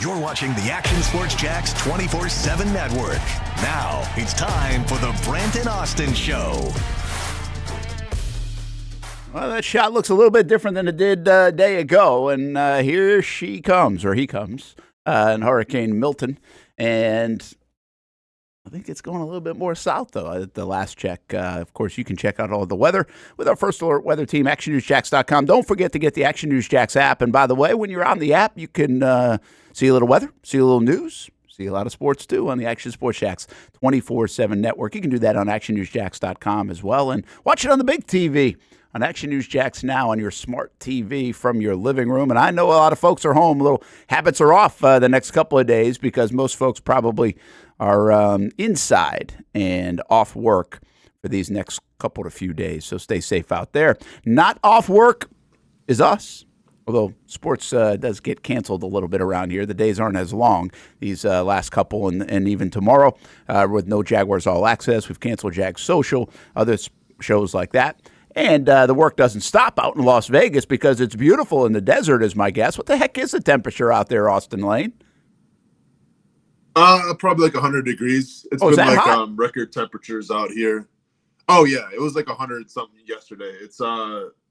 You're watching the Action Sports Jax 24/7 network. Now it's time for the Brent Austen Show. Well, that shot looks a little bit different than it did a day ago, and here she comes, or he comes, in Hurricane Milton, and I think it's going a little bit more south, though, at the last check. Of course, you can check out all of the weather with our First Alert weather team, ActionNewsJax.com. Don't forget to get the Action News Jax app, and by the way, when you're on the app, you can see a little weather, see a little news, see a lot of sports, too, on the Action Sports Jax 24/7 network. You can do that on ActionNewsJax.com as well, and watch it on the big TV. On Action News Jax now on your smart TV from your living room. And I know a lot of folks are home. Little habits are off the next couple of days because most folks probably are inside and off work for these next couple to few days. So stay safe out there. Not off work is us. Although sports does get canceled a little bit around here. The days aren't as long these last couple and even tomorrow with no Jaguars All Access. We've canceled Jag Social, other shows like that. And the work doesn't stop out in Las Vegas because it's beautiful in the desert, is my guess. What the heck is the temperature out there, Austin Lane? Probably like 100 degrees. It's been like hot? record temperatures out here. Oh yeah, it was like 100 something yesterday. It's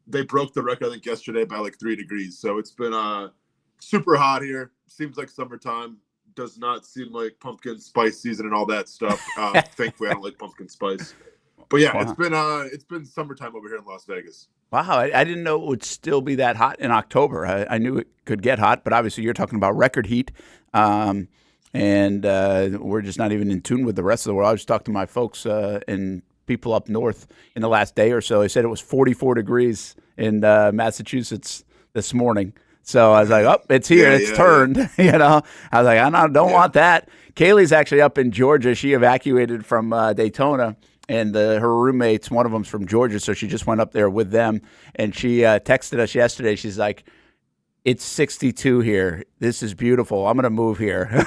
they broke the record I think yesterday by like 3 degrees. So it's been super hot here. Seems like summertime. Does not seem like pumpkin spice season and all that stuff. Thankfully, I don't like pumpkin spice. But yeah, wow. It's been summertime over here in Las Vegas. Wow, I didn't know it would still be that hot in October. I knew it could get hot, but obviously you're talking about record heat, and we're just not even in tune with the rest of the world. I just talked to my folks and people up north in the last day or so. They said it was 44 degrees in Massachusetts this morning. So I was like, oh, it's here. It's turned. Yeah. You know, I was like, I don't want that. Kaylee's actually up in Georgia. She evacuated from Daytona. And her roommates, one of them's from Georgia, so she just went up there with them. And she texted us yesterday. She's like, it's 62 here. This is beautiful. I'm going to move here.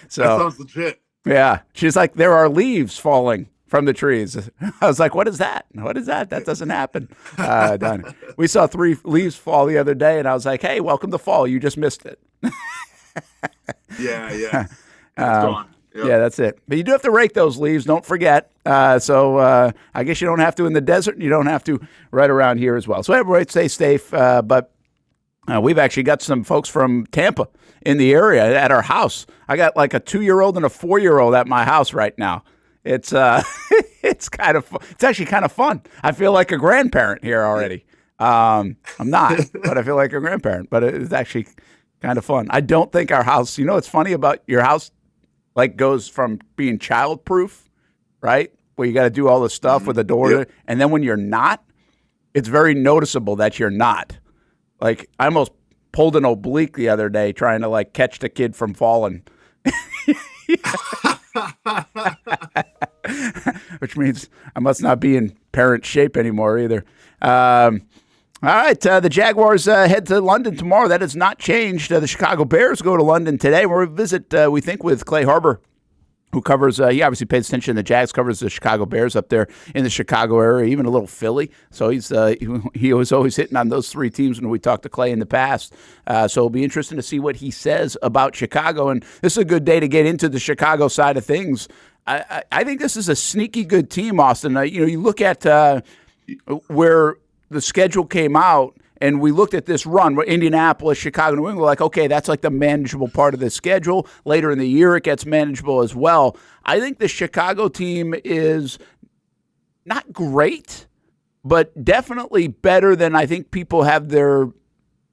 So that sounds legit. Yeah. She's like, there are leaves falling from the trees. I was like, what is that? What is that? That doesn't happen. We saw 3 leaves fall the other day, and I was like, hey, welcome to fall. You just missed it. Yeah. It's gone. Yep. Yeah, that's it. But you do have to rake those leaves. Don't forget. So I guess you don't have to in the desert, and you don't have to right around here as well. So everybody stay safe. But we've actually got some folks from Tampa in the area at our house. I got like a 2-year-old and a 4-year-old at my house right now. It's it's kind of it's actually kind of fun. I feel like a grandparent here already. I'm not, but I feel like a grandparent. But it's actually kind of fun. I don't think our house. You know what's funny about your house? Like goes from being child-proof, right, where you got to do all the stuff with the door, and then when you're not, it's very noticeable that you're not. Like I almost pulled an oblique the other day trying to like catch the kid from falling, which means I must not be in parent shape anymore either. All right, the Jaguars head to London tomorrow. That has not changed. The Chicago Bears go to London today. We'll visit, we think, with Clay Harbor, who covers, he obviously pays attention to the Jags, covers the Chicago Bears up there in the Chicago area, even a little Philly. So he was always hitting on those 3 teams when we talked to Clay in the past. So it'll be interesting to see what he says about Chicago. And this is a good day to get into the Chicago side of things. I think this is a sneaky good team, Austin. You look at where the schedule came out and we looked at this run where Indianapolis, Chicago, New England, we're like, okay, that's like the manageable part of the schedule. Later in the year, it gets manageable as well. I think the Chicago team is not great, but definitely better than I think people have their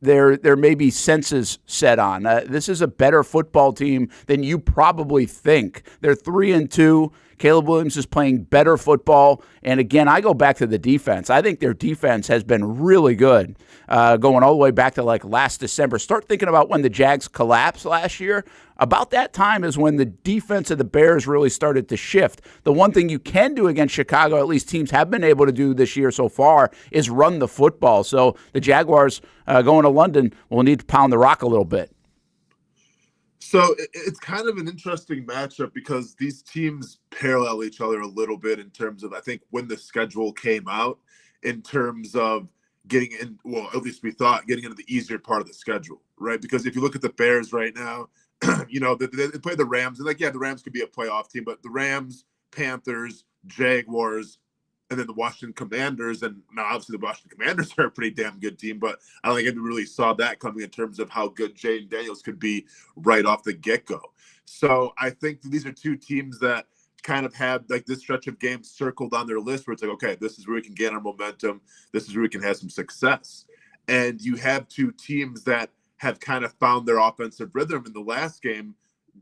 maybe senses set on. This is a better football team than you probably think. They're 3-2. Caleb Williams is playing better football. And again, I go back to the defense. I think their defense has been really good going all the way back to like last December. Start thinking about when the Jags collapsed last year. About that time is when the defense of the Bears really started to shift. The one thing you can do against Chicago, at least teams have been able to do this year so far, is run the football. So the Jaguars going to London will need to pound the rock a little bit. So it's kind of an interesting matchup because these teams parallel each other a little bit in terms of, I think, when the schedule came out, in terms of, getting in, well, at least we thought, getting into the easier part of the schedule, right? Because if you look at the Bears right now, they play the Rams, and the Rams could be a playoff team, but the Rams, Panthers, Jaguars, and then the Washington Commanders, and now obviously the Washington Commanders are a pretty damn good team, but I don't think anybody really saw that coming in terms of how good Jayden Daniels could be right off the get-go. So I think these are two teams that kind of had like this stretch of games circled on their list where it's like, okay, this is where we can gain our momentum. This is where we can have some success. And you have two teams that have kind of found their offensive rhythm in the last game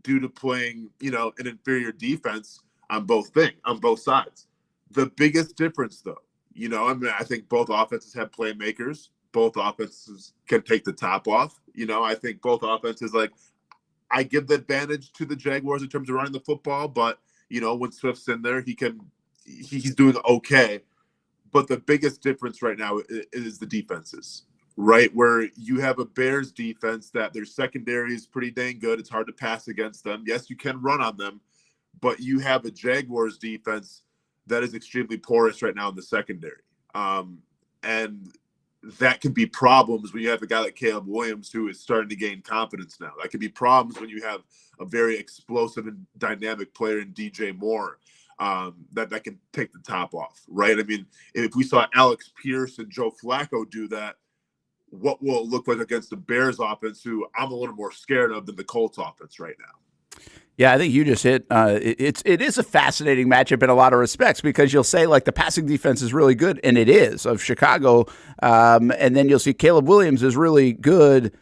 due to playing, an inferior defense on both sides. The biggest difference though, I think both offenses have playmakers. Both offenses can take the top off. I think both offenses, I give the advantage to the Jaguars in terms of running the football, but when Swift's in there, he's doing okay. But the biggest difference right now is the defenses, right? Where you have a Bears defense that their secondary is pretty dang good. It's hard to pass against them. Yes, you can run on them, but you have a Jaguars defense that is extremely porous right now in the secondary. And that could be problems when you have a guy like Caleb Williams who is starting to gain confidence now. That could be problems when you have a very explosive and dynamic player in DJ Moore that can take the top off, right? I mean, if we saw Alex Pierce and Joe Flacco do that, what will it look like against the Bears offense, who I'm a little more scared of than the Colts offense right now? Yeah, I think you just hit. It is a fascinating matchup in a lot of respects because you'll say the passing defense is really good, and it is of Chicago, and then you'll see Caleb Williams is really good,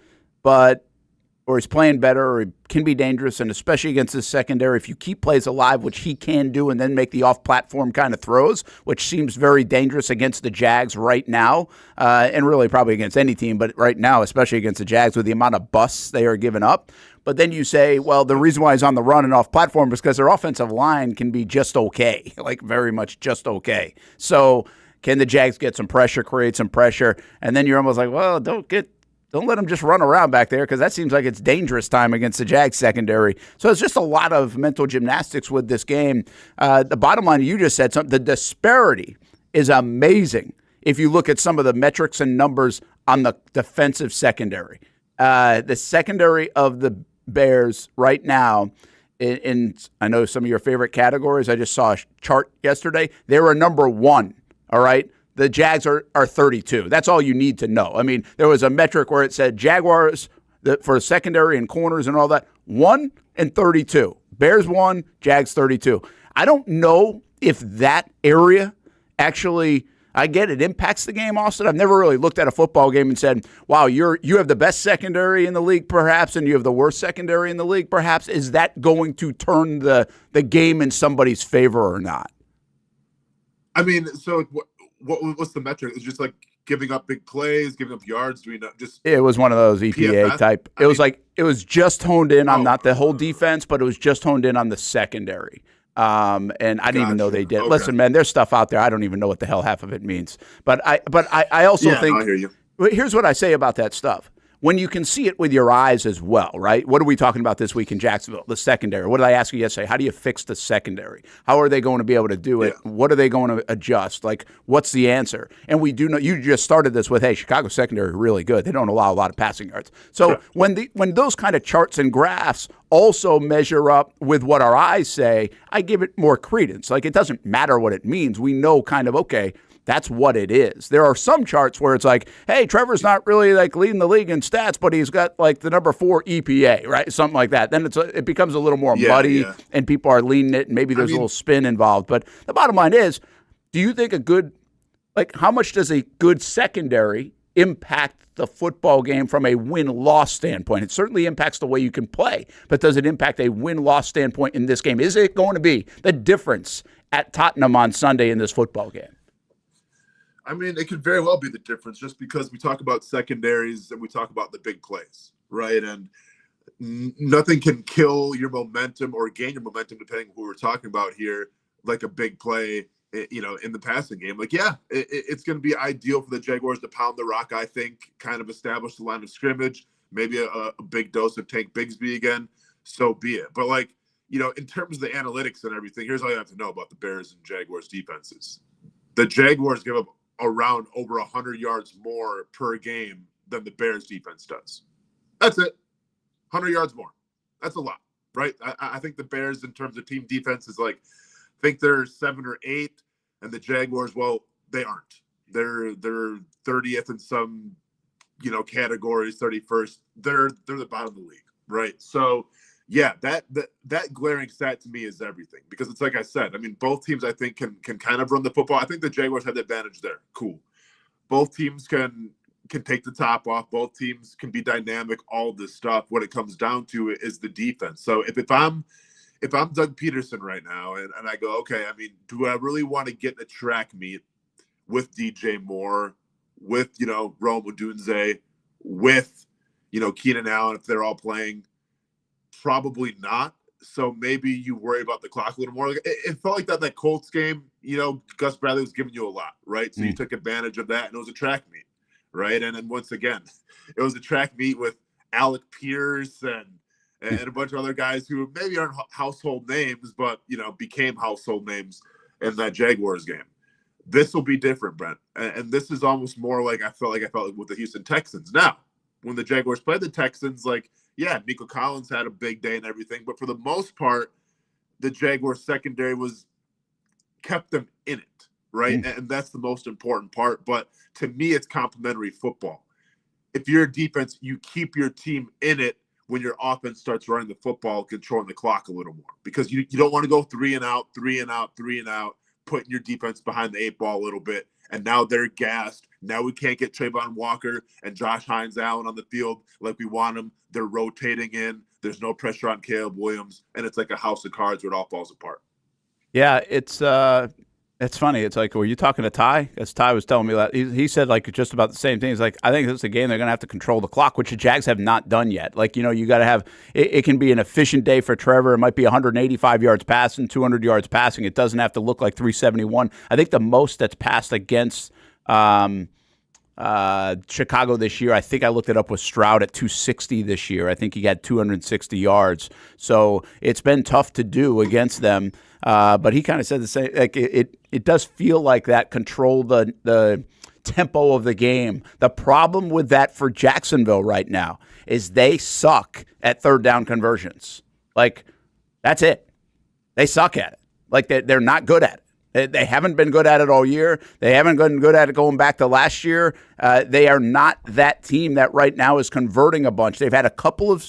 or he's playing better, or he can be dangerous, and especially against the secondary, if you keep plays alive, which he can do, and then make the off-platform kind of throws, which seems very dangerous against the Jags right now, and really probably against any team, but right now, especially against the Jags with the amount of busts they are giving up. But then you say, well, the reason why he's on the run and off platform is because their offensive line can be just okay, very much just okay. So can the Jags get some pressure, create some pressure? And then you're almost like, well, don't let them just run around back there because that seems like it's dangerous time against the Jags secondary. So it's just a lot of mental gymnastics with this game. The bottom line, you just said something, the disparity is amazing if you look at some of the metrics and numbers on the defensive secondary. The secondary of the Bears right now, in I know some of your favorite categories. I just saw a chart yesterday. They were number 1, all right? The Jags are 32. That's all you need to know. I mean, there was a metric where it said Jaguars for secondary and corners and all that, 1 and 32. Bears 1, Jags 32. I don't know if that area actually – I get it impacts the game, Austin. I've never really looked at a football game and said, wow, you have the best secondary in the league, perhaps, and you have the worst secondary in the league, perhaps. Is that going to turn the game in somebody's favor or not? I mean, so what's the metric? It's just giving up big plays, giving up yards. Do we know? It was one of those EPA PFF type. It was just honed in on not the whole defense, but it was just honed in on the secondary. And I didn't even know they did. Okay. Listen, man, there's stuff out there. I don't even know what the hell half of it means. But I also think, I hear you. Here's what I say about that stuff. When you can see it with your eyes as well, right? What are we talking about this week in Jacksonville? The secondary. What did I ask you yesterday? How do you fix the secondary? How are they going to be able to do it? Yeah. What are they going to adjust? What's the answer? And we do know, you just started this with, hey, Chicago secondary really good. They don't allow a lot of passing yards. So sure. when those kind of charts and graphs also measure up with what our eyes say, I give it more credence. It doesn't matter what it means. We know kind of, okay, that's what it is. There are some charts where it's hey, Trevor's not really leading the league in stats, but he's got the number 4 EPA, right? Something like that. Then it becomes a little more muddy, and people are leaning it, and maybe there's a little spin involved. But the bottom line is, do you think how much does a good secondary impact the football game from a win-loss standpoint? It certainly impacts the way you can play, but does it impact a win-loss standpoint in this game? Is it going to be the difference at Tottenham on Sunday in this football game? I mean, it could very well be the difference just because we talk about secondaries and we talk about the big plays, right? And nothing can kill your momentum or gain your momentum, depending on who we're talking about here, like a big play, in the passing game. It's going to be ideal for the Jaguars to pound the rock, I think, kind of establish the line of scrimmage, maybe a big dose of Tank Bigsby again, so be it. But, in terms of the analytics and everything, here's all you have to know about the Bears and Jaguars defenses. The Jaguars give up around over 100 yards more per game than the Bears defense does. That's it. 100 yards more. That's a lot, right? I think the Bears, in terms of team defense, is like, I think they're 7 or 8, and the Jaguars, well, they aren't. They're 30th in some, categories, 31st. They're the bottom of the league, right? So, yeah, that glaring stat to me is everything, because it's like I said. I mean, both teams I think can kind of run the football. I think the Jaguars have the advantage there. Cool. Both teams can take the top off. Both teams can be dynamic. All this stuff. What it comes down to is the defense. So if I'm Doug Peterson right now and I go, okay, I mean, do I really want to get in a track meet with DJ Moore, with Rome Odunze, with Keenan Allen if they're all playing? Probably not. So maybe you worry about the clock a little more. It felt like that Colts game, Gus Bradley was giving you a lot, right? So you took advantage of that, and it was a track meet, right? And then once again, it was a track meet with Alec Pierce and a bunch of other guys who maybe aren't household names, but, became household names in that Jaguars game. This will be different, Brent. And this is almost more like I felt with the Houston Texans. Now, when the Jaguars played the Texans, yeah, Nico Collins had a big day and everything, but for the most part, the Jaguars secondary kept them in it, right? And that's the most important part. But to me, it's complementary football. If you're a defense, you keep your team in it when your offense starts running the football, controlling the clock a little more, because you don't want to go 3 and out, putting your defense behind the 8 ball a little bit. And now they're gassed. Now we can't get Trayvon Walker and Josh Hines-Allen on the field like we want them. They're rotating in. There's no pressure on Caleb Williams. And it's like a house of cards where it all falls apart. Yeah, it's funny. It's like, were you talking to Ty? As Ty was telling me that, he said just about the same thing. He's like, I think this is a game they're going to have to control the clock, which the Jags have not done yet. You got to have it can be an efficient day for Trevor. It might be 185 yards passing, 200 yards passing. It doesn't have to look like 371. I think the most that's passed against Chicago this year, I think I looked it up, with Stroud at 260 this year. I think he had 260 yards. So it's been tough to do against them. But he kind of said the same. It does feel like that control the tempo of the game. The problem with that for Jacksonville right now is they suck at third down conversions. That's it. They suck at it. They're not good at it. They haven't been good at it all year. They haven't been good at it going back to last year. They are not that team that right now is converting a bunch. They've had a couple of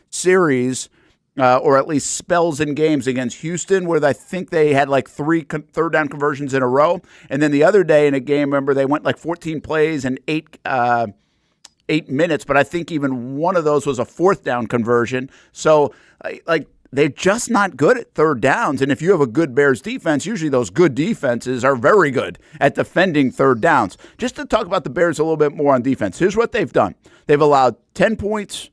series, or at least spells in games against Houston, where I think they had 3 third down conversions in a row. And then the other day in a game, remember, they went 14 plays and 8 minutes, but I think even one of those was a fourth down conversion. So, they're just not good at third downs. And if you have a good Bears defense, usually those good defenses are very good at defending third downs. Just to talk about the Bears a little bit more on defense, here's what they've done. They've allowed 10 points,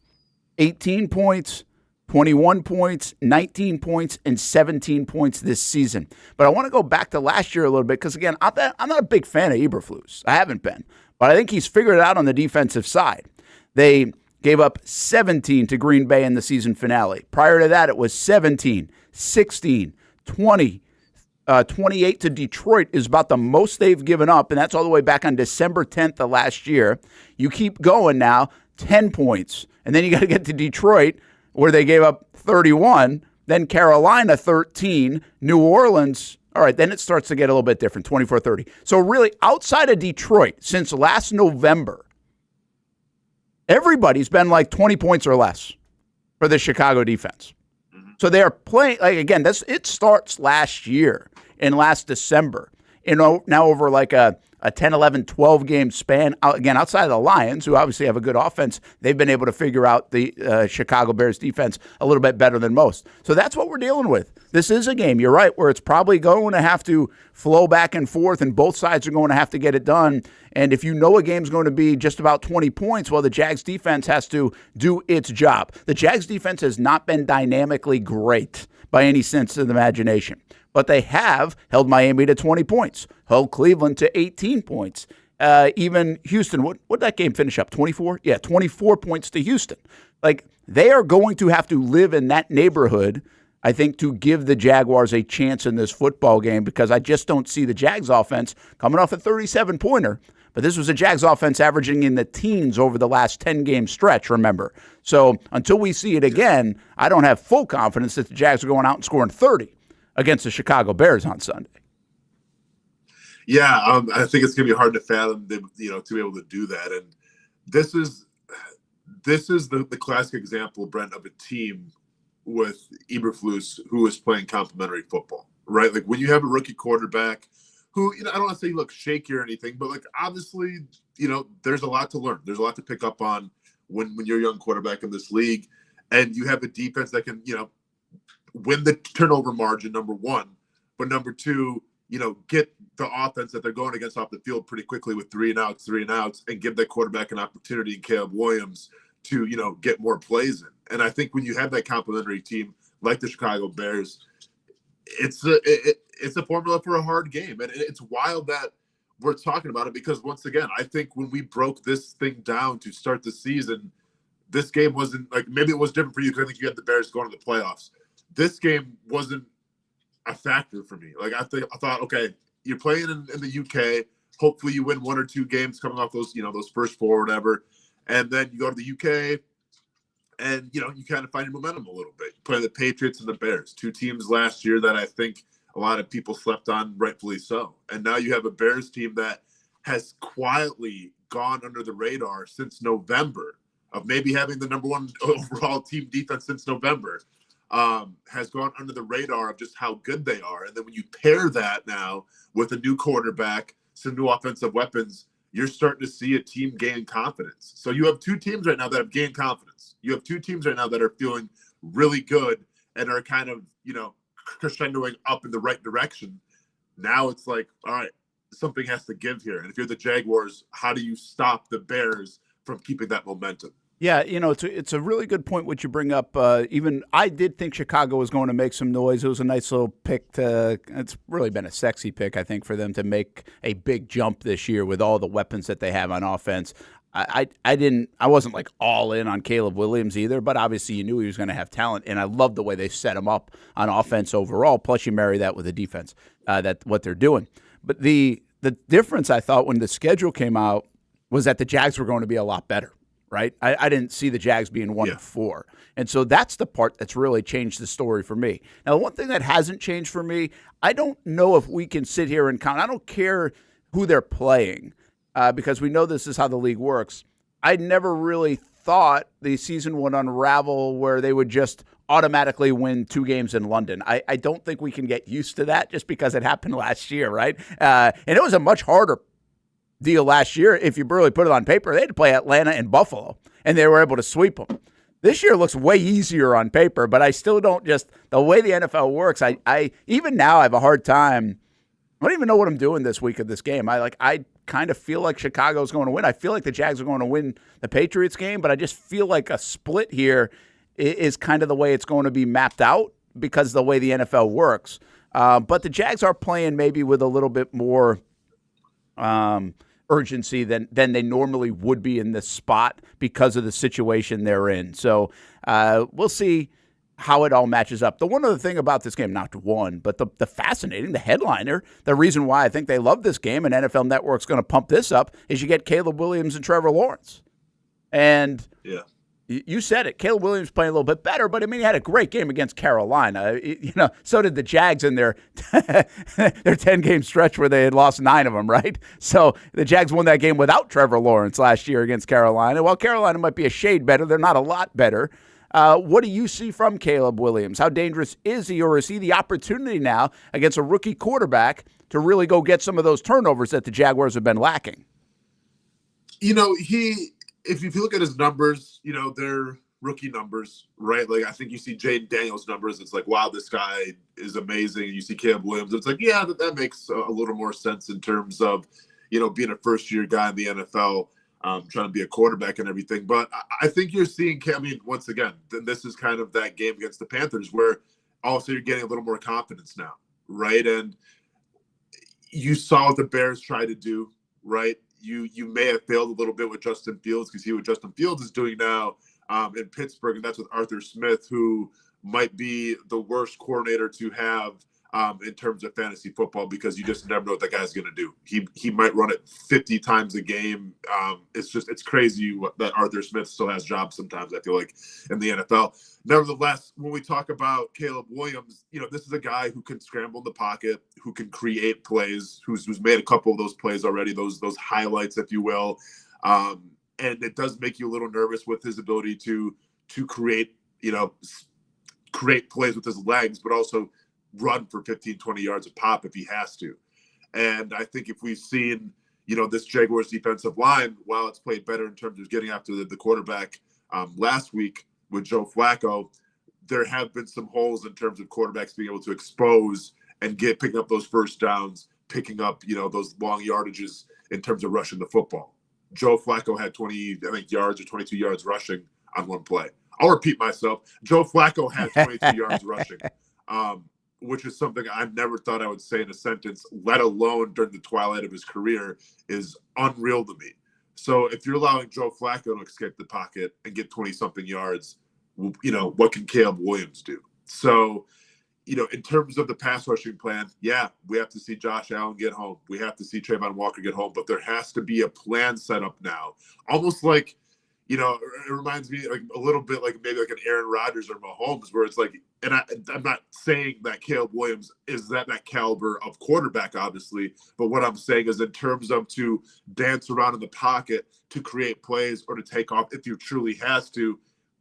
18 points, 21 points, 19 points, and 17 points this season. But I want to go back to last year a little bit, because, again, I'm not a big fan of Eberflus. I haven't been. But I think he's figured it out on the defensive side. They gave up 17 to Green Bay in the season finale. Prior to that, it was 17, 16, 20, 28 to Detroit is about the most they've given up, and that's all the way back on December 10th of last year. You keep going now, 10 points. And then you got to get to Detroit, where they gave up 31, then Carolina 13, New Orleans. All right, then it starts to get a little bit different, 24-30. So really, outside of Detroit, since last November, everybody's been 20 points or less for the Chicago defense. So they are playing, again, it starts last year and last December. Now over a 10, 11, 12 game span. Again, outside of the Lions, who obviously have a good offense, they've been able to figure out the Chicago Bears defense a little bit better than most. So that's what we're dealing with. This is a game, you're right, where it's probably going to have to flow back and forth, and both sides are going to have to get it done. And if you know a game's going to be just about 20 points, well, the Jags defense has to do its job. The Jags defense has not been dynamically great by any sense of the imagination. But they have held Miami to 20 points, held Cleveland to 18 points. Even Houston, what did that game finish up, 24? Yeah, 24 points to Houston. They are going to have to live in that neighborhood I think, to give the Jaguars a chance in this football game, because I just don't see the Jags offense coming off a 37-pointer. But this was a Jags offense averaging in the teens over the last 10-game stretch, remember. So until we see it again, I don't have full confidence that the Jags are going out and scoring 30 against the Chicago Bears on Sunday. Yeah, I think it's going to be hard to fathom, to be able to do that. And this is the classic example, Brent, of a team with Eberflus who is playing complementary football, right? Like when you have a rookie quarterback who, I don't want to say he looks shaky or anything, but like obviously, there's a lot to learn. There's a lot to pick up on when you're a young quarterback in this league, and you have a defense that can, win the turnover margin, number one, but number two, get the offense that they're going against off the field pretty quickly with three and outs, and give that quarterback an opportunity in Caleb Williams to, get more plays in. And I think when you have that complementary team like the Chicago Bears, it's a formula for a hard game. And it's wild that we're talking about it because, once again, I think when we broke this thing down to start the season, this game wasn't like, maybe it was different for you because I think you had the Bears going to the playoffs. This game wasn't a factor for me. Like I thought, okay, you're playing in the UK. Hopefully you win one or two games coming off those, those first four or whatever. And then you go to the UK and, you kind of find your momentum a little bit. You play the Patriots and the Bears, two teams last year that I think a lot of people slept on, rightfully so. And now you have a Bears team that has quietly gone under the radar since November, of maybe having the number one overall team defense since November, has gone under the radar of just how good they are. And then when you pair that now with a new quarterback, some new offensive weapons, you're starting to see a team gain confidence. So you have two teams right now that have gained confidence. You have two teams right now that are feeling really good and are kind of, crescendoing up in the right direction. Now it's like, all right, something has to give here. And if you're the Jaguars, how do you stop the Bears from keeping that momentum? Yeah, it's a really good point what you bring up. Even I did think Chicago was going to make some noise. It was a nice little pick it's really been a sexy pick, I think, for them to make a big jump this year with all the weapons that they have on offense. I wasn't like all in on Caleb Williams either, but obviously you knew he was going to have talent, and I love the way they set him up on offense overall. Plus you marry that with the defense, that what they're doing. But the difference I thought when the schedule came out was that the Jags were going to be a lot better. Right? I didn't see the Jags being 1-4. And so that's the part that's really changed the story for me. Now, one thing that hasn't changed for me, I don't know if we can sit here and count. I don't care who they're playing because we know this is how the league works. I never really thought the season would unravel where they would just automatically win 2 games in London. I don't think we can get used to that just because it happened last year, right? And it was a much harder deal last year. If you really put it on paper, they had to play Atlanta and Buffalo, and they were able to sweep them. This year looks way easier on paper, but I still don't the way the NFL works, I even now I have a hard time. I don't even know what I'm doing this week of this game. I kind of feel like Chicago's going to win. I feel like the Jags are going to win the Patriots game, but I just feel like a split here is kind of the way it's going to be mapped out because of the way the NFL works. But the Jags are playing maybe with a little bit more urgency than they normally would be in this spot because of the situation they're in. So we'll see how it all matches up. The one other thing about this game, not one, but the fascinating, the headliner, the reason why I think they love this game and NFL Network's going to pump this up is you get Caleb Williams and Trevor Lawrence. And yeah, you said it. Caleb Williams playing a little bit better, but I mean, he had a great game against Carolina. So did the Jags in their 10-game stretch where they had lost 9 of them, right? So the Jags won that game without Trevor Lawrence last year against Carolina. While Carolina might be a shade better, they're not a lot better. What do you see from Caleb Williams? How dangerous is he, or is he the opportunity now against a rookie quarterback to really go get some of those turnovers that the Jaguars have been lacking? If you look at his numbers, they're rookie numbers, right? Like, I think you see Jaden Daniels' numbers. It's like, wow, this guy is amazing. You see Caleb Williams. It's like, yeah, that makes a little more sense in terms of, being a first-year guy in the NFL, trying to be a quarterback and everything. But I think you're seeing, once again, this is kind of that game against the Panthers where also you're getting a little more confidence now, right? And you saw what the Bears try to do, right? You may have failed a little bit with Justin Fields because see what Justin Fields is doing now in Pittsburgh, and that's with Arthur Smith, who might be the worst coordinator to have in terms of fantasy football, because you just never know what that guy's going to do. He might run it 50 times a game. It's crazy that Arthur Smith still has jobs sometimes, I feel like, in the NFL. Nevertheless, when we talk about Caleb Williams, this is a guy who can scramble in the pocket, who can create plays, who's made a couple of those plays already, those highlights, if you will. And it does make you a little nervous with his ability to create plays with his legs, but also run for 15, 20 yards a pop if he has to. And I think if we've seen, this Jaguars defensive line, while it's played better in terms of getting after the quarterback last week with Joe Flacco, there have been some holes in terms of quarterbacks being able to expose and picking up those first downs, picking up, those long yardages in terms of rushing the football. Joe Flacco had 20, I think, yards or 22 yards rushing on one play. I'll repeat myself. Joe Flacco had 22 yards rushing, which is something I never thought I would say in a sentence, let alone during the twilight of his career, is unreal to me. So if you're allowing Joe Flacco to escape the pocket and get 20-something yards, what can Caleb Williams do? So, in terms of the pass rushing plan, yeah, we have to see Josh Allen get home. We have to see Trayvon Walker get home, but there has to be a plan set up now. Almost like, it reminds me like a little bit like maybe like an Aaron Rodgers or Mahomes, where it's like, and I'm not saying that Caleb Williams is that caliber of quarterback, obviously, but what I'm saying is in terms of to dance around in the pocket, to create plays, or to take off if you truly has to,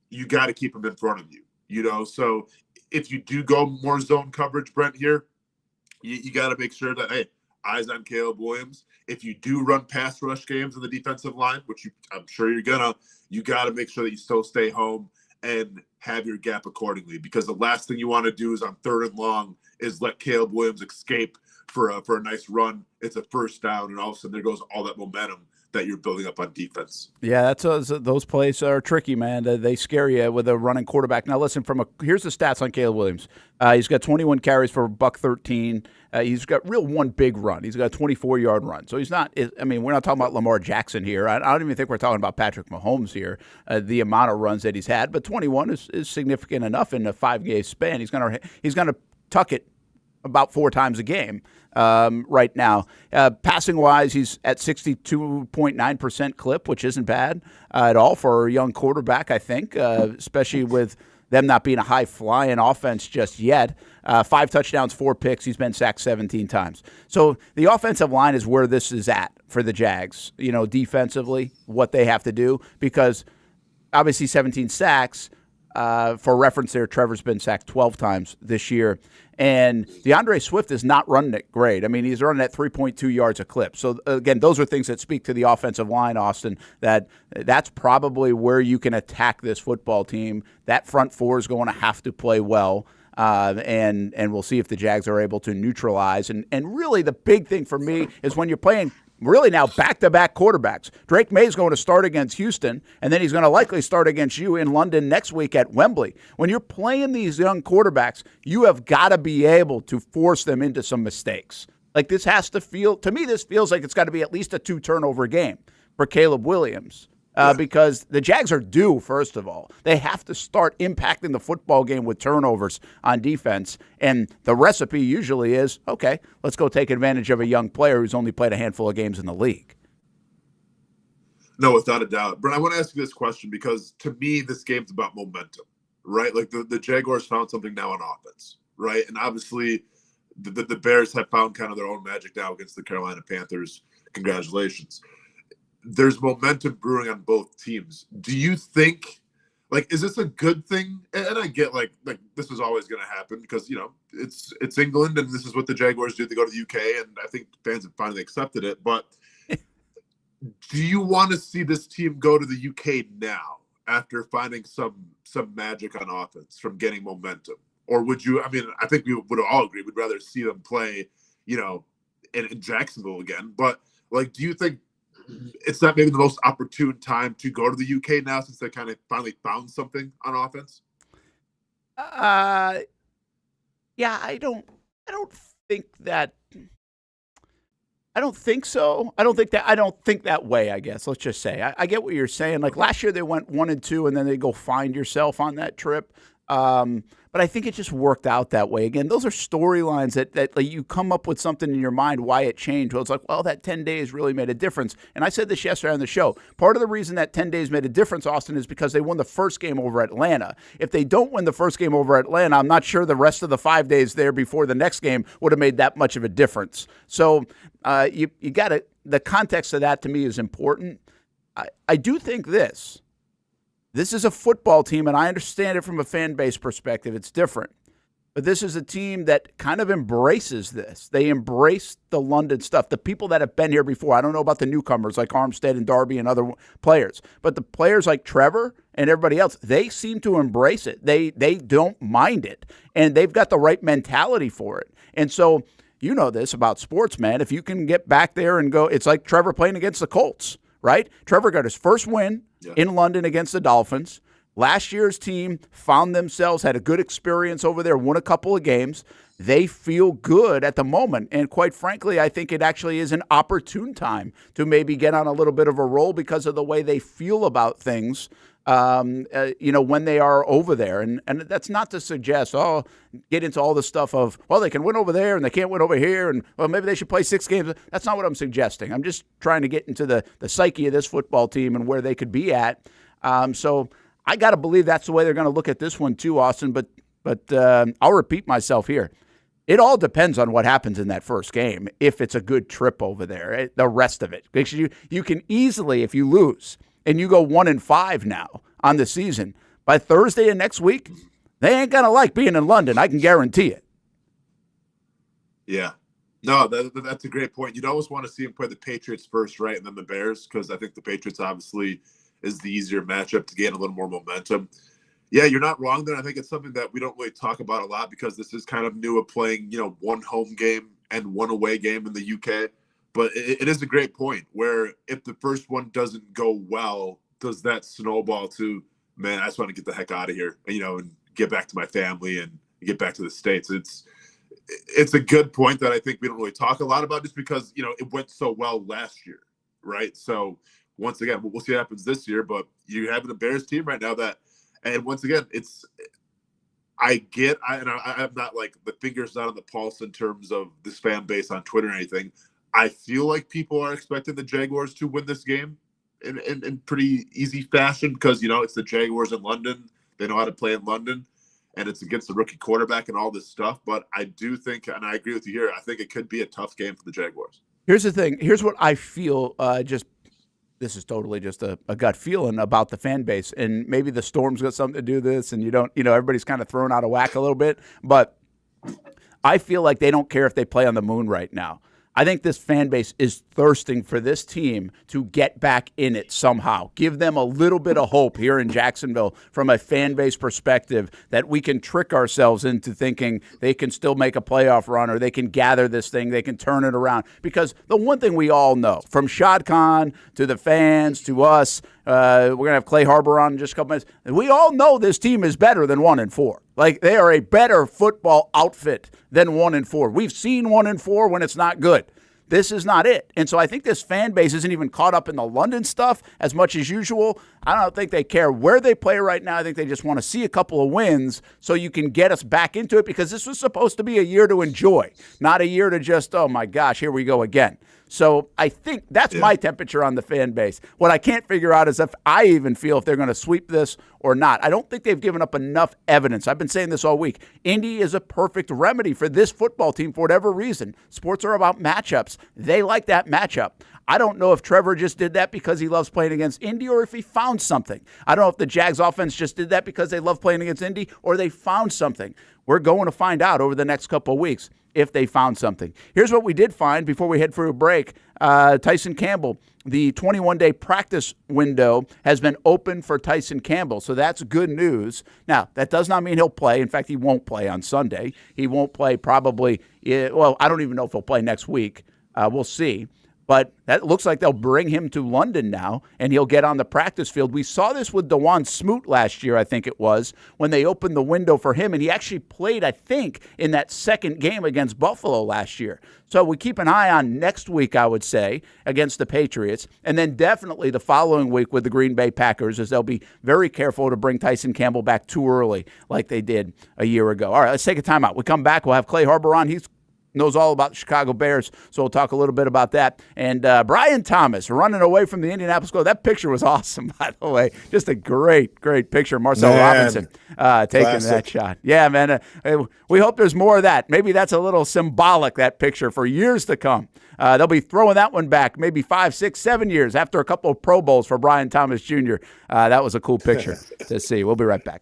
you got to keep him in front of you, So if you do go more zone coverage, Brent, here, you got to make sure that, hey, eyes on Caleb Williams. If you do run pass rush games in the defensive line, which I'm sure you got to make sure that you still stay home and have your gap accordingly, because the last thing you want to do is on 3rd and long is let Caleb Williams escape for a nice run. It's a first down, and all of a sudden there goes all that momentum that you're building up on defense. Yeah, those plays are tricky, man. They scare you with a running quarterback. Now, listen, here's the stats on Caleb Williams. He's got 21 carries for $113. He's got one big run. He's got a 24-yard run. So he's not. We're not talking about Lamar Jackson here. I don't even think we're talking about Patrick Mahomes here. The amount of runs that he's had, but 21 is significant enough in a 5-game span. He's gonna tuck it about 4 times a game right now. Passing-wise, he's at 62.9% clip, which isn't bad at all for a young quarterback, I think, especially with them not being a high-flying offense just yet. 5 touchdowns, 4 picks. He's been sacked 17 times. So the offensive line is where this is at for the Jags, defensively, what they have to do, because obviously 17 sacks. For reference there, Trevor's been sacked 12 times this year. And DeAndre Swift is not running it great. He's running at 3.2 yards a clip. So, again, those are things that speak to the offensive line, Austin, that's probably where you can attack this football team. That front four is going to have to play well. And we'll see if the Jags are able to neutralize. And really the big thing for me is when you're playing really now back-to-back quarterbacks. Drake May's going to start against Houston, and then he's going to likely start against you in London next week at Wembley. When you're playing these young quarterbacks, you have got to be able to force them into some mistakes. Like this has to feel, to me, this feels like it's got to be at least a 2-turnover game for Caleb Williams. Because the Jags are due, first of all. They have to start impacting the football game with turnovers on defense. And the recipe usually is, okay, let's go take advantage of a young player who's only played a handful of games in the league. No, without a doubt. Brent, I want to ask you this question because, to me, this game's about momentum, right? Like the Jaguars found something now on offense, right? And obviously the Bears have found kind of their own magic now against the Carolina Panthers. Congratulations. There's momentum brewing on both teams. Do you think, is this a good thing? And I get like this is always going to happen because, it's England and this is what the Jaguars do. They go to the UK, and I think fans have finally accepted it. But do you want to see this team go to the UK now after finding some magic on offense from getting momentum? Or would you, I think we would all agree we'd rather see them play, in Jacksonville again. But, do you think it's not maybe the most opportune time to go to the UK now since they kind of finally found something on offense? Yeah, I don't think that. I don't think so. I don't think that way, I guess. Let's just say. I get what you're saying. Like last year they went 1-2 and then they go find yourself on that trip. But I think it just worked out that way. Again, those are storylines that like, you come up with something in your mind why it changed. Well, it's like, well, that 10 days really made a difference. And I said this yesterday on the show. Part of the reason that 10 days made a difference, Austin, is because they won the first game over Atlanta. If they don't win the first game over Atlanta, I'm not sure the rest of the 5 days there before the next game would have made that much of a difference. So you got to, the context of that to me is important. I do think this is a football team, and I understand it from a fan base perspective. It's different. But this is a team that kind of embraces this. They embrace the London stuff. The people that have been here before, I don't know about the newcomers like Armstead and Darby and other players, but the players like Trevor and everybody else, they seem to embrace it. They don't mind it, and they've got the right mentality for it. And so you know this about sports, man. If you can get back there and go, it's like Trevor playing against the Colts, right? Trevor got his first win in London against the Dolphins. Last year's team found themselves, had a good experience over there, won a couple of games. They feel good at the moment. And quite frankly, I think it actually is an opportune time to maybe get on a little bit of a roll because of the way they feel about things, when they are over there. And that's not to suggest, get into all the stuff of, well, they can win over there and they can't win over here. And, well, maybe they should play 6 games. That's not what I'm suggesting. I'm just trying to get into the psyche of this football team and where they could be at. So I got to believe that's the way they're going to look at this one too, Austin. But I'll repeat myself here. It all depends on what happens in that first game. If it's a good trip over there, the rest of it, because you can easily, if you lose and you go 1-5 now on the season, by Thursday of next week, they ain't gonna like being in London. I can guarantee it. Yeah. No, that's a great point. You'd always want to see them play the Patriots first, right, and then the Bears, because I think the Patriots obviously is the easier matchup to gain a little more momentum. Yeah, you're not wrong there. I think it's something that we don't really talk about a lot because this is kind of new of playing, one home game and one away game in the UK. But it is a great point where if the first one doesn't go well, does that snowball to, man, I just want to get the heck out of here, and get back to my family and get back to the States. It's a good point that I think we don't really talk a lot about just because, it went so well last year, right? So once again, we'll see what happens this year, but you have a Bears team right now and once again, I'm not like the finger's not on the pulse in terms of this fan base on Twitter or anything. I feel like people are expecting the Jaguars to win this game in pretty easy fashion because, it's the Jaguars in London. They know how to play in London, and it's against the rookie quarterback and all this stuff. But I do think, and I agree with you here, I think it could be a tough game for the Jaguars. Here's the thing. Here's what I feel this is totally just a gut feeling about the fan base. And maybe the Storm's got something to do with this, and everybody's kind of thrown out of whack a little bit. But I feel like they don't care if they play on the moon right now. I think this fan base is thirsting for this team to get back in it somehow. Give them a little bit of hope here in Jacksonville from a fan base perspective that we can trick ourselves into thinking they can still make a playoff run or they can gather this thing, they can turn it around. Because the one thing we all know, from Shad Khan to the fans to us, we're going to have Clay Harbor on in just a couple minutes, we all know this team is better than 1-4. Like, they are a better football outfit than 1-4. We've seen 1-4 when it's not good. This is not it. And so I think this fan base isn't even caught up in the London stuff as much as usual. I don't think they care where they play right now. I think they just want to see a couple of wins so you can get us back into it, because this was supposed to be a year to enjoy, not a year to just, oh my gosh, here we go again. So I think that's my temperature on the fan base. What I can't figure out is if I even feel if they're going to sweep this or not. I don't think they've given up enough evidence. I've been saying this all week. Indy is a perfect remedy for this football team for whatever reason. Sports are about matchups. They like that matchup. I don't know if Trevor just did that because he loves playing against Indy or if he found something. I don't know if the Jags offense just did that because they love playing against Indy or they found something. We're going to find out over the next couple of weeks if they found something. Here's what we did find before we head for a break. Tyson Campbell, the 21-day practice window has been open for Tyson Campbell, so that's good news. Now, that does not mean he'll play. In fact, he won't play on Sunday. He won't play probably, I don't even know if he'll play next week. We'll see. But that looks like they'll bring him to London now, and he'll get on the practice field. We saw this with DeJuan Smoot last year, I think it was, when they opened the window for him, and he actually played, I think, in that second game against Buffalo last year. So we keep an eye on next week, I would say, against the Patriots, and then definitely the following week with the Green Bay Packers, as they'll be very careful to bring Tyson Campbell back too early like they did a year ago. All right, let's take a timeout. We come back, we'll have Clay Harbor on. He knows all about the Chicago Bears, so we'll talk a little bit about that. And Brian Thomas running away from the Indianapolis Colts. That picture was awesome, by the way. Just a great picture. Marcel Robinson taking that shot. Yeah, man. We hope there's more of that. Maybe that's a little symbolic, that picture, for years to come. They'll be throwing that one back maybe 5, 6, 7 years after a couple of Pro Bowls for Brian Thomas Jr. That was a cool picture to see. We'll be right back.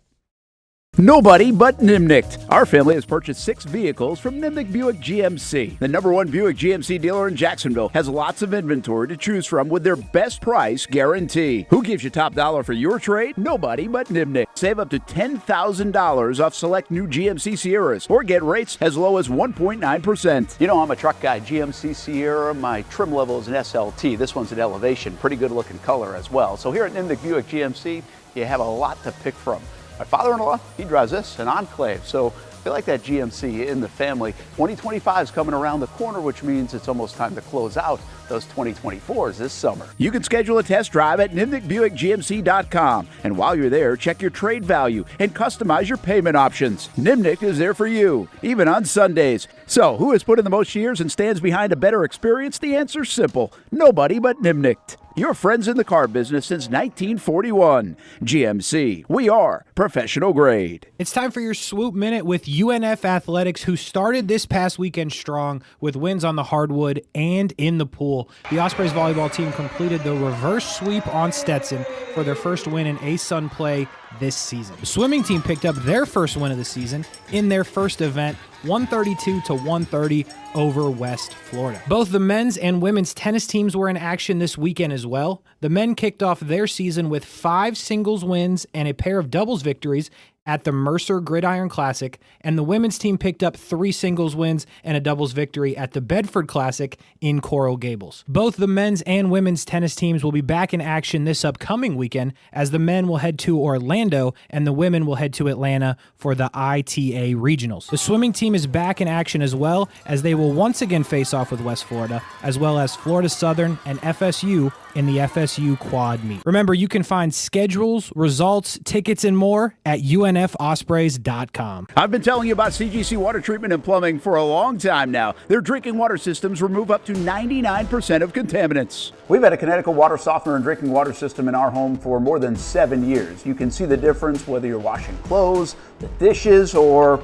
Nobody but Nimnicht. Our family has purchased 6 vehicles from Nimnicht Buick GMC. The #1 Buick GMC dealer in Jacksonville has lots of inventory to choose from with their best price guarantee. Who gives you top dollar for your trade? Nobody but Nimnicht. Save up to $10,000 off select new GMC Sierras or get rates as low as 1.9%. You know I'm a truck guy. GMC Sierra, my trim level is an SLT. This one's an Elevation. Pretty good looking color as well. So here at Nimnicht Buick GMC, you have a lot to pick from. My father-in-law, he drives this, an Enclave, so I like that GMC in the family. 2025 is coming around the corner, which means it's almost time to close out those 2024s this summer. You can schedule a test drive at NimnichtBuickGMC.com, and while you're there, check your trade value and customize your payment options. Nimnicht is there for you, even on Sundays. So, who has put in the most years and stands behind a better experience? The answer's simple. Nobody but Nimnicht. Your friends in the car business since 1941. GMC, we are professional grade. It's time for your Swoop Minute with UNF Athletics, who started this past weekend strong with wins on the hardwood and in the pool. The Ospreys volleyball team completed the reverse sweep on Stetson for their first win in ASUN play this season. The swimming team picked up their first win of the season in their first event, 132-130 over West Florida. Both the men's and women's tennis teams were in action this weekend as well. The men kicked off their season with 5 singles wins and a pair of doubles victories at the Mercer Gridiron Classic, and the women's team picked up 3 singles wins and a doubles victory at the Bedford Classic in Coral Gables. Both the men's and women's tennis teams will be back in action this upcoming weekend, as the men will head to Orlando and the women will head to Atlanta for the ITA Regionals. The swimming team is back in action as well, as they will once again face off with West Florida, as well as Florida Southern and FSU in the FSU Quad Meet. Remember, you can find schedules, results, tickets, and more at UNFOspreys.com. I've been telling you about CGC Water Treatment and Plumbing for a long time now. Their drinking water systems remove up to 99% of contaminants. We've had a Connecticut water softener and drinking water system in our home for more than 7 years. You can see the difference whether you're washing clothes, the dishes, or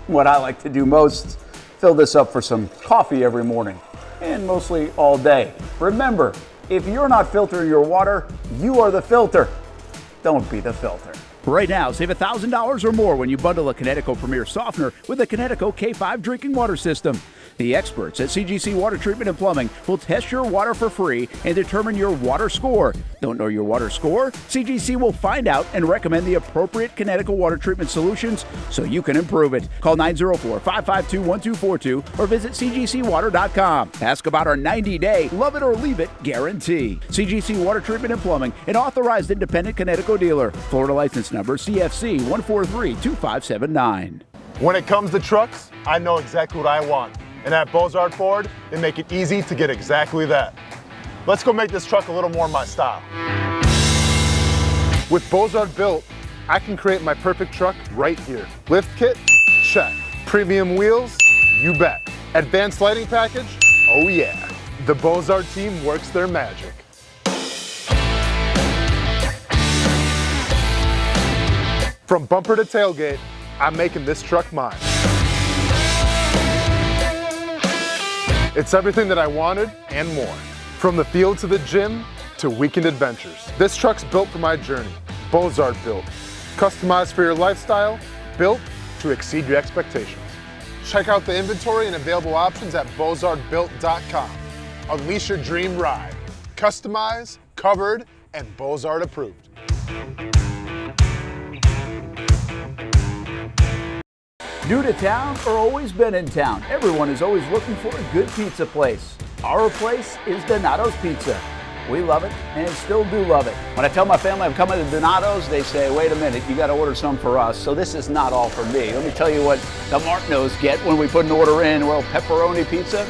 what I like to do most, fill this up for some coffee every morning, and mostly all day. Remember, if you're not filtering your water, you are the filter. Don't be the filter. Right now, save $1,000 or more when you bundle a Connecticut Premier Softener with a Connecticut K5 drinking water system. The experts at CGC Water Treatment and Plumbing will test your water for free and determine your water score. Don't know your water score? CGC will find out and recommend the appropriate Connecticut water treatment solutions so you can improve it. Call 904-552-1242 or visit cgcwater.com. Ask about our 90-day love it or leave it guarantee. CGC Water Treatment and Plumbing, an authorized independent Connecticut dealer. Florida license number CFC 1432579. When it comes to trucks, I know exactly what I want. And at Bozard Ford, they make it easy to get exactly that. Let's go make this truck a little more my style. With Bozard Built, I can create my perfect truck right here. Lift kit? Check. Premium wheels? You bet. Advanced lighting package? Oh yeah. The Bozard team works their magic. From bumper to tailgate, I'm making this truck mine. It's everything that I wanted and more. From the field to the gym to weekend adventures. This truck's built for my journey. Bozard Built. Customized for your lifestyle, built to exceed your expectations. Check out the inventory and available options at bozardbuilt.com. Unleash your dream ride. Customized, covered, and Bozard approved. New to town or always been in town? Everyone is always looking for a good pizza place. Our place is Donato's Pizza. We love it and still do love it. When I tell my family I'm coming to Donato's, they say, wait a minute, you got to order some for us. So this is not all for me. Let me tell you what the Martineaus get when we put an order in. Well, pepperoni pizza,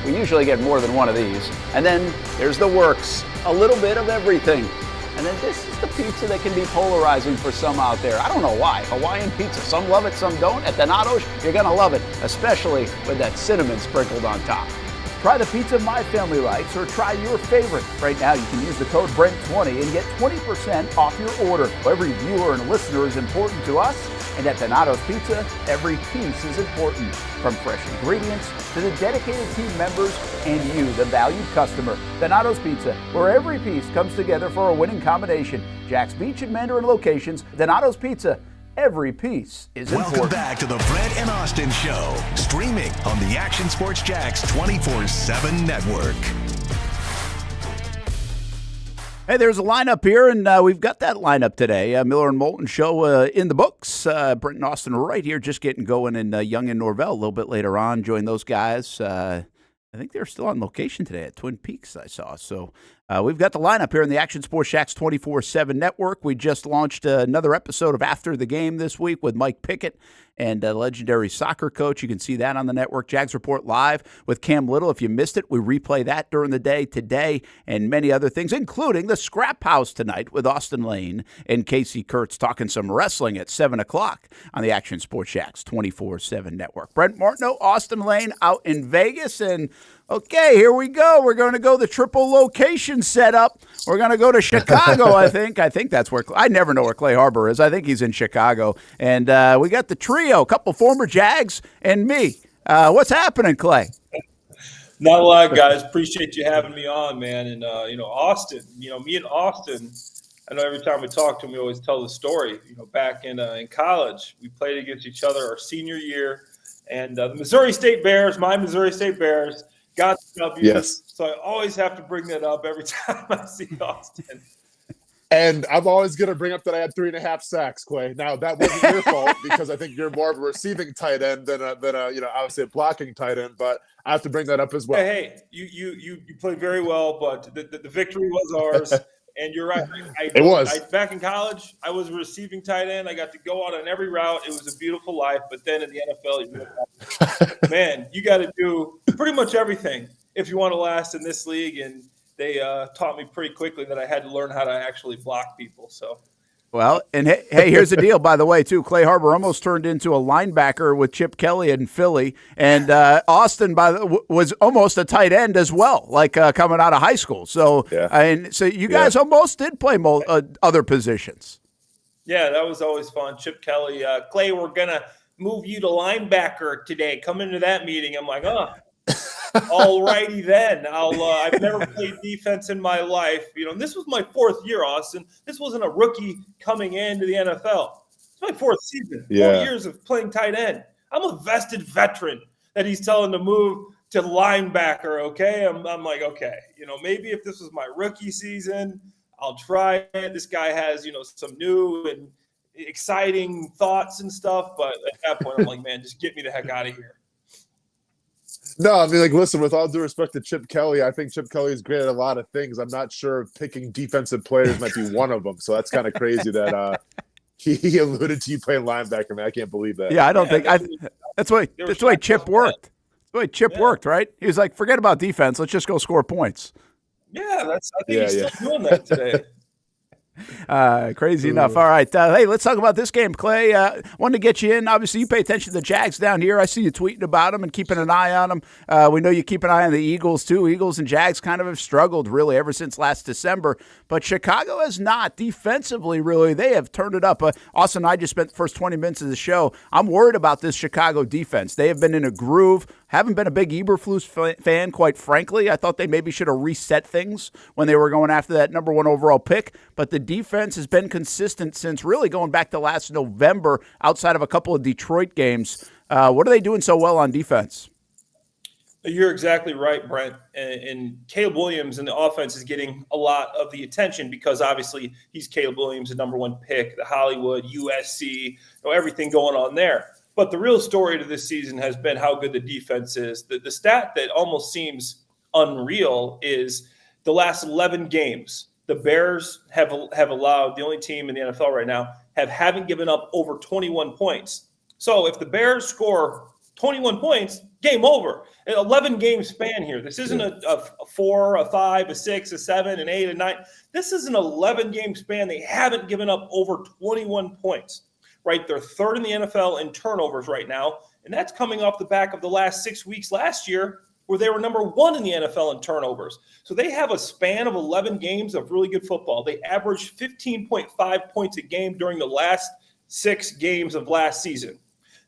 we usually get more than one of these. And then there's the works, a little bit of everything. And then this is the pizza that can be polarizing for some out there. I don't know why. Hawaiian pizza, some love it, some don't. At Donato's, you're going to love it, especially with that cinnamon sprinkled on top. Try the pizza my family likes or try your favorite. Right now, you can use the code BRENT20 and get 20% off your order. Every viewer and listener is important to us, and at Donato's Pizza, every piece is important. From fresh ingredients to the dedicated team members and you, the valued customer. Donato's Pizza, where every piece comes together for a winning combination. Jack's Beach and Mandarin locations, Donato's Pizza. Every piece is important. Welcome back to the Brent and Austen Show, streaming on the Action Sports Jax 24/7 network. Hey, there's a lineup here, and we've got that lineup today. Miller and Moulton Show in the books. Brent and Austen right here, just getting going in Young and Norvell a little bit later on. Join those guys. I think they're still on location today at Twin Peaks, I saw. So we've got the lineup here in the Action Sports Jax 24/7 network. We just launched another episode of After the Game this week with Mike Pickett and legendary soccer coach. You can see that on the network. Jags Report Live with Cam Little. If you missed it, we replay that during the day today, and many other things, including the Scrap House tonight with Austin Lane and Casey Kurtz talking some wrestling at 7 o'clock on the Action Sports Jax 24/7 network. Brent Martineau, Austin Lane out in Vegas, and okay, here we go. We're going to go the triple location setup. We're going to go to Chicago, I think. I think that's where – I never know where Clay Harbor is. I think he's in Chicago. And we got the trio, a couple former Jags, and me. What's happening, Clay? Not a lot, guys. Appreciate you having me on, man. And, Austin, me and Austin, I know every time we talk to him, we always tell the story. Back in college, we played against each other our senior year. And the Missouri State Bears, my Missouri State Bears, got the W. Yes. So I always have to bring that up every time I see Austin. And I'm always going to bring up that I had 3.5 sacks, Clay. Now, that wasn't your fault because I think you're more of a receiving tight end than obviously a blocking tight end. But I have to bring that up as well. Hey, you played very well, but the victory was ours. And you're right. It was. Back in college, I was a receiving tight end. I got to go out on every route. It was a beautiful life. But then in the NFL, man, you got to do pretty much everything if you want to last in this league. And they taught me pretty quickly that I had to learn how to actually block people. So. Well, and hey, here's the deal, by the way, too. Clay Harbor almost turned into a linebacker with Chip Kelly in Philly, and Austin was almost a tight end as well, like coming out of high school. So, yeah. So you guys almost did play other positions. Yeah, that was always fun. Chip Kelly, Clay, we're gonna move you to linebacker today. Come into that meeting. I'm like, all righty then. I've never played defense in my life. And this was my 4th year, Austin. This wasn't a rookie coming into the NFL. It's my 4th season. 4 years of playing tight end. I'm a vested veteran that he's telling to move to linebacker, okay? I'm like, okay, maybe if this was my rookie season, I'll try it. This guy has, some new and exciting thoughts and stuff. But at that point, I'm like, man, just get me the heck out of here. No, I mean, listen, with all due respect to Chip Kelly, I think Chip Kelly is great at a lot of things. I'm not sure if picking defensive players might be one of them. So that's kind of crazy that he alluded to you playing linebacker, man. I can't believe that. Yeah, I don't think that's why Chip worked. That's the way Chip worked, right? He was like, forget about defense. Let's just go score points. Yeah, I think he's still doing that today. Crazy enough. All right. Hey, let's talk about this game, Clay. Wanted to get you in. Obviously, you pay attention to the Jags down here. I see you tweeting about them and keeping an eye on them. We know you keep an eye on the Eagles, too. Eagles and Jags kind of have struggled, really, ever since last December. But Chicago has not. Defensively, really, they have turned it up. Austin and I just spent the first 20 minutes of the show. I'm worried about this Chicago defense. They have been in a groove. Haven't been a big Eberflus fan, quite frankly. I thought they maybe should have reset things when they were going after that number 1 overall pick. But the defense has been consistent since really going back to last November, outside of a couple of Detroit games. What are they doing so well on defense? You're exactly right, Brent. And Caleb Williams and the offense is getting a lot of the attention because obviously he's Caleb Williams, the number 1 pick, the Hollywood, USC, everything going on there. But the real story to this season has been how good the defense is. The stat that almost seems unreal is the last 11 games. The Bears have allowed, the only team in the NFL right now, haven't given up over 21 points. So if the Bears score 21 points, game over. An 11-game span here. This isn't a 4, a 5, a 6, a 7, an 8, a 9. This is an 11-game span. They haven't given up over 21 points, right? They're third in the NFL in turnovers right now, and that's coming off the back of the last 6 weeks last year where they were number 1 in the NFL in turnovers. So they have a span of 11 games of really good football. They averaged 15.5 points a game during the last 6 games of last season.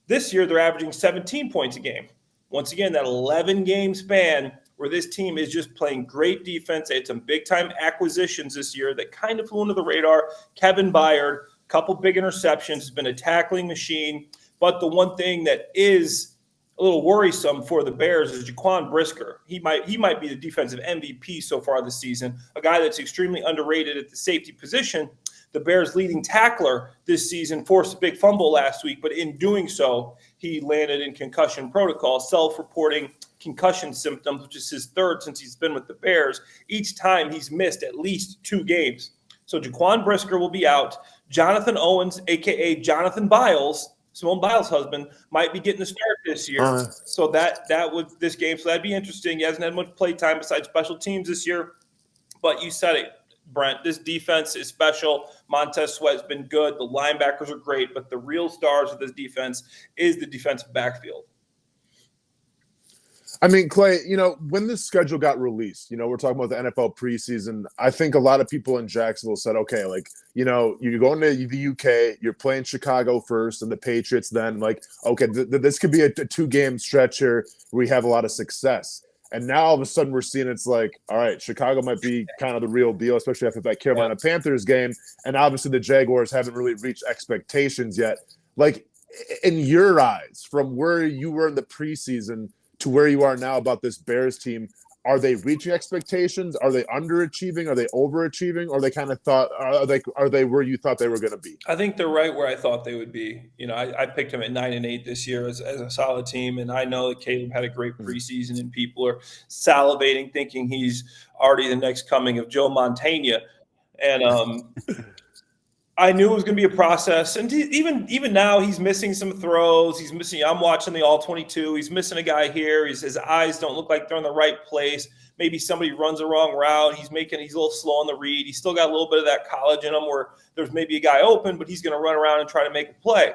This year, they're averaging 17 points a game. Once again, that 11-game span where this team is just playing great defense. They had some big-time acquisitions this year that kind of flew under the radar. Kevin Byard, a couple big interceptions, has been a tackling machine. But the one thing that is a little worrisome for the Bears is Jaquan Brisker. He might be the defensive MVP so far this season, a guy that's extremely underrated at the safety position. The Bears' leading tackler this season forced a big fumble last week, but in doing so, he landed in concussion protocol, self-reporting concussion symptoms, which is his third since he's been with the Bears. Each time he's missed at least 2 games. So Jaquan Brisker will be out. Jonathan Owens, a.k.a. Jonathan Biles, Simone Biles' husband, might be getting the start this year. So that would this game. So that'd be interesting. He hasn't had much play time besides special teams this year. But you said it, Brent. This defense is special. Montez Sweat's been good. The linebackers are great. But the real stars of this defense is the defensive backfield. I mean, Clay, when this schedule got released, we're talking about the NFL preseason. I think a lot of people in Jacksonville said, okay, you're going to the UK, you're playing Chicago first and the Patriots then. Okay, this could be a 2-game stretch here where we have a lot of success. And now all of a sudden we're seeing it's like, all right, Chicago might be kind of the real deal, especially after that Carolina Panthers game. And obviously the Jaguars haven't really reached expectations yet. In your eyes, from where you were in the preseason to where you are now about this Bears team, are they reaching expectations? Are they underachieving? Are they overachieving? Or they kind of thought, are they where you thought they were going to be? I think they're right where I thought they would be. I picked them at 9-8 this year as a solid team. And I know that Caleb had a great preseason and people are salivating, thinking he's already the next coming of Joe Montana. And, I knew it was going to be a process, and even now he's missing some throws. He's missing. I'm watching the All-22. He's missing a guy here. His eyes don't look like they're in the right place. Maybe somebody runs the wrong route. He's a little slow on the read. He's still got a little bit of that college in him, where there's maybe a guy open, but he's going to run around and try to make a play.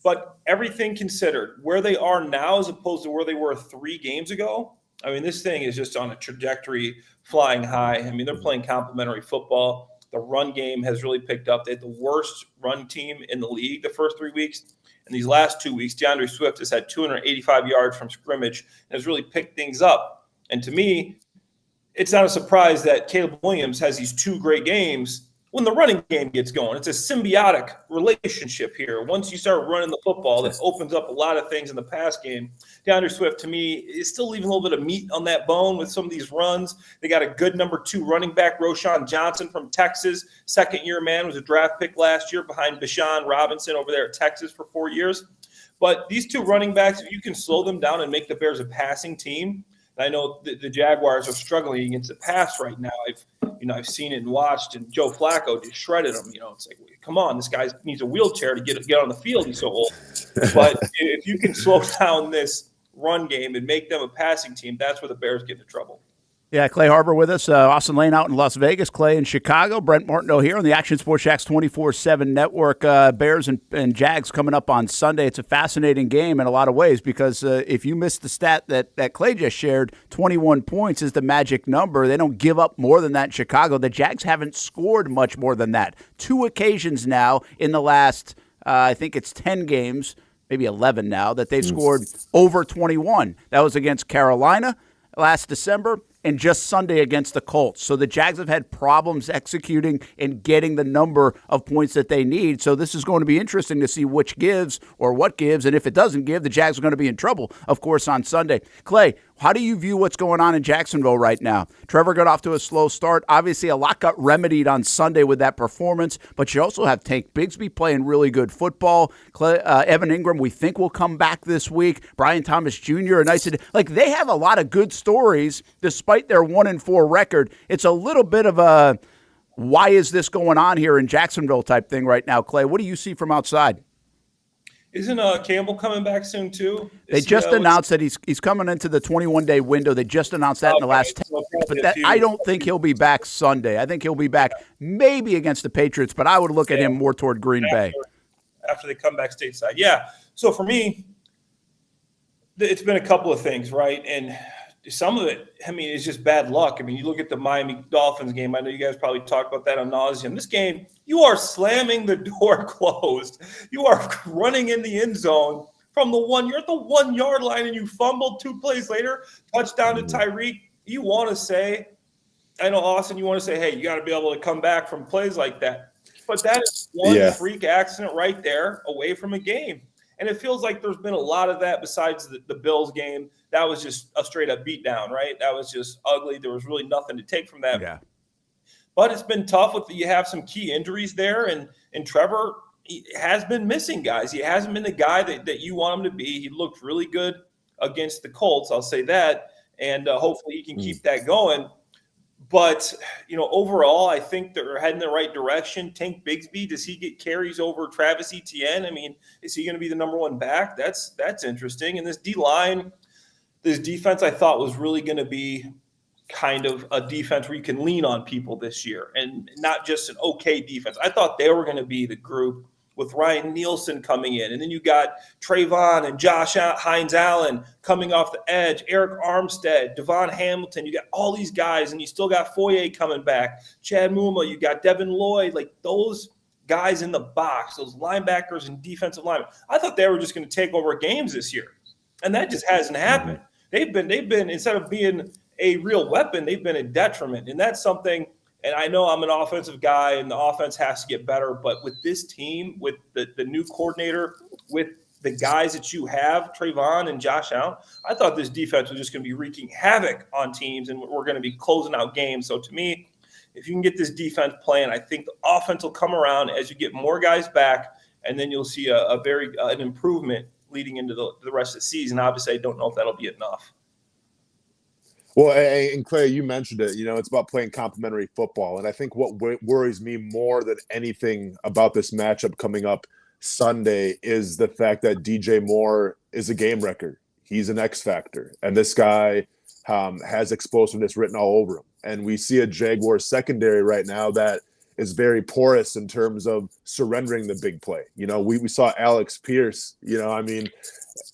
But everything considered, where they are now as opposed to where they were 3 games ago, I mean, this thing is just on a trajectory flying high. I mean, they're playing complementary football. The run game has really picked up. They had the worst run team in the league the first 3 weeks. And these last 2 weeks, DeAndre Swift has had 285 yards from scrimmage and has really picked things up. And to me, it's not a surprise that Caleb Williams has these 2 great games when the running game gets going. It's a symbiotic relationship here. Once you start running the football, that opens up a lot of things in the pass game. DeAndre Swift, to me, is still leaving a little bit of meat on that bone with some of these runs. They got a good number 2 running back, Roshan Johnson from Texas. Second-year man, was a draft pick last year behind Bashan Robinson over there at Texas for 4 years. But these 2 running backs, if you can slow them down and make the Bears a passing team, I know the Jaguars are struggling against the pass right now. I've seen it and watched, and Joe Flacco just shredded him. It's like, come on, this guy needs a wheelchair to get on the field. He's so old. But if you can slow down this run game and make them a passing team, that's where the Bears get into trouble. Yeah, Clay Harbor with us. Austin Lane out in Las Vegas. Clay in Chicago. Brent Martineau here on the Action Sports Jacks 24/7 network. Bears and Jags coming up on Sunday. It's a fascinating game in a lot of ways because if you missed the stat that Clay just shared, 21 points is the magic number. They don't give up more than that in Chicago. The Jags haven't scored much more than that. 2 occasions now in the last, I think it's 10 games, maybe 11 now, that they've scored over 21. That was against Carolina last December and just Sunday against the Colts. So the Jags have had problems executing and getting the number of points that they need. So this is going to be interesting to see which gives or what gives. And if it doesn't give, the Jags are going to be in trouble, of course, on Sunday. Clay, How do you view what's going on in Jacksonville right now? Trevor got off to a slow start. Obviously, a lot got remedied on Sunday with that performance, but you also have Tank Bigsby playing really good football. Evan Ingram, we think, will come back this week. Brian Thomas Jr., a nice – like, they have a lot of good stories despite their 1-4 record. It's a little bit of a why is this going on here in Jacksonville type thing right now, Clay. What do you see from outside? Isn't Campbell coming back soon too? They just announced that he's coming into the 21-day window. They just announced that in the last 10 days. But I don't think he'll be back Sunday. I think he'll be back maybe against the Patriots, but I would look at him more toward Green Bay. After they come back stateside. Yeah. So for me, it's been a couple of things, right? And some of it, I mean, it's just bad luck. I mean, you look at the Miami Dolphins game. I know you guys probably talked about that on nauseam. This game, you are slamming the door closed. You are running in the end zone from you're at the 1 yard line and you fumbled 2 plays later, touchdown to Tyreek. You want to say, I know, Austin, you want to say, hey, you got to be able to come back from plays like that. But that is one freak accident right there away from a game. And it feels like there's been a lot of that besides the Bills game. That was just a straight-up beatdown, right? That was just ugly. There was really nothing to take from that. Yeah. But it's been tough. You have some key injuries there, and Trevor he has been missing guys. He hasn't been the guy that you want him to be. He looked really good against the Colts, I'll say that, and hopefully he can keep that going. But, overall, I think they're heading in the right direction. Tank Bigsby, does he get carries over Travis Etienne? I mean, is he going to be the number one back? That's interesting. And this D-line, this defense I thought was really going to be kind of a defense where you can lean on people this year and not just an okay defense. I thought they were going to be the group with Ryan Nielsen coming in. And then you got Trayvon and Josh Hines Allen coming off the edge, Eric Armstead, Devon Hamilton. You got all these guys, and you still got Foye coming back, Chad Muma, you got Devin Lloyd, like those guys in the box, those linebackers and defensive linemen. I thought they were just going to take over games this year, and that just hasn't happened. They've been instead of being a real weapon, they've been a detriment, and that's something. And I know I'm an offensive guy, and the offense has to get better. But with this team, with the new coordinator, with the guys that you have, Trayvon and Josh Allen, I thought this defense was just going to be wreaking havoc on teams, and we're going to be closing out games. So to me, if you can get this defense playing, I think the offense will come around as you get more guys back, and then you'll see an improvement leading into the rest of the season. Obviously, I don't know if that'll be enough. Well, and Clay, you mentioned it. It's about playing complementary football. And I think what worries me more than anything about this matchup coming up Sunday is the fact that DJ Moore is a game record. He's an X factor. And this guy has explosiveness written all over him. And we see a Jaguars secondary right now that is very porous in terms of surrendering the big play. We saw Alex Pierce,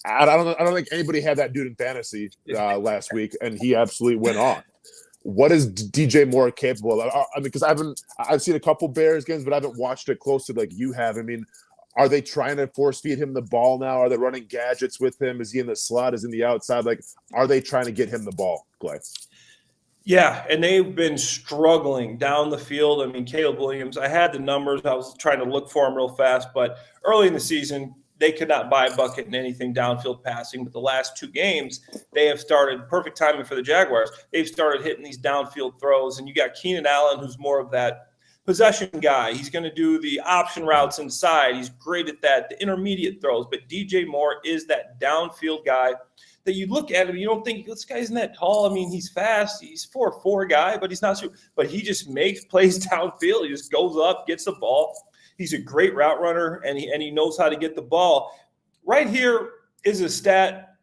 I don't think anybody had that dude in fantasy last week, and he absolutely went on. What is DJ Moore capable of? I mean, because I've seen a couple Bears games, but I haven't watched it closely like you have. I mean, are they trying to force feed him the ball now? Are they running gadgets with him? Is he in the slot? Is he in the outside? Like, are they trying to get him the ball, Clay? Yeah, and they've been struggling down the field. I mean, Caleb Williams, I had the numbers. I was trying to look for him real fast, but early in the season, they could not buy a bucket in anything downfield passing. But the last 2 games, they have started – perfect timing for the Jaguars. They've started hitting these downfield throws. And you got Keenan Allen, who's more of that possession guy. He's going to do the option routes inside. He's great at that, the intermediate throws. But DJ Moore is that downfield guy that you look at him, you don't think this guy isn't that tall. I mean, he's fast. He's 4'4" guy, but he's not super. But he just makes plays downfield. He just goes up, gets the ball. He's a great route runner, and he knows how to get the ball. Right here is a stat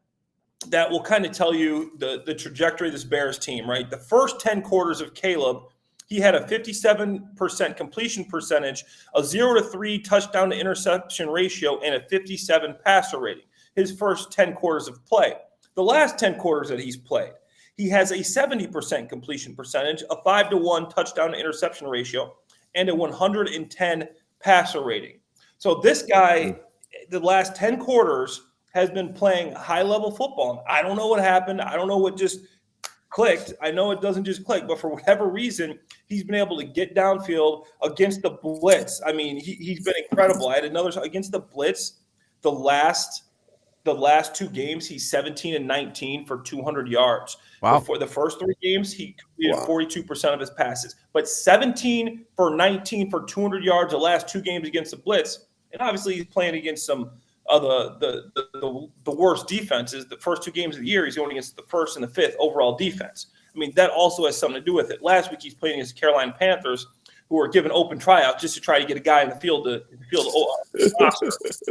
that will kind of tell you the trajectory of this Bears team, right? The first 10 quarters of Caleb, he had a 57% completion percentage, a 0-3 touchdown to interception ratio, and a 57 passer rating. His first 10 quarters of play. The last 10 quarters that he's played, he has a 70% completion percentage, a 5-1 touchdown to interception ratio, and a 110 passer rating. So this guy, the last 10 quarters, has been playing high-level football. I don't know what happened. I don't know what just clicked. I know it doesn't just click, but for whatever reason, he's been able to get downfield against the blitz. I mean, he's been incredible. I had another against the blitz. The last the last 2 games, he's 17 and 19 for 200 yards. Wow. Before the first 3 games, he completed 42% of his passes. But 17 for 19 for 200 yards the last 2 games against the blitz. And obviously he's playing against some of the worst defenses. The first 2 games of the year, he's going against the 1st and the 5th overall defense. I mean, that also has something to do with it. Last week he's playing against the Carolina Panthers, who were given open tryouts just to try to get a guy in the field roster.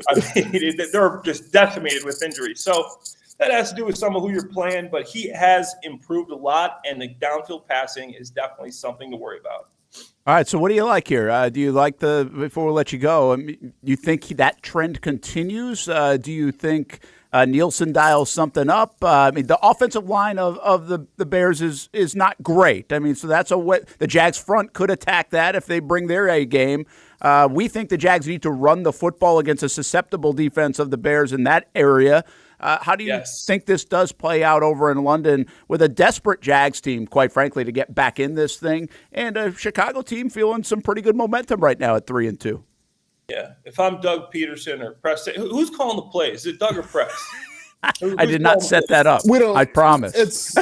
I mean, they're just decimated with injuries. So that has to do with some of who you're playing, but he has improved a lot, and the downfield passing is definitely something to worry about. All right, so what do you like here? Do you like before we let you go, I mean, you think that trend continues? Do you think Nielsen dials something up? I mean, the offensive line of the Bears is not great. I mean, so that's the Jags front could attack that if they bring their A game. We think the Jags need to run the football against a susceptible defense of the Bears in that area. How do you think this does play out over in London with a desperate Jags team, quite frankly, to get back in this thing, and a Chicago team feeling some pretty good momentum right now at 3-2? Yeah, if I'm Doug Peterson or Press, who's calling the plays? Is it Doug or Press? I did not set that up. I promise. It's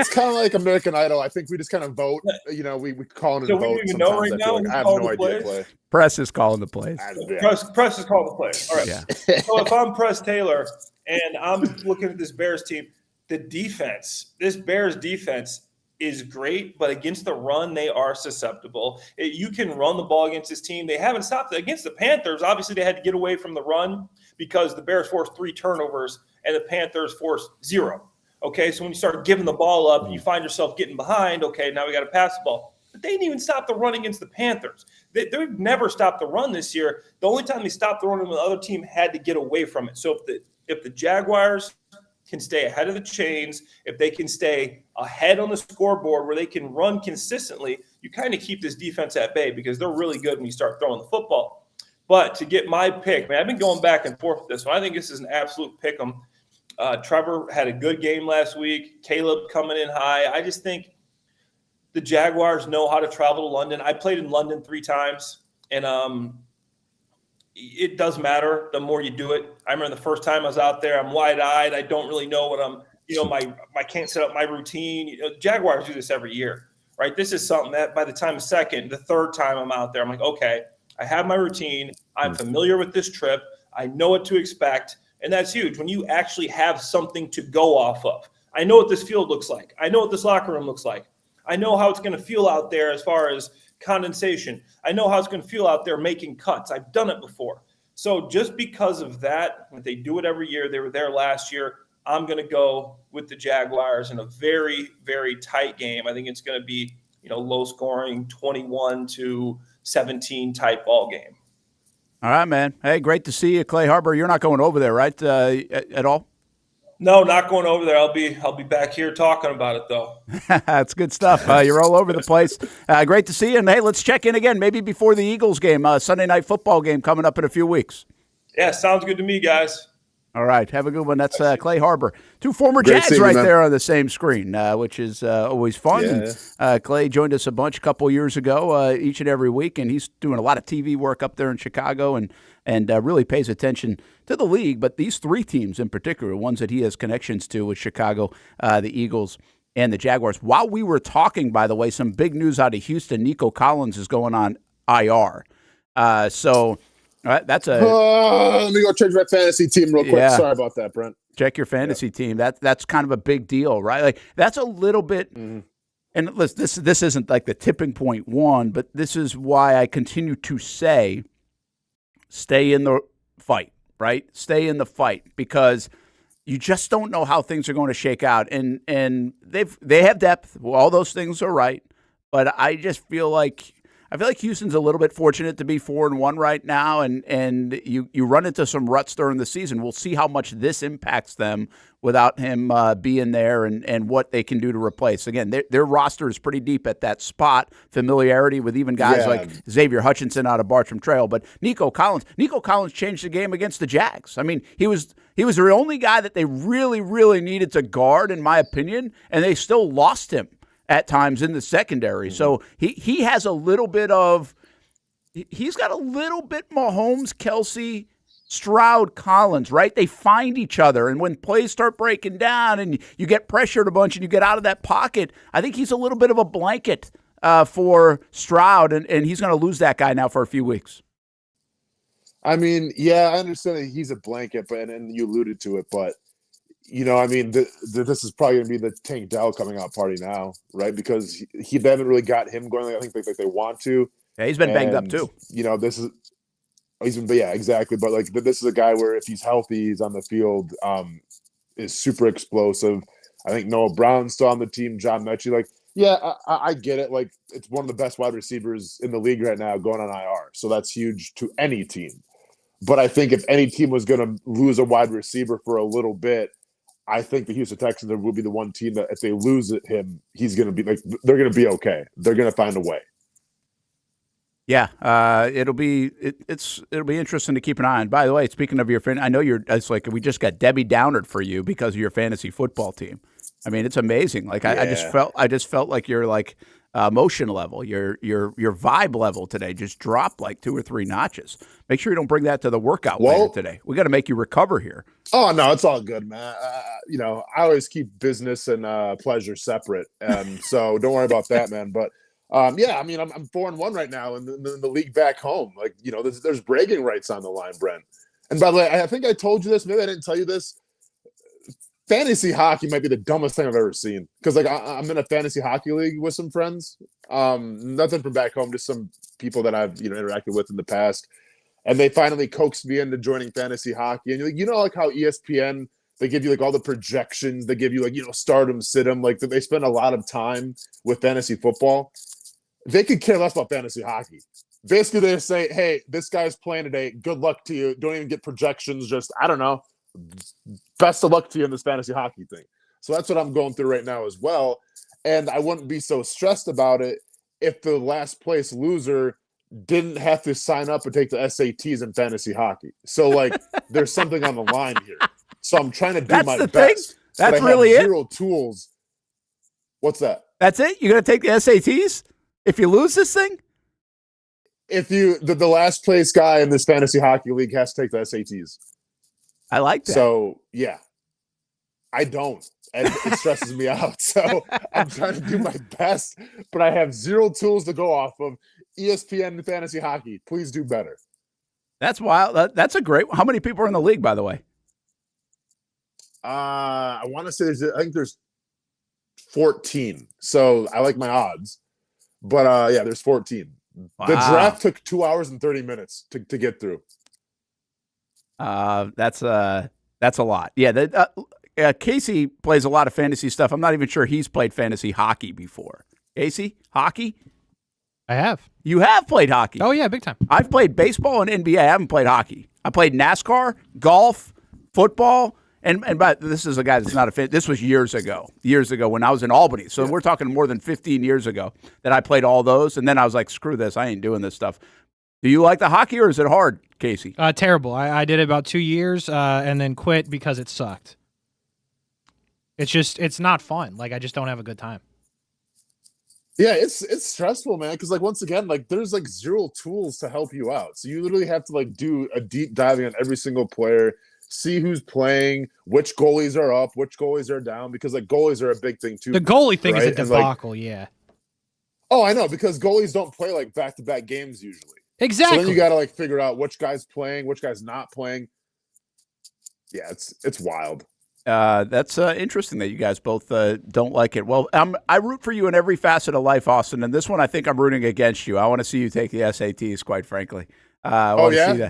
kind of like American Idol. I think we just kind of vote. You know, we call it a vote. We don't even know right now. I have no idea. Play. Press is calling the plays. Press is calling the plays. All right. Yeah. So if I'm Press Taylor and I'm looking at this Bears team, this Bears defense is great, but against the run, they are susceptible. You can run the ball against this team. They haven't stopped it. Against the Panthers, obviously they had to get away from the run because the Bears forced 3 turnovers and the Panthers forced 0. Okay, so when you start giving the ball up and you find yourself getting behind, okay, now we got to pass the ball. But they didn't even stop the run against the Panthers. They've never stopped the run this year. The only time they stopped the run when the other team had to get away from it. So if the Jaguars can stay ahead of the chains, if they can stay ahead on the scoreboard where they can run consistently, you kind of keep this defense at bay because they're really good when you start throwing the football. But to get my pick, man, I've been going back and forth with this one. I think this is an absolute pick 'em. Trevor had a good game last week. Caleb coming in high. I just think the Jaguars know how to travel to London. I played in London 3 times, and it does matter the more you do it. I remember the first time I was out there, I'm wide-eyed. I don't really know what I can't set up my routine. Jaguars do this every year, right? This is something that by the time the 3rd time I'm out there, I'm like, okay, I have my routine. I'm familiar with this trip. I know what to expect. And that's huge when you actually have something to go off of. I know what this field looks like. I know what this locker room looks like. I know how it's going to feel out there as far as condensation. I know how it's going to feel out there making cuts. I've done it before. So just because of that, they do it every year. They were there last year. I'm going to go with the Jaguars in a very, very tight game. I think it's going to be, low scoring 21-17 type ball game. All right, man. Hey, great to see you, Clay Harbor. You're not going over there, right, at all? No, not going over there. I'll be back here talking about it, though. That's good stuff. You're all over the place. Great to see you. And, hey, let's check in again, maybe before the Eagles game, Sunday night football game coming up in a few weeks. Yeah, sounds good to me, guys. All right. Have a good one. That's Clay Harbor. 2 former Jags right there on the same screen, which is always fun. Yeah. Clay joined us a couple years ago, each and every week, and he's doing a lot of TV work up there in Chicago and really pays attention to the league. But these 3 teams in particular, ones that he has connections to with Chicago, the Eagles, and the Jaguars. While we were talking, by the way, some big news out of Houston. Nico Collins is going on IR. All right, that's let me go check my fantasy team real quick. Yeah. Sorry about that, Brent. Check your fantasy team. That's kind of a big deal, right? Like that's a little bit. Mm-hmm. And listen, this isn't like the tipping point one, but this is why I continue to say, stay in the fight, right? Stay in the fight because you just don't know how things are going to shake out, and they have depth. Well, all those things are right, but I just feel like. Houston's a little bit fortunate to be 4-1 right now, and you run into some ruts during the season. We'll see how much this impacts them without him being there and what they can do to replace. Again, their roster is pretty deep at that spot, familiarity with even guys like Xavier Hutchinson out of Bartram Trail. But Nico Collins changed the game against the Jags. I mean, he was the only guy that they really, really needed to guard, in my opinion, and they still lost him at times in the secondary. So he has a little bit of – he's got a little bit Mahomes, Kelsey Stroud, Collins, right? They find each other. And when plays start breaking down and you get pressured a bunch and you get out of that pocket, I think he's a little bit of a blanket for Stroud, and he's going to lose that guy now for a few weeks. I mean, yeah, I understand that he's a blanket, but and you alluded to it, but I mean, this is probably going to be the Tank Dell coming out party now, right? Because they haven't really got him going. I think they want to. Yeah, he's been banged up too. This is yeah, exactly. But like, this is a guy where if he's healthy, he's on the field, is super explosive. I think Noah Brown's still on the team. John Mechie, like, yeah, I get it. Like, it's one of the best wide receivers in the league right now going on IR, so that's huge to any team. But I think if any team was going to lose a wide receiver for a little bit, I think the Houston Texans will be the one team that if they lose him, he's going to be like, they're going to be okay. They're going to find a way. Yeah, it'll be interesting to keep an eye on. By the way, speaking of your friend, I know it's like we just got Debbie Downered for you because of your fantasy football team. I mean, it's amazing. Like I just felt like your like emotion level, your vibe level today just dropped like 2 or 3 notches. Make sure you don't bring that to the workout later today. We got to make you recover here. Oh no, it's all good, man. I always keep business and pleasure separate, so don't worry about that, man. But yeah, I mean, I'm 4-1 right now in the league back home. Like, there's bragging rights on the line, Brent. And by the way, I think I told you this. Maybe I didn't tell you this. Fantasy hockey might be the dumbest thing I've ever seen. Because like I'm in a fantasy hockey league with some friends. Nothing from back home, just some people that I've interacted with in the past. And they finally coaxed me into joining fantasy hockey. And like how ESPN, they give you like all the projections. They give you like stardom, sit-em. Like they spend a lot of time with fantasy football. They could care less about fantasy hockey. Basically, they say, hey, this guy's playing today. Good luck to you. Don't even get projections. Just, I don't know. Best of luck to you in this fantasy hockey thing. So that's what I'm going through right now as well. And I wouldn't be so stressed about it if the last place loser didn't have to sign up and take the SATs in fantasy hockey. So, like, there's something on the line here. So I'm trying to do my best. That's really it? Zero tools. What's that? That's it? You're going to take the SATs? If you lose this thing? If the last place guy in this fantasy hockey league has to take the SATs. I like that. So, yeah. I don't. And it stresses me out. So I'm trying to do my best, but I have zero tools to go off of. ESPN fantasy hockey, please do better. That's wild. That's a great. How many people are in the league, by the way? I want to say I think there's 14. So I like my odds. But yeah, there's 14. Wow. The draft took 2 hours and 30 minutes to get through. That's a lot. Yeah, Casey plays a lot of fantasy stuff. I'm not even sure he's played fantasy hockey before. Casey, hockey? I have. You have played hockey? Oh, yeah, big time. I've played baseball and NBA. I haven't played hockey. I played NASCAR, golf, football, and but this is a guy that's not a fan. This was years ago when I was in Albany. So we're talking more than 15 years ago that I played all those, and then I was like, screw this, I ain't doing this stuff. Do you like the hockey, or is it hard, Casey? Terrible. I did it about 2 years and then quit because it sucked. It's not fun. Like, I just don't have a good time. Yeah, it's stressful, man, because like once again, like there's like zero tools to help you out. So you literally have to like do a deep diving on every single player, see who's playing, which goalies are up, which goalies are down, because like goalies are a big thing too. The goalie thing, right? Is a debacle, like, yeah. Oh, I know, because goalies don't play like back-to-back games usually. Exactly. So then you got to like figure out which guy's playing, which guy's not playing. Yeah, it's wild. That's interesting that you guys both don't like it. Well, I root for you in every facet of life, Austin, and this one I think I'm rooting against you. I want to see you take the SATs, quite frankly. Oh, yeah?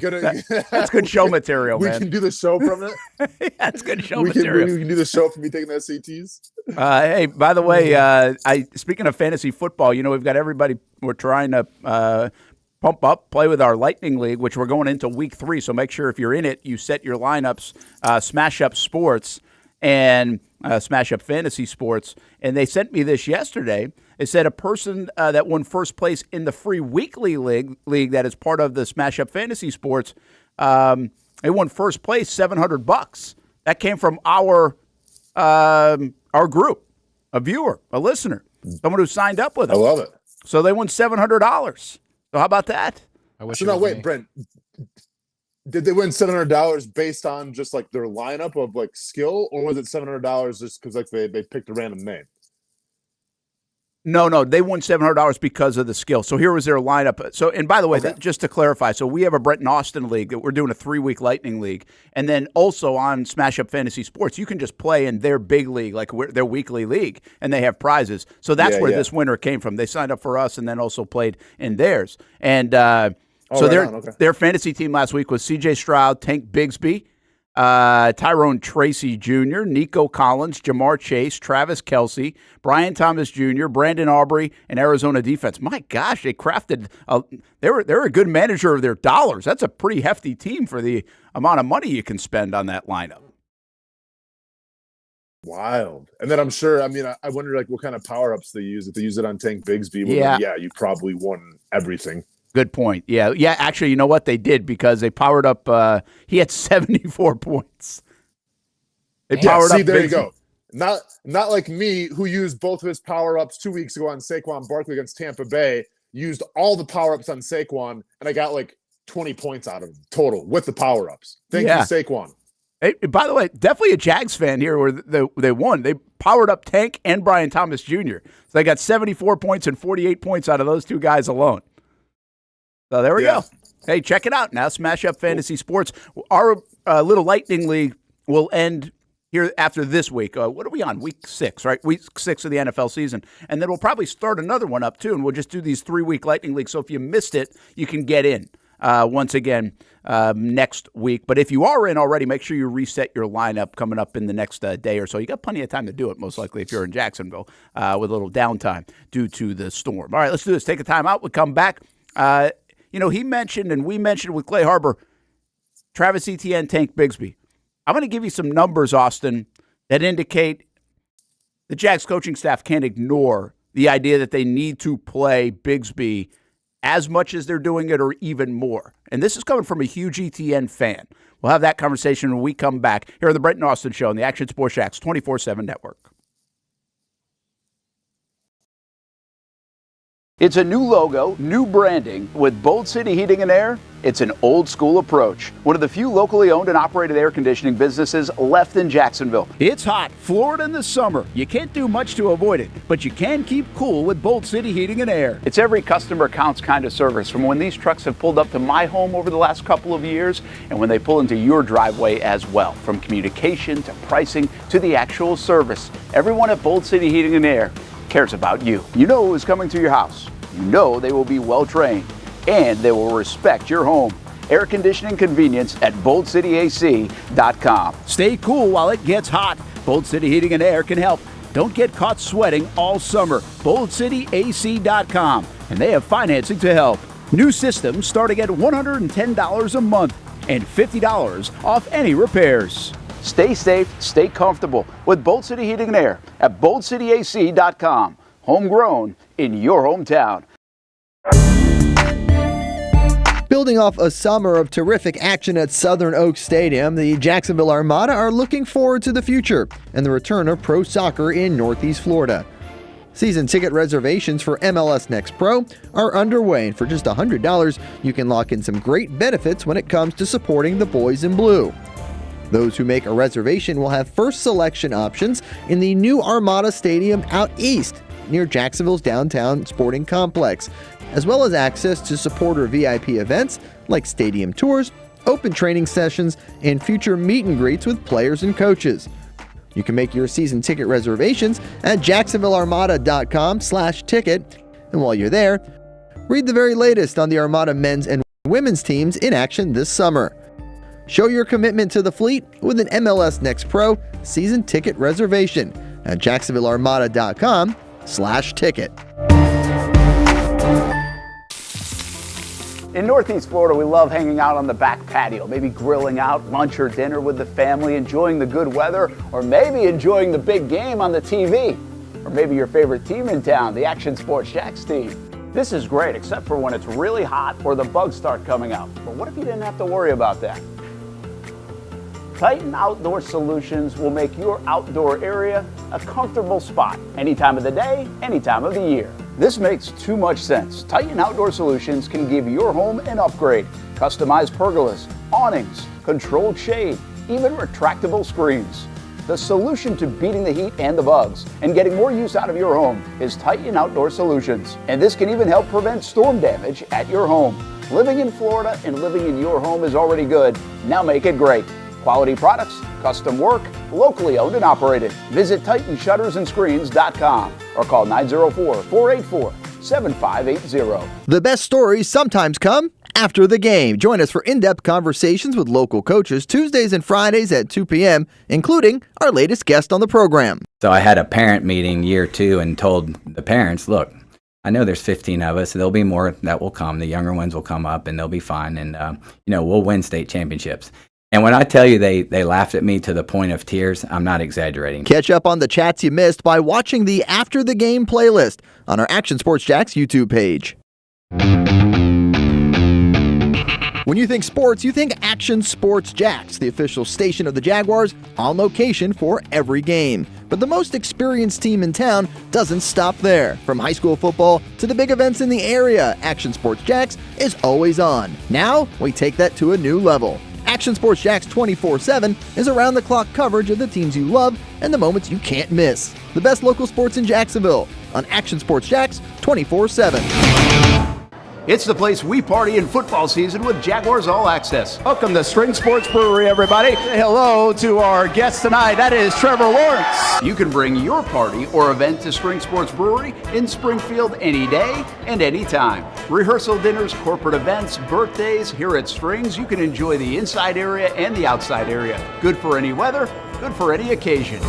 That's good show material, man. We can do the show from it? Yeah, that's good show material. We can do the show from me taking the SATs? Hey, by the way, speaking of fantasy football, we've got everybody, we're trying to pump up, play with our Lightning League, which we're going into week 3. So make sure if you're in it, you set your lineups, Smash Up Sports and Smash Up Fantasy Sports. And they sent me this yesterday. It said a person that won first place in the free weekly league that is part of the Smash Up Fantasy Sports, they won first place, $700. That came from our group, a viewer, a listener, someone who signed up with us. I love it. So they won $700. So how about that? So now wait, Brent, Did they win $700 based on just like their lineup of like skill, or was it $700 just because like they picked a random name? No, they won $700 because of the skill. So here was their lineup. So, and by the way, just to clarify, so we have a Brent Austen league that we're doing a 3-week Lightning league, and then also on Smash Up Fantasy Sports, you can just play in their big league, like their weekly league, and they have prizes. So that's where this winner came from. They signed up for us and then also played in theirs. And their fantasy team last week was C.J. Stroud, Tank Bigsby, Tyrone Tracy Jr., Nico Collins, Jamar Chase, Travis Kelce, Brian Thomas Jr., Brandon Aubrey, and Arizona defense. My gosh, they crafted they're a good manager of their dollars. That's a pretty hefty team for the amount of money you can spend on that lineup. Wild. And then I'm sure, I mean, I wonder like what kind of power-ups they use. If they use it on Tank Bigsby, well, then, you probably won everything. Good point. Yeah. Actually, you know what they did, because they powered up. He had 74 points. They powered up. There you go. Not like me, who used both of his power ups 2 weeks ago on Saquon Barkley against Tampa Bay. Used all the power ups on Saquon, and I got like 20 points out of him total with the power ups. Thank you, Saquon. Hey, by the way, definitely a Jags fan here where they won. They powered up Tank and Brian Thomas Jr. So they got 74 points and 48 points out of those two guys alone. So there we go. Hey, check it out now. Smash Up Fantasy Sports. Our little Lightning League will end here after this week. What are we on? Week 6, right? Week 6 of the NFL season. And then we'll probably start another one up, too, and we'll just do these 3-week Lightning Leagues. So if you missed it, you can get in once again next week. But if you are in already, make sure you reset your lineup coming up in the next day or so. You got plenty of time to do it, most likely, if you're in Jacksonville with a little downtime due to the storm. All right, let's do this. Take a time out. We'll come back. He mentioned, and we mentioned with Clay Harbor, Travis Etienne, Tank Bigsby. I'm going to give you some numbers, Austin, that indicate the Jags coaching staff can't ignore the idea that they need to play Bigsby as much as they're doing it or even more. And this is coming from a huge Etienne fan. We'll have that conversation when we come back here on the Brent Austen Show on the Action Sports Jax 24/7 network. It's a new logo, new branding. With Bold City Heating and Air, it's an old school approach. One of the few locally owned and operated air conditioning businesses left in Jacksonville. It's hot, Florida in the summer. You can't do much to avoid it, but you can keep cool with Bold City Heating and Air. It's every customer counts kind of service, from when these trucks have pulled up to my home over the last couple of years and when they pull into your driveway as well. From communication to pricing to the actual service, everyone at Bold City Heating and Air cares about you. You know who's coming to your house. You know they will be well trained, and they will respect your home. Air conditioning convenience at BoldCityAC.com. Stay cool while it gets hot. Bold City Heating and Air can help. Don't get caught sweating all summer. BoldCityAC.com, and they have financing to help. New systems starting at $110 a month and $50 off any repairs. Stay safe, stay comfortable with Bold City Heating and Air at BoldCityAC.com. Homegrown in your hometown. Building off a summer of terrific action at Southern Oaks Stadium, the Jacksonville Armada are looking forward to the future and the return of pro soccer in Northeast Florida. Season ticket reservations for MLS Next Pro are underway, and for just $100, you can lock in some great benefits when it comes to supporting the boys in blue. Those who make a reservation will have first selection options in the new Armada Stadium out east, near Jacksonville's downtown sporting complex, as well as access to supporter VIP events like stadium tours, open training sessions, and future meet and greets with players and coaches. You can make your season ticket reservations at jacksonvillearmada.com/ticket, and while you're there, read the very latest on the Armada men's and women's teams in action this summer. Show your commitment to the fleet with an MLS Next Pro season ticket reservation at jacksonvillearmada.com/ticket. In Northeast Florida, we love hanging out on the back patio, maybe grilling out lunch or dinner with the family, enjoying the good weather, or maybe enjoying the big game on the TV. Or maybe your favorite team in town, the Action Sports Jax team. This is great, except for when it's really hot or the bugs start coming out. But what if you didn't have to worry about that? Titan Outdoor Solutions will make your outdoor area a comfortable spot any time of the day, any time of the year. This makes too much sense. Titan Outdoor Solutions can give your home an upgrade. Customized pergolas, awnings, controlled shade, even retractable screens. The solution to beating the heat and the bugs and getting more use out of your home is Titan Outdoor Solutions. And this can even help prevent storm damage at your home. Living in Florida and living in your home is already good. Now make it great. Quality products, custom work, locally owned and operated. Visit TitanShuttersAndScreens.com or call 904-484-7580. The best stories sometimes come after the game. Join us for in-depth conversations with local coaches Tuesdays and Fridays at 2 p.m., including our latest guest on the program. So I had a parent meeting year 2 and told the parents, look, I know there's 15 of us. There'll be more that will come. The younger ones will come up and they'll be fine. And, we'll win state championships. And when I tell you they laughed at me to the point of tears, I'm not exaggerating. Catch up on the chats you missed by watching the After the Game playlist on our Action Sports Jacks YouTube page. When you think sports, you think Action Sports Jacks, the official station of the Jaguars, on location for every game. But the most experienced team in town doesn't stop there. From high school football to the big events in the area, Action Sports Jacks is always on. Now, we take that to a new level. Action Sports Jacks 24/7 is around-the-clock coverage of the teams you love and the moments you can't miss. The best local sports in Jacksonville on Action Sports Jacks 24/7. It's the place we party in football season with Jaguars All Access. Welcome to Spring Sports Brewery, everybody. Say hello to our guest tonight. That is Trevor Lawrence. You can bring your party or event to Spring Sports Brewery in Springfield any day and any time. Rehearsal dinners, corporate events, birthdays. Here at Strings, you can enjoy the inside area and the outside area. Good for any weather, good for any occasion.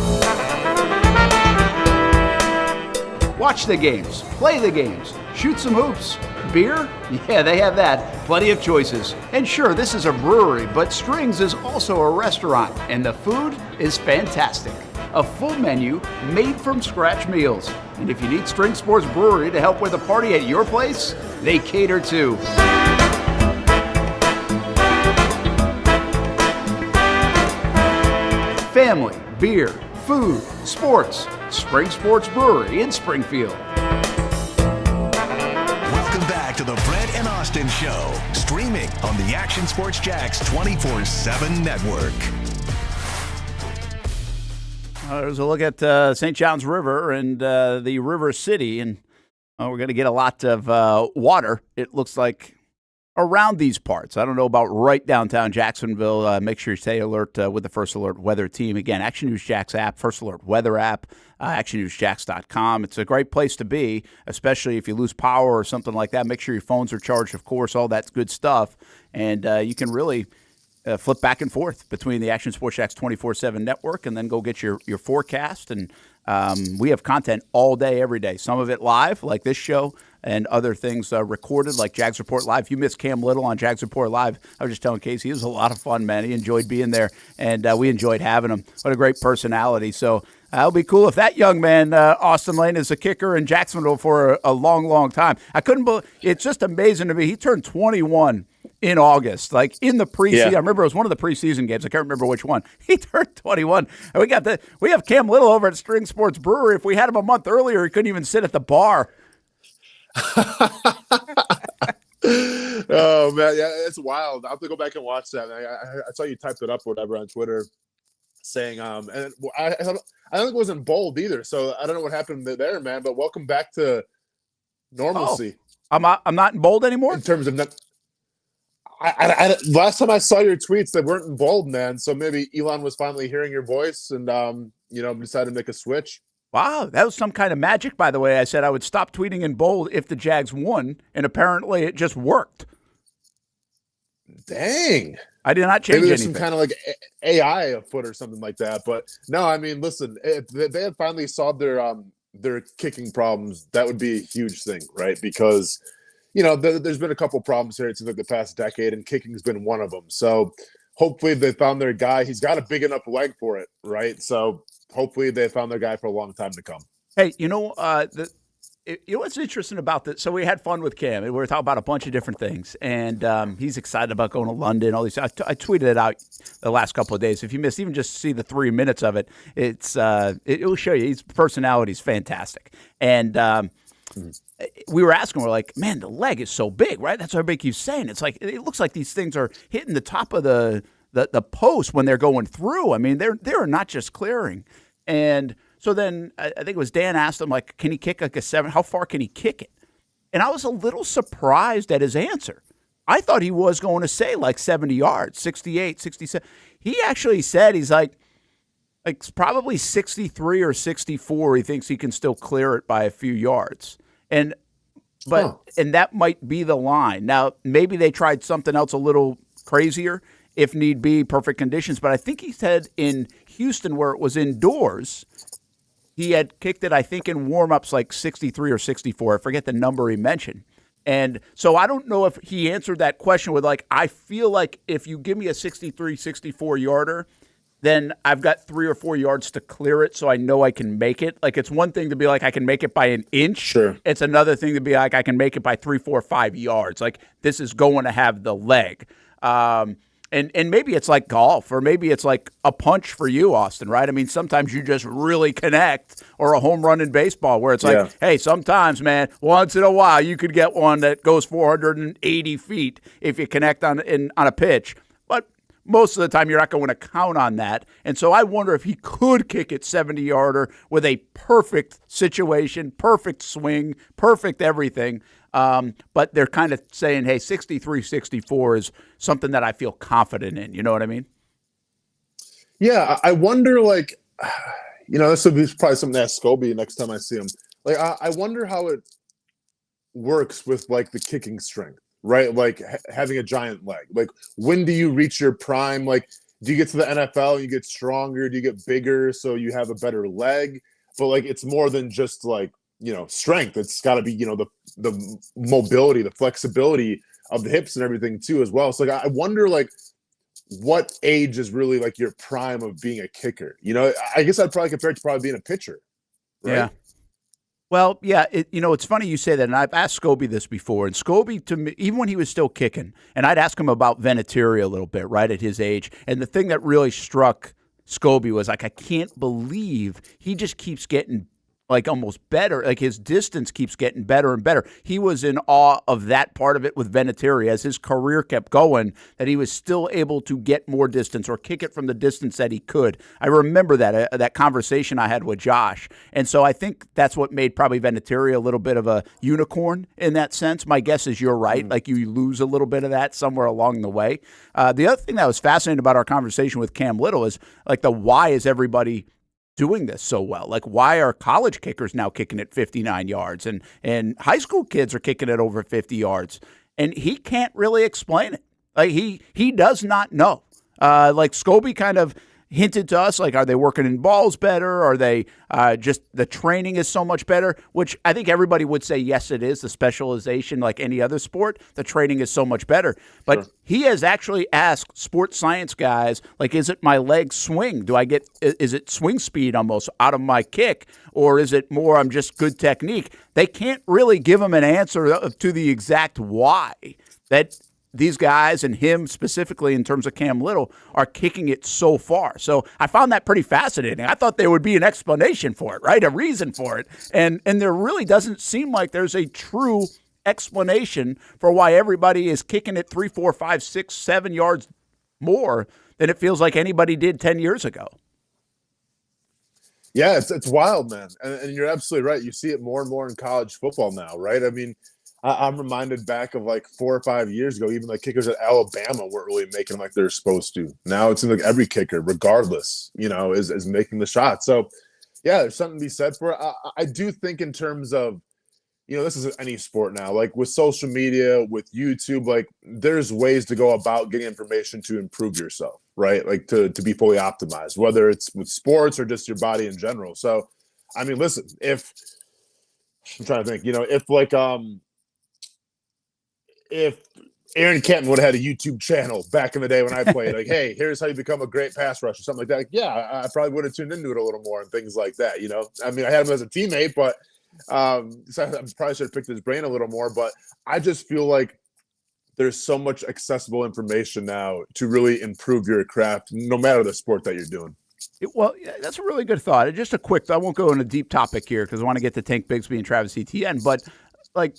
Watch the games, play the games, shoot some hoops. Beer? Yeah, they have that. Plenty of choices. And sure, this is a brewery, but Strings is also a restaurant, and the food is fantastic. A full menu made from scratch meals. And if you need String Sports Brewery to help with a party at your place, they cater too. Family, beer, food, sports. Spring Sports Brewery in Springfield. Welcome back to the Brent and Austen Show, streaming on the Action Sports Jacks 24/7 network. There's a look at St. John's River and the River City, and we're going to get a lot of water, it looks like, around these parts. I don't know about right downtown Jacksonville. Make sure you stay alert with the First Alert Weather team. Again, Action News Jacks app, First Alert Weather app, actionnewsjacks.com. It's a great place to be, especially if you lose power or something like that. Make sure your phones are charged, of course, all that's good stuff. And you can really flip back and forth between the Action Sports Jacks 24/7 network and then go get your forecast. And we have content all day, every day. Some of it live, like this show, and other things recorded, like Jags Report Live. If you missed Cam Little on Jags Report Live, I was just telling Casey, it was a lot of fun, man. He enjoyed being there, and we enjoyed having him. What a great personality. So it'll be cool if that young man, Austin Lane, is a kicker in Jacksonville for a long, long time. I couldn't believe it's just amazing to me. He turned 21 in August, like in the preseason. Yeah. I remember it was one of the preseason games. I can't remember which one. He turned 21. And we have Cam Little over at String Sports Brewery. If we had him a month earlier, he couldn't even sit at the bar. Oh man, yeah, it's wild. I'll have to go back and watch that. I saw you typed it up or whatever on Twitter, saying and I don't think it wasn't bold either. So I don't know what happened there, man. But welcome back to normalcy. Oh, I'm not in bold anymore in terms of last time I saw your tweets, they weren't in bold, man. So maybe Elon was finally hearing your voice and decided to make a switch. Wow, that was some kind of magic, by the way. I said I would stop tweeting in bold if the Jags won, and apparently it just worked. Dang. I did not change Maybe there's anything. some kind of like AI afoot or something like that. But no, I mean, listen, if they had finally solved their kicking problems, that would be a huge thing, right? Because, there's been a couple problems here. It seems like the past decade, and kicking's been one of them. So hopefully they found their guy. He's got a big enough leg for it, right? So hopefully they found their guy for a long time to come. Hey, what's interesting about this? So we had fun with Cam. We were talking about a bunch of different things, and he's excited about going to London. All these, I tweeted it out the last couple of days. If you missed, even just see the 3 minutes of it, it will show you his personality is fantastic. And we were asking, we're like, man, the leg is so big, right? That's what everybody keeps saying. It's like, it looks like these things are hitting the top of the post when they're going through. I mean, they're not just clearing. And so then I think it was Dan asked him, like, can he kick like a 7? How far can he kick it? And I was a little surprised at his answer. I thought he was going to say like 70 yards, 68, 67. He actually said he's like probably 63 or 64. He thinks he can still clear it by a few yards. And that might be the line. Now, maybe they tried something else a little crazier if need be, perfect conditions. But I think he said in Houston, where it was indoors, he had kicked it, I think, in warm-ups like 63 or 64. I forget the number he mentioned. And so I don't know if he answered that question with, like, I feel like if you give me a 63, 64-yarder, then I've got 3 or 4 yards to clear it, so I know I can make it. Like, it's one thing to be like, I can make it by an inch. Sure. It's another thing to be like, I can make it by 3, 4, 5 yards. Like, this is going to have the leg. And maybe it's like golf, or maybe it's like a punch for you, Austin, right? I mean, sometimes you just really connect, or a home run in baseball where it's like, hey, sometimes, man, once in a while you could get one that goes 480 feet if you connect on a pitch. But most of the time you're not going to count on that. And so I wonder if he could kick it 70-yarder with a perfect situation, perfect swing, perfect everything. But they're kind of saying, hey, 63, 64 is something that I feel confident in. You know what I mean? Yeah, I wonder, like, this would be probably something to ask Scobie next time I see him. Like, I wonder how it works with, like, the kicking strength, right? Like, having a giant leg. Like, when do you reach your prime? Like, do you get to the NFL and you get stronger? Do you get bigger so you have a better leg? But, like, it's more than just, like, strength. It's got to be, the mobility, the flexibility of the hips and everything too as well. So, like, I wonder, like, what age is really like your prime of being a kicker? I guess I'd probably compare it to probably being a pitcher. Right? Yeah. Well, yeah, it's funny you say that, and I've asked Scobie this before, and Scobie, to me, even when he was still kicking, and I'd ask him about Vinatieri a little bit, right, at his age, and the thing that really struck Scobie was, like, I can't believe he just keeps getting like almost better. Like, his distance keeps getting better and better. He was in awe of that part of it with Vinatieri as his career kept going, that he was still able to get more distance or kick it from the distance that he could. I remember that conversation I had with Josh. And so I think that's what made probably Vinatieri a little bit of a unicorn in that sense. My guess is you're right. Like, you lose a little bit of that somewhere along the way. The other thing that was fascinating about our conversation with Cam Little is, like, why is everybody doing this so well? Like, why are college kickers now kicking it 59 yards and high school kids are kicking it over 50 yards? And he can't really explain it. Like, he does not know. Like, Scobie kind of hinted to us, like, are they working in balls better? Are they just the training is so much better? Which I think everybody would say, yes, it is. The specialization, like any other sport, the training is so much better. But he has actually asked sports science guys, like, is it my leg swing? Is it swing speed almost out of my kick? Or is it more I'm just good technique? They can't really give him an answer to the exact why that these guys, and him specifically in terms of Cam Little, are kicking it so far. So I found that pretty fascinating. I thought there would be an explanation for it, right? A reason for it. And there really doesn't seem like there's a true explanation for why everybody is kicking it 3, 4, 5, 6, 7 yards more than it feels like anybody did 10 years ago. Yeah, it's wild, man. And you're absolutely right. You see it more and more in college football now, right? I mean, I'm reminded back of like 4 or 5 years ago, even like kickers at Alabama weren't really making like they're supposed to. Now it seems like every kicker, regardless, is making the shot. So, yeah, there's something to be said for it. I do think in terms of, this is any sport now, like with social media, with YouTube, like there's ways to go about getting information to improve yourself, right? Like to be fully optimized, whether it's with sports or just your body in general. So, I mean, listen, if I'm trying to think, if Aaron Kenton would have had a YouTube channel back in the day when I played, like, hey, here's how you become a great pass rusher, something like that. Like, yeah, I probably would have tuned into it a little more and things like that. I mean, I had him as a teammate, but so I probably should have picked his brain a little more. But I just feel like there's so much accessible information now to really improve your craft, no matter the sport that you're doing. Well, yeah, that's a really good thought. Just a quick, I won't go into a deep topic here because I want to get to Tank Bigsby and Travis Etienne, but like,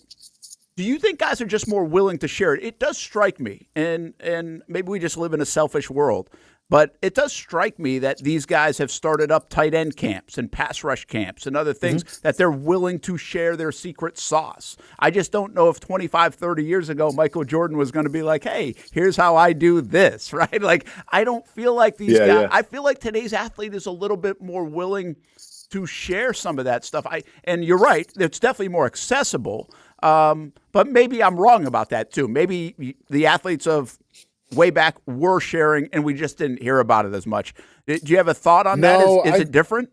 do you think guys are just more willing to share it? It does strike me, and maybe we just live in a selfish world, but it does strike me that these guys have started up tight end camps and pass rush camps and other things that they're willing to share their secret sauce. I just don't know if 25, 30 years ago, Michael Jordan was going to be like, hey, here's how I do this, right? Like, I don't feel like these guys, Yeah. I feel like today's athlete is a little bit more willing to share some of that stuff. And you're right, it's definitely more accessible. But maybe I'm wrong about that too. Maybe the athletes of way back were sharing and we just didn't hear about it as much. Do you have a thought on that? Is it different?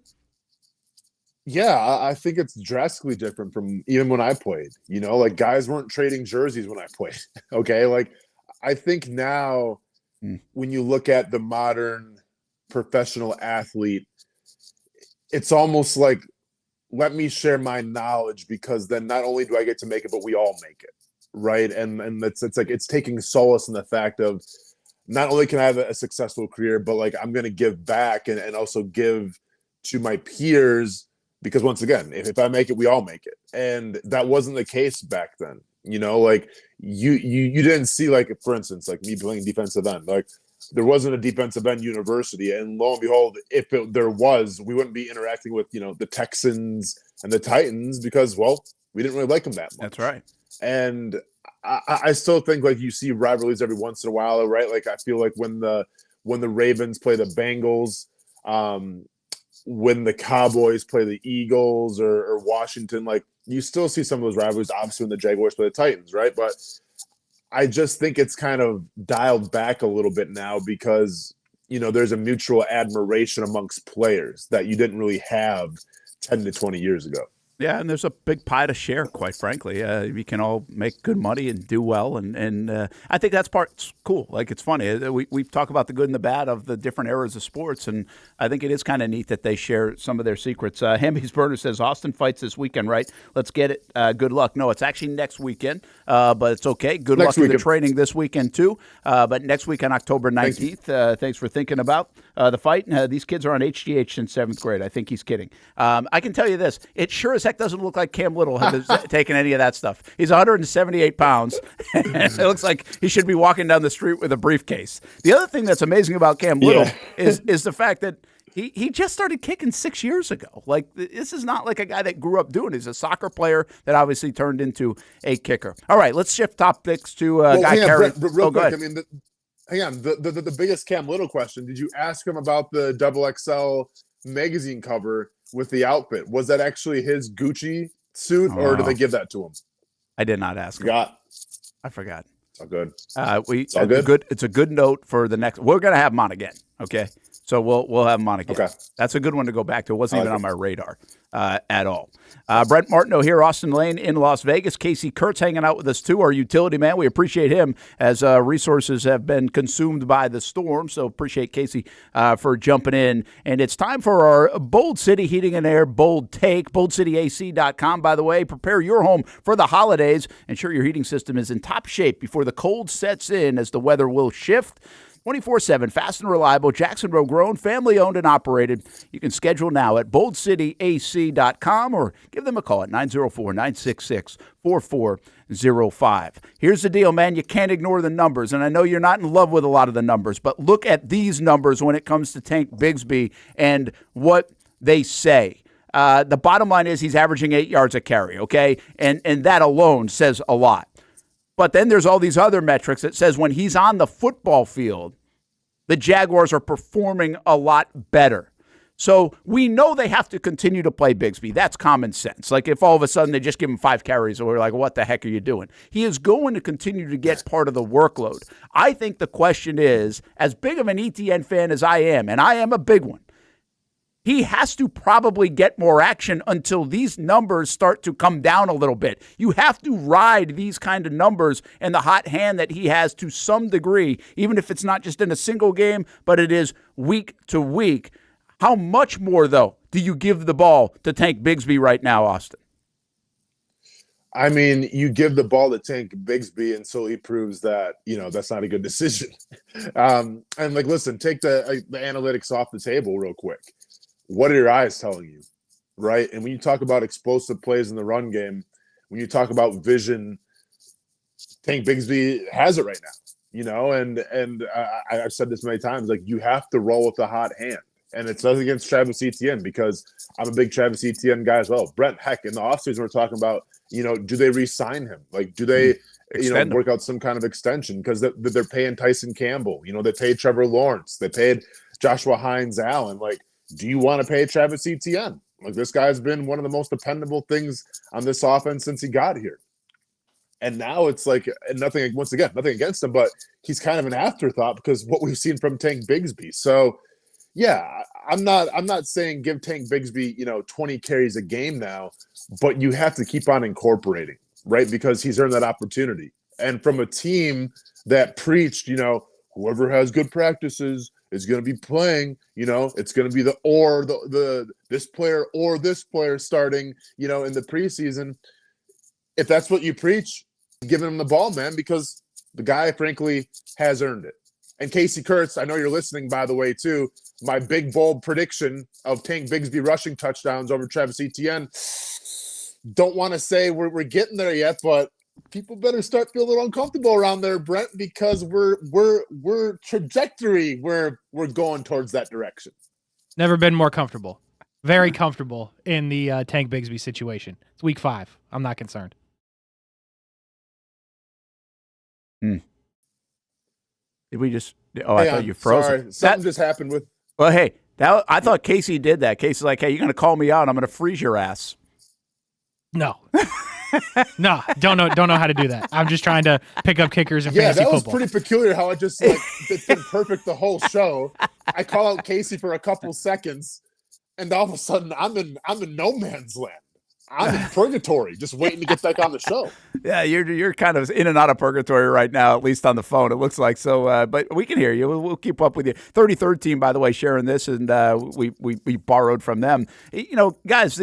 Yeah, I think it's drastically different from even when I played. You know, like guys weren't trading jerseys when I played. Okay. Like I think now when you look at the modern professional athlete, it's almost like, let me share my knowledge because then not only do I get to make it, but we all make it. Right. And it's like it's taking solace in the fact of not only can I have a successful career, but like I'm going to give back and also give to my peers because once again, if I make it, we all make it. And that wasn't the case back then. You know, like you didn't see, like, for instance, like me playing defensive end, like there wasn't a defensive end university. And lo and behold, if there was, we wouldn't be interacting with, you know, the Texans and the Titans because, well, we didn't really like them that much. That's right. And I still think like you see rivalries every once in a while, right? Like I feel like when the Ravens play the Bengals, when the Cowboys play the Eagles or Washington, like you still see some of those rivalries, obviously when the Jaguars play the Titans, right? But I just think it's kind of dialed back a little bit now because, you know, there's a mutual admiration amongst players that you didn't really have 10 to 20 years ago. Yeah, and there's a big pie to share, quite frankly. We can all make good money and do well, and I think that's part's cool. Like, it's funny. We talk about the good and the bad of the different eras of sports, and I think it is kind of neat that they share some of their secrets. Hamby's Burner says, Austin fights this weekend, right? Let's get it. Good luck. No, it's actually next weekend, but it's okay. Good luck with the training this weekend, too. But next week on October 19th, thanks for thinking about the fight. These kids are on HGH since 7th grade. I think he's kidding. I can tell you this. It sure as heck doesn't look like Cam Little has taken any of that stuff. He's 178 pounds. It looks like he should be walking down the street with a briefcase. The other thing that's amazing about Cam Little is the fact that he just started kicking 6 years ago. Like, this is not like a guy that grew up doing it. He's a soccer player that obviously turned into a kicker. All right, let's shift topics to Guy Carey. Real quick, I mean, hang on. The biggest Cam Little question, did you ask him about the XXL magazine cover with the outfit? Was that actually his Gucci suit, or did they give that to him? I did not ask him. I forgot. It's all good. It's all good. It's a good note for the next. We're gonna have him on again. Okay, so we'll have him on again. Okay, that's a good one to go back to. It wasn't even on my radar at all. Brent Martineau here, Austin Lane in Las Vegas. Casey Kurtz hanging out with us too, our utility man. We appreciate him as resources have been consumed by the storm. So appreciate Casey for jumping in. And it's time for our Bold City Heating and Air Bold Take. BoldCityAC.com, by the way. Prepare your home for the holidays. Ensure your heating system is in top shape before the cold sets in, as the weather will shift. 24/7, fast and reliable, Jackson Row grown, family owned and operated. You can schedule now at boldcityac.com or give them a call at 904-966-4405. Here's the deal, man. You can't ignore the numbers, and I know you're not in love with a lot of the numbers, but look at these numbers when it comes to Tank Bigsby and what they say. The bottom line is he's averaging 8 yards a carry, okay? And that alone says a lot. But then there's all these other metrics that says when he's on the football field, the Jaguars are performing a lot better. So we know they have to continue to play Bigsby. That's common sense. Like if all of a sudden they just give him 5 carries, and we're like, what the heck are you doing? He is going to continue to get part of the workload. I think the question is, as big of an ETN fan as I am, and I am a big one, he has to probably get more action until these numbers start to come down a little bit. You have to ride these kind of numbers and the hot hand that he has to some degree, even if it's not just in a single game, but it is week to week. How much more, though, do you give the ball to Tank Bigsby right now, Austin? I mean, you give the ball to Tank Bigsby until he proves that, that's not a good decision. And like, listen, take the analytics off the table real quick. What are your eyes telling you, right? And when you talk about explosive plays in the run game, when you talk about vision, Tank Bigsby has it right now, and I've said this many times, like, you have to roll with the hot hand. And it's nothing against Travis Etienne, because I'm a big Travis Etienne guy as well. Brent, heck, in the offseason, we're talking about, do they re-sign him? Like, do they, work out some kind of extension? Because they're paying Tyson Campbell. They paid Trevor Lawrence. They paid Joshua Hines-Allen. Like, do you want to pay Travis Etienne? Like, this guy's been one of the most dependable things on this offense since he got here. And now it's like, nothing against him, but he's kind of an afterthought because what we've seen from Tank Bigsby. So, yeah, I'm not saying give Tank Bigsby, 20 carries a game now, but you have to keep on incorporating, right? Because he's earned that opportunity. And from a team that preached, whoever has good practices is going to be playing, it's going to be this player starting, in the preseason. If that's what you preach, giving him the ball, man, because the guy, frankly, has earned it. And Casey Kurtz, I know you're listening, by the way, too. My big, bold prediction of Tank Bigsby rushing touchdowns over Travis Etienne. Don't want to say we're getting there yet, but people better start feeling a little uncomfortable around there, Brent, because we're going towards that direction. Never been more comfortable. Very comfortable in the Tank Bigsby situation. It's week 5. I'm not concerned. Did we just? Oh, I thought you froze. Sorry, something just happened with. Well, hey, I thought Casey did that. Casey's like, hey, you're going to call me out. I'm going to freeze your ass. No. No, don't know how to do that. I'm just trying to pick up kickers in fantasy football. Yeah, that was pretty peculiar how it just it's been perfect the whole show. I call out Casey for a couple seconds, and all of a sudden I'm in no man's land. I'm in purgatory, just waiting to get back on the show. Yeah, you're kind of in and out of purgatory right now, at least on the phone. It looks like so, but we can hear you. We'll keep up with you. 33rd team, by the way, sharing this, and we borrowed from them. Guys,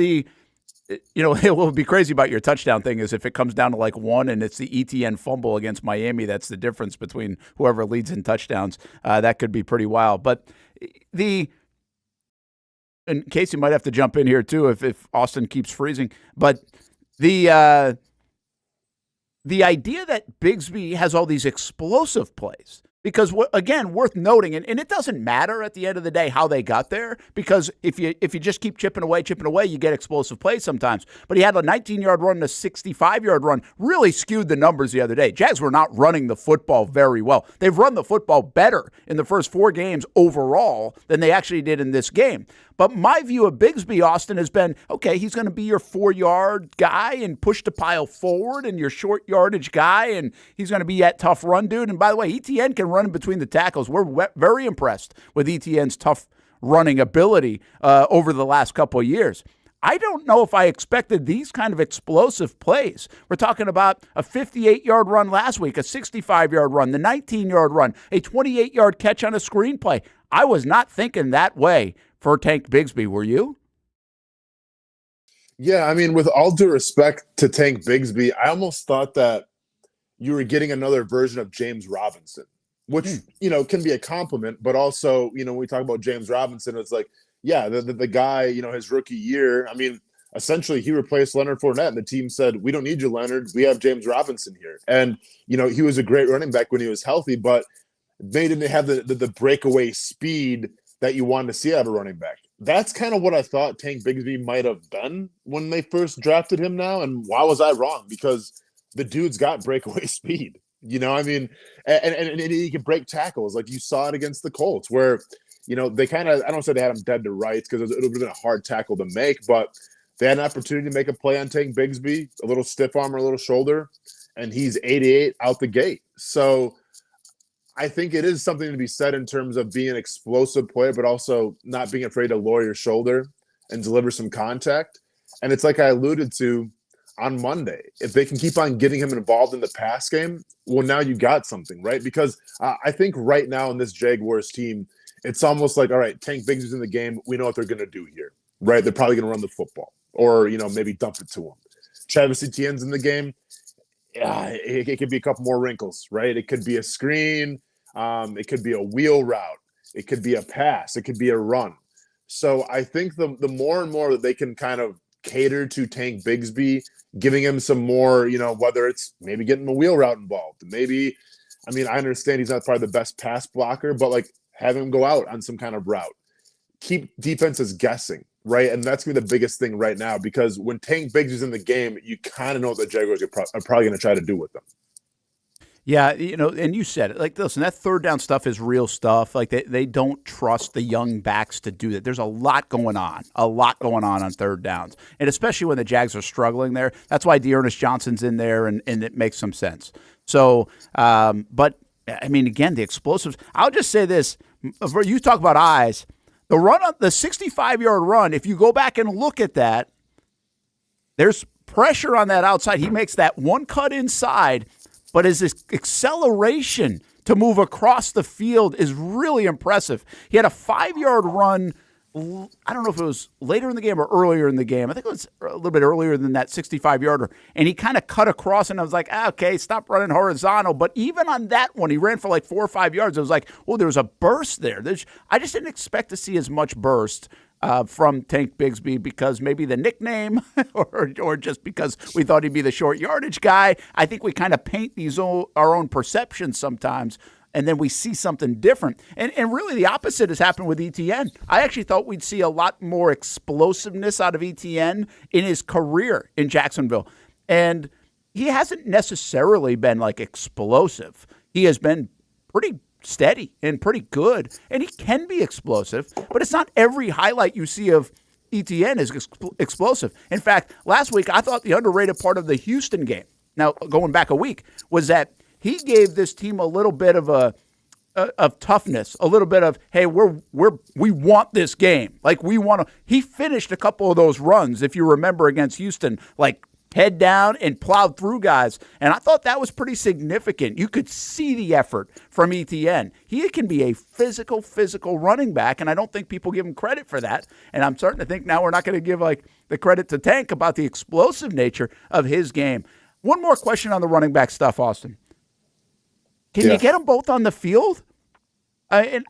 what would be crazy about your touchdown thing is if it comes down to like one and it's the ETN fumble against Miami. That's the difference between whoever leads in touchdowns. That could be pretty wild. But and Casey might have to jump in here too if Austin keeps freezing. But the idea that Bigsby has all these explosive plays, because again, worth noting, and it doesn't matter at the end of the day how they got there, because if you just keep chipping away, you get explosive plays sometimes. But he had a 19-yard run and a 65-yard run, really skewed the numbers the other day. Jags were not running the football very well. They've run the football better in the first 4 games overall than they actually did in this game. But my view of Bigsby, Austin, has been, okay, he's going to be your 4-yard guy and push the pile forward, and your short yardage guy, and he's going to be that tough run dude. And by the way, ETN can run in between the tackles. We're very impressed with ETN's tough running ability over the last couple of years. I don't know if I expected these kind of explosive plays. We're talking about a 58-yard run last week, a 65-yard run, the 19-yard run, a 28-yard catch on a screenplay. I was not thinking that way for Tank Bigsby, were you? Yeah, I mean, with all due respect to Tank Bigsby, I almost thought that you were getting another version of James Robinson, which, can be a compliment, but also, when we talk about James Robinson, it's like, yeah, the guy, his rookie year, I mean, essentially he replaced Leonard Fournette, and the team said, we don't need you, Leonard. We have James Robinson here. And, he was a great running back when he was healthy, but they didn't have the breakaway speed that you wanted to see out of a running back. That's kind of what I thought Tank Bigsby might have been when they first drafted him now. And why was I wrong? Because the dude's got breakaway speed, I mean, and he can break tackles. Like you saw it against the Colts where, they kind of, I don't say they had him dead to rights because it would have been a hard tackle to make, but they had an opportunity to make a play on Tank Bigsby, a little stiff arm or a little shoulder, and he's 88 out the gate. So I think it is something to be said in terms of being an explosive player, but also not being afraid to lower your shoulder and deliver some contact. And it's like I alluded to on Monday. If they can keep on getting him involved in the pass game, well, now you got something, right? Because I think right now in this Jaguars team, it's almost like, all right, Tank Bigsby's in the game. We know what they're going to do here, right? They're probably going to run the football or, maybe dump it to him. Travis Etienne's in the game, it could be a couple more wrinkles, right? It could be a screen. It could be a wheel route. It could be a pass. It could be a run. So I think the more and more that they can kind of cater to Tank Bigsby, giving him some more, whether it's maybe getting the wheel route involved, maybe, I understand he's not probably the best pass blocker, but like have him go out on some kind of route. Keep defenses guessing, right? And that's going to be the biggest thing right now, because when Tank Bigsby's in the game, you kind of know what the Jaguars are probably going to try to do with them. Yeah, and you said it. Like, listen, that third down stuff is real stuff. Like, they don't trust the young backs to do that. There's a lot going on on third downs. And especially when the Jags are struggling there. That's why Dearness Johnson's in there, and it makes some sense. So, but, again, the explosives. I'll just say this. You talk about eyes. The 65-yard run, if you go back and look at that, there's pressure on that outside. He makes that one cut inside, but his acceleration to move across the field is really impressive. He had a 5-yard run. I don't know if it was later in the game or earlier in the game. I think it was a little bit earlier than that 65-yarder. And he kind of cut across, and I was like, okay, stop running horizontal. But even on that one, he ran for like 4 or 5 yards. It was like, well, there was a burst there. I just didn't expect to see as much burst from Tank Bigsby, because maybe the nickname or just because we thought he'd be the short yardage guy. I think we kind of paint our own perceptions sometimes, and then we see something different. And really the opposite has happened with Etienne. I actually thought we'd see a lot more explosiveness out of Etienne in his career in Jacksonville. And he hasn't necessarily been like explosive. He has been pretty steady and pretty good, and he can be explosive, but it's not every highlight you see of Etienne is explosive. In fact, last week I thought the underrated part of the Houston game, now going back a week, was that he gave this team a little bit of toughness, a little bit of, hey, we want this game. Like, we want to. He finished a couple of those runs, if you remember, against Houston, like head down and plowed through guys. And I thought that was pretty significant. You could see the effort from Etienne. He can be a physical running back, and I don't think people give him credit for that. And I'm starting to think now we're not going to give like the credit to Tank about the explosive nature of his game. One more question on the running back stuff, Austin. Can you get them both on the field? I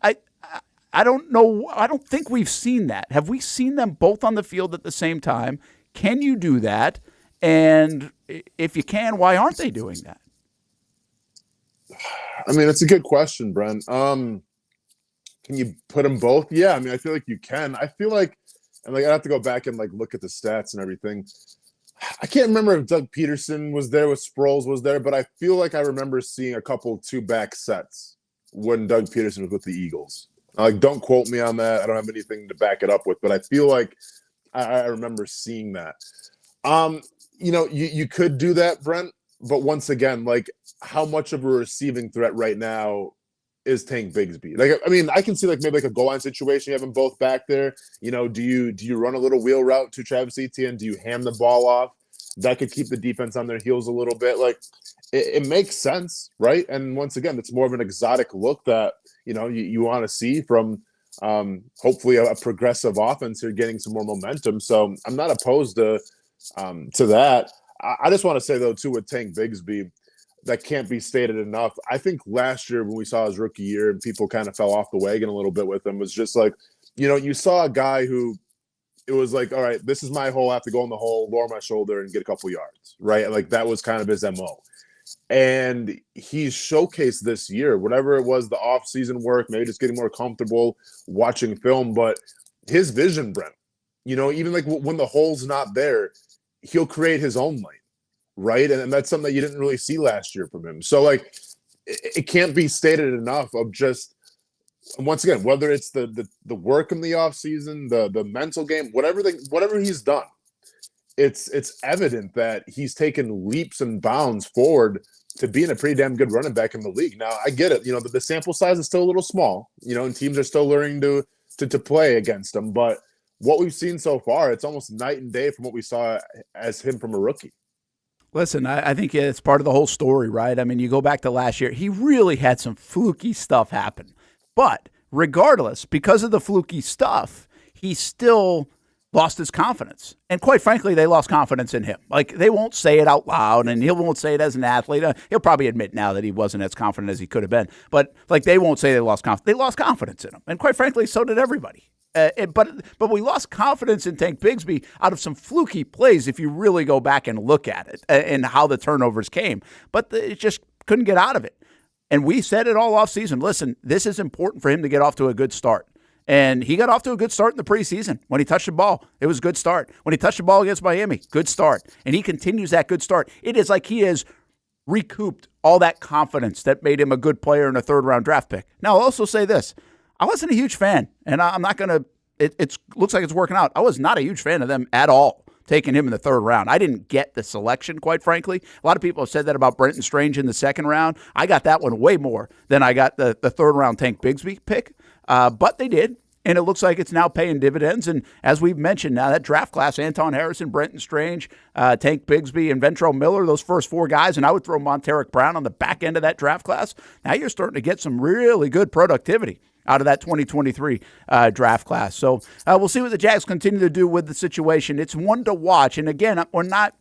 don't know. I don't think we've seen that. Have we seen them both on the field at the same time? Can you do that? And if you can, why aren't they doing that? It's a good question, Brent. Can you put them both? Yeah, I feel like you can. I feel like, and like I have to go back and like look at the stats and everything. I can't remember if Doug Peterson was there, with Sproles was there, but I feel like I remember seeing a couple 2-back sets when Doug Peterson was with the Eagles. Like, don't quote me on that. I don't have anything to back it up with, but I feel like I remember seeing that. You could do that, Brent, but once again, like, how much of a receiving threat right now is Tank Bigsby? Like, I can see like maybe like a goal line situation. You have them both back there. Do you run a little wheel route to Travis Etienne? Do you hand the ball off? That could keep the defense on their heels a little bit. Like, it makes sense, right? And once again, it's more of an exotic look that you want to see from hopefully a progressive offense here, getting some more momentum. So I'm not opposed to that. I just want to say, though, too, with Tank Bigsby, that can't be stated enough. I think last year when we saw his rookie year and people kind of fell off the wagon a little bit with him, was just like, you saw a guy who, it was like, all right, this is my hole. I have to go in the hole, lower my shoulder, and get a couple yards, right? Like, that was kind of his MO. And he's showcased this year, whatever it was, the off-season work, maybe just getting more comfortable watching film, but his vision, Brent, even like when the hole's not there, he'll create his own lane, right? And that's something that you didn't really see last year from him. So, like, it can't be stated enough of just, once again, whether it's the work in the offseason, the mental game, whatever he's done, it's evident that he's taken leaps and bounds forward to being a pretty damn good running back in the league. Now, I get it. The sample size is still a little small, and teams are still learning to play against him, but what we've seen so far, it's almost night and day from what we saw as him from a rookie. Listen, I think it's part of the whole story, right? You go back to last year, he really had some fluky stuff happen. But regardless, because of the fluky stuff, he still lost his confidence. And quite frankly, they lost confidence in him. Like, they won't say it out loud, and he won't say it as an athlete. He'll probably admit now that he wasn't as confident as he could have been. But, like, they won't say they lost confidence. They lost confidence in him. And quite frankly, so did everybody. But we lost confidence in Tank Bigsby out of some fluky plays if you really go back and look at it and how the turnovers came. But it just couldn't get out of it. And we said it all offseason. Listen, this is important for him to get off to a good start. And he got off to a good start in the preseason. When he touched the ball, it was a good start. When he touched the ball against Miami, good start. And he continues that good start. It is like he has recouped all that confidence that made him a good player and a third-round draft pick. Now, I'll also say this. I wasn't a huge fan, and I'm not going to – it looks like it's working out. I was not a huge fan of them at all, taking him in the third round. I didn't get the selection, quite frankly. A lot of people have said that about Brent Strange in the second round. I got that one way more than I got the third-round Tank Bigsby pick. But they did, and it looks like it's now paying dividends. And as we've mentioned now, that draft class, Anton Harrison, Brenton Strange, Tank Bigsby, and Ventrell Miller, those first four guys, and I would throw Monteric Brown on the back end of that draft class. Now you're starting to get some really good productivity out of that 2023 draft class. So we'll see what the Jags continue to do with the situation. It's one to watch. And again, we're not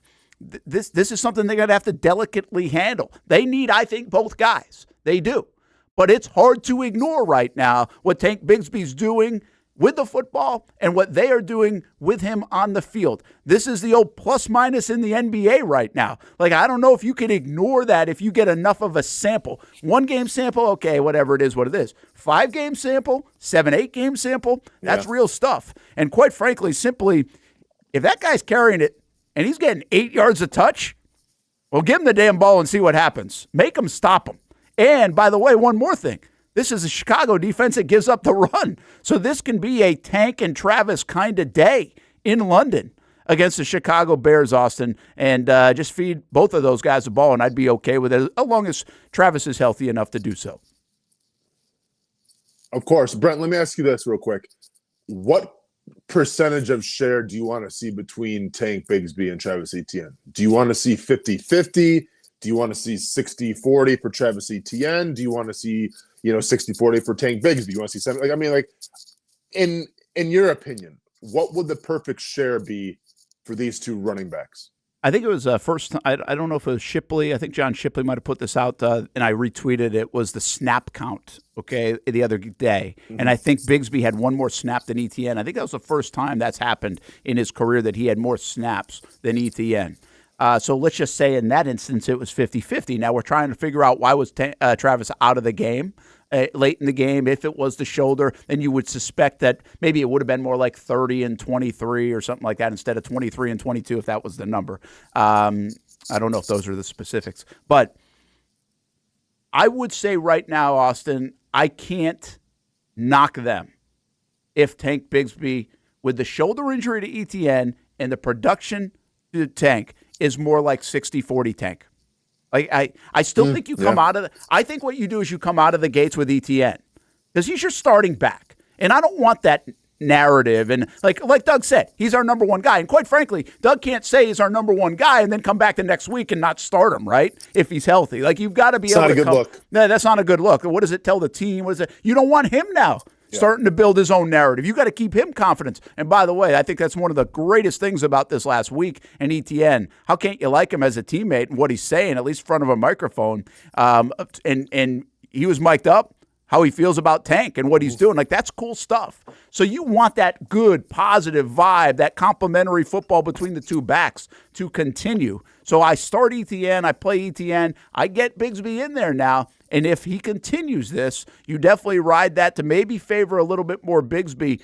this is something they're going to have to delicately handle. They need, I think, both guys. They do. But it's hard to ignore right now what Tank Bigsby's doing with the football and what they are doing with him on the field. This is the old plus-minus in the NBA right now. Like, I don't know if you can ignore that if you get enough of a sample. 1-game sample, okay, whatever it is, what it is. 5-game sample, 7, 8-game sample, that's real stuff. And quite frankly, simply, if that guy's carrying it and he's getting 8 yards a touch, well, give him the damn ball and see what happens. Make him stop him. And, by the way, one more thing. This is a Chicago defense that gives up the run. So this can be a Tank and Travis kind of day in London against the Chicago Bears, Austin, and just feed both of those guys the ball, and I'd be okay with it as long as Travis is healthy enough to do so. Of course. Brent, let me ask you this real quick. What percentage of share do you want to see between Tank Bigsby and Travis Etienne? Do you want to see 50-50? Do you want to see 60-40 for Travis Etienne? Do you want to see, 60-40 for Tank Bigsby? You want to see 70? In your opinion, what would the perfect share be for these two running backs? I think it was first. I don't know if it was Shipley. I think John Shipley might have put this out, and I retweeted it. Was the snap count the other day? Mm-hmm. And I think Bigsby had one more snap than Etienne. I think that was the first time that's happened in his career that he had more snaps than Etienne. So let's just say in that instance it was 50-50. Now we're trying to figure out why was Travis out of the game late in the game. If it was the shoulder, then you would suspect that maybe it would have been more like 30-23 or something like that instead of 23-22 if that was the number. I don't know if those are the specifics. But I would say right now, Austin, I can't knock them if Tank Bigsby, with the shoulder injury to Etienne and the production to Tank, is more like 60-40 Tank. Like I still think you come out of I think what you do is you come out of the gates with Etienne because he's your starting back. And I don't want that narrative. And like Doug said, he's our number one guy. And quite frankly, Doug can't say he's our number one guy and then come back the next week and not start him, right? If he's healthy. Like, you've got to be able to. That's not a good look. No, that's not a good look. What does it tell the team? What is it? You don't want him now. Starting to build his own narrative. You got to keep him confidence. And by the way, I think that's one of the greatest things about this last week and Etienne. How can't you like him as a teammate and what he's saying, at least in front of a microphone? And he was mic'd up, how he feels about Tank and what he's doing. Like, that's cool stuff. So you want that good, positive vibe, that complimentary football between the two backs to continue. So I start Etienne, I play Etienne, I get Bigsby in there now. And if he continues this, you definitely ride that to maybe favor a little bit more Bigsby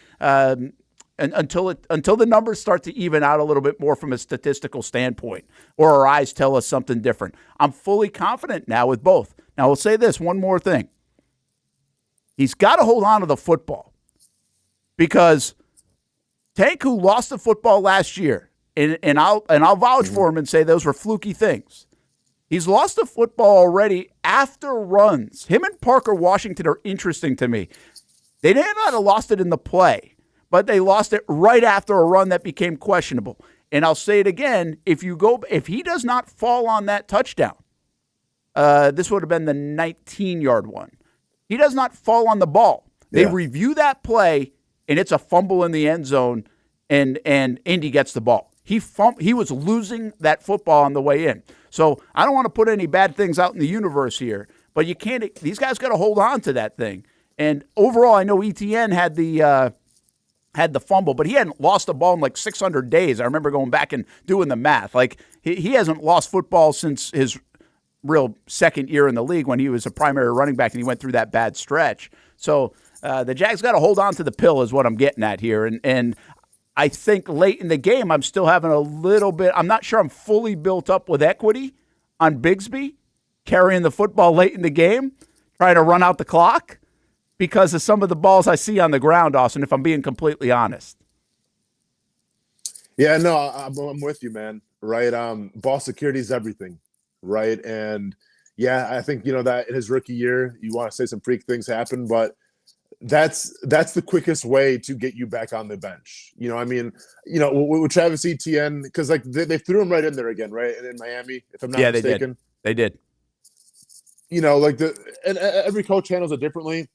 until the numbers start to even out a little bit more from a statistical standpoint, or our eyes tell us something different. I'm fully confident now with both. Now, we'll say this, one more thing. He's got to hold on to the football because Tank, who lost the football last year, and I'll vouch for him and say those were fluky things. He's lost the football already after runs. Him and Parker Washington are interesting to me. They may not have lost it in the play, but they lost it right after a run that became questionable. And I'll say it again, if he does not fall on that touchdown, this would have been the 19-yard one. He does not fall on the ball. They review that play, and it's a fumble in the end zone. and Indy gets the ball. He was losing that football on the way in. So I don't want to put any bad things out in the universe here, but you can't. These guys got to hold on to that thing. And overall, I know ETN had the fumble, but he hadn't lost a ball in like 600 days. I remember going back and doing the math. Like he hasn't lost football since his real second year in the league when he was a primary running back and he went through that bad stretch. So the Jags got to hold on to the pill is what I'm getting at here. And I think late in the game, I'm still having a little bit – I'm not sure I'm fully built up with equity on Bigsby carrying the football late in the game, trying to run out the clock because of some of the balls I see on the ground, Austin, if I'm being completely honest. Yeah, no, I'm with you, man. Right? Ball security is everything, right? And, yeah, I think, that in his rookie year, you want to say some freak things happen, but – that's the quickest way to get you back on the bench. With Travis Etienne, because like they threw him right in there again, right? And in Miami, if I'm not mistaken. They did. And every coach handles it differently.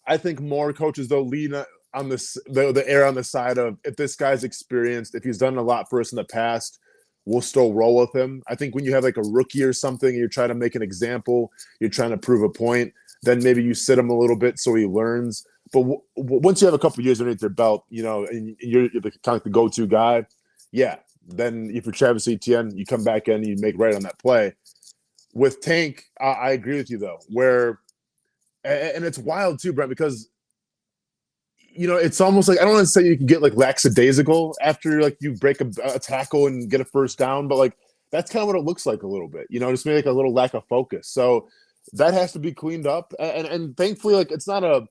I think more coaches though lean on the err on the side of if this guy's experienced, if he's done a lot for us in the past, we'll still roll with him. I think when you have like a rookie or something, and you're trying to make an example, you're trying to prove a point, then maybe you sit him a little bit so he learns. But once you have a couple of years underneath their belt, and you're kind of like the go-to guy, yeah, then if you're Travis Etienne, you come back in and you make right on that play. With Tank, I agree with you, though, and it's wild, too, Brent, because, it's almost like, I don't want to say you can get, like, lackadaisical after, like, you break a tackle and get a first down, but, like, that's kind of what it looks like a little bit, just maybe like a little lack of focus. So that has to be cleaned up, and thankfully, like it's not a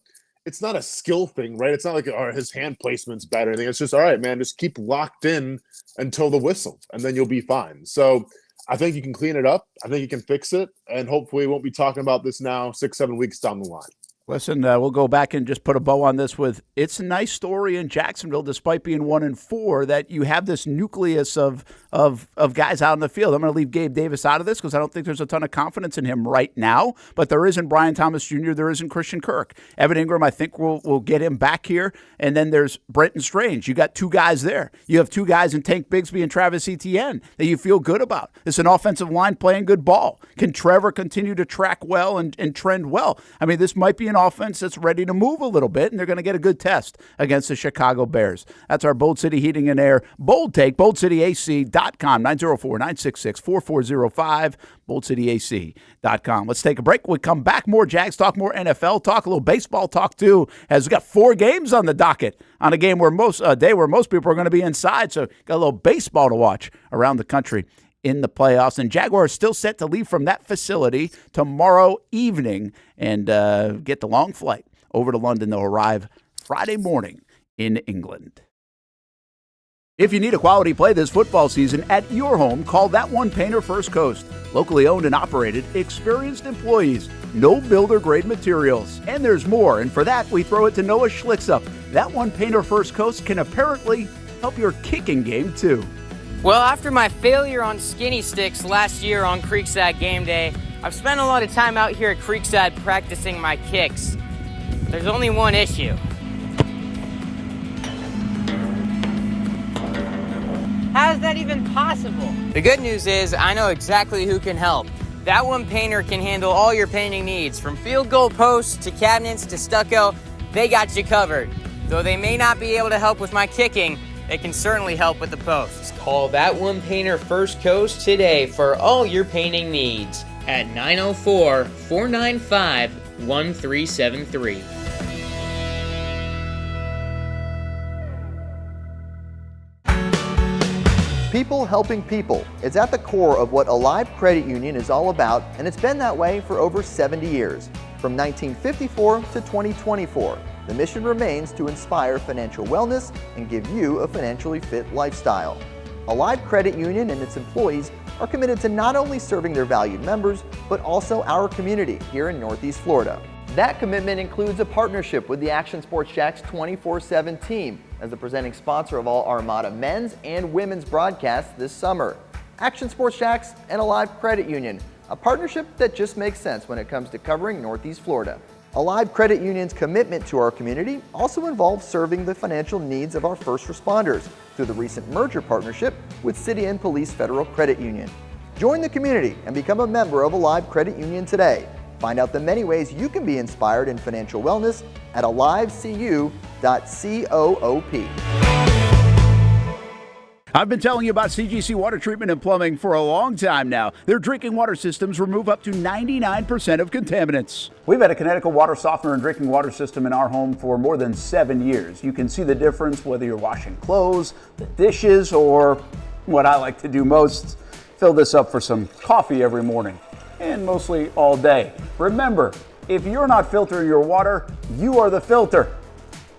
skill thing, right? It's not like his hand placement's bad or anything. It's just all right, man. Just keep locked in until the whistle, and then you'll be fine. So I think you can clean it up. I think you can fix it, and hopefully, we won't be talking about this now 6-7 weeks down the line. Listen, we'll go back and just put a bow on this with it's a nice story in Jacksonville, despite being 1-4, that you have this nucleus of guys out in the field. I'm going to leave Gabe Davis out of this because I don't think there's a ton of confidence in him right now, but there isn't Brian Thomas Jr., there isn't Christian Kirk. Evan Ingram, I think we'll get him back here, and then there's Brenton Strange. You got two guys there. You have two guys in Tank Bigsby and Travis Etienne that you feel good about. It's an offensive line playing good ball. Can Trevor continue to track well and trend well? I mean, this might be an offense that's ready to move a little bit, and they're going to get a good test against the Chicago Bears. That's our Bold City Heating and Air Bold Take, boldcityac.com, 904-966-4405, boldcityac.com. Let's take a break. We come back, more Jags talk, more NFL talk, a little baseball talk too, as we got 4 games on the docket on a game where most people are going to be inside, so got a little baseball to watch around the country in the playoffs. And Jaguars still set to leave from that facility tomorrow evening and get the long flight over to London. They'll arrive Friday morning in England. If you need a quality play this football season at your home, call That One Painter First Coast. Locally owned and operated, experienced employees, no builder-grade materials. And there's more, and for that, we throw it to Noah Schlicksup. That One Painter First Coast can apparently help your kicking game, too. Well, after my failure on skinny sticks last year on Creekside game day, I've spent a lot of time out here at Creekside practicing my kicks. There's only one issue. How is that even possible? The good news is I know exactly who can help. That One Painter can handle all your painting needs, from field goal posts to cabinets to stucco. They got you covered. Though they may not be able to help with my kicking, they can certainly help with the posts. Call That One Painter First Coast today for all your painting needs at 904-495-1373. People helping people. It's at the core of what Alive Credit Union is all about, and it's been that way for over 70 years. From 1954 to 2024, the mission remains to inspire financial wellness and give you a financially fit lifestyle. Alive Credit Union and its employees are committed to not only serving their valued members, but also our community here in Northeast Florida. That commitment includes a partnership with the Action Sports Jacks 24/7 team as the presenting sponsor of all Armada men's and women's broadcasts this summer. Action Sports Jacks and Alive Credit Union, a partnership that just makes sense when it comes to covering Northeast Florida. Alive Credit Union's commitment to our community also involves serving the financial needs of our first responders through the recent merger partnership with City and Police Federal Credit Union. Join the community and become a member of Alive Credit Union today. Find out the many ways you can be inspired in financial wellness at alivecu.coop. I've been telling you about CGC Water Treatment and Plumbing for a long time now. Their drinking water systems remove up to 99% of contaminants. We've had a Connecticut water softener and drinking water system in our home for more than 7 years. You can see the difference whether you're washing clothes, the dishes, or what I like to do most, fill this up for some coffee every morning, and mostly all day. Remember, if you're not filtering your water, you are the filter.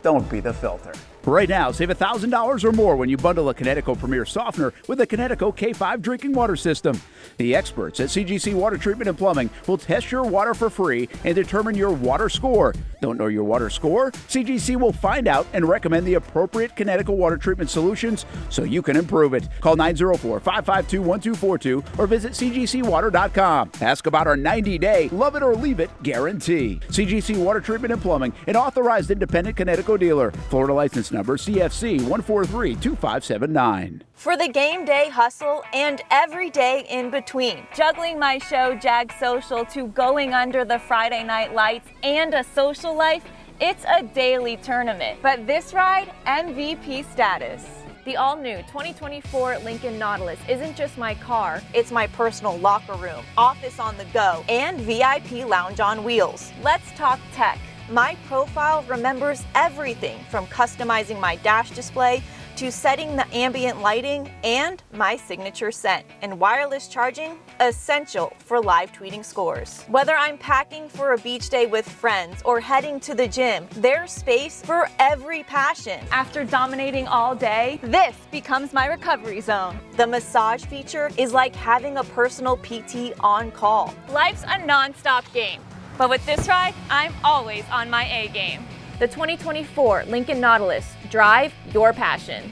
Don't be the filter. Right now, save $1,000 or more when you bundle a Connecticut Premier Softener with a Connecticut K5 drinking water system. The experts at CGC Water Treatment and Plumbing will test your water for free and determine your water score. Don't know your water score? CGC will find out and recommend the appropriate Connecticut water treatment solutions so you can improve it. Call 904-552-1242 or visit cgcwater.com. Ask about our 90-day love it or leave it guarantee. CGC Water Treatment and Plumbing, an authorized independent Connecticut dealer. Florida license number CFC 1432579. For the game day hustle and every day in between, juggling my show Jag Social to going under the Friday night lights and a social life, it's a daily tournament. But this ride, MVP status. The all-new 2024 Lincoln Nautilus isn't just my car, it's my personal locker room, office on the go, and VIP lounge on wheels. Let's talk tech. My profile remembers everything from customizing my dash display to setting the ambient lighting and my signature scent. And wireless charging, essential for live tweeting scores. Whether I'm packing for a beach day with friends or heading to the gym, there's space for every passion. After dominating all day, this becomes my recovery zone. The massage feature is like having a personal PT on call. Life's a non-stop game. But with this ride, I'm always on my A game. The 2024 Lincoln Nautilus. Drive your passion.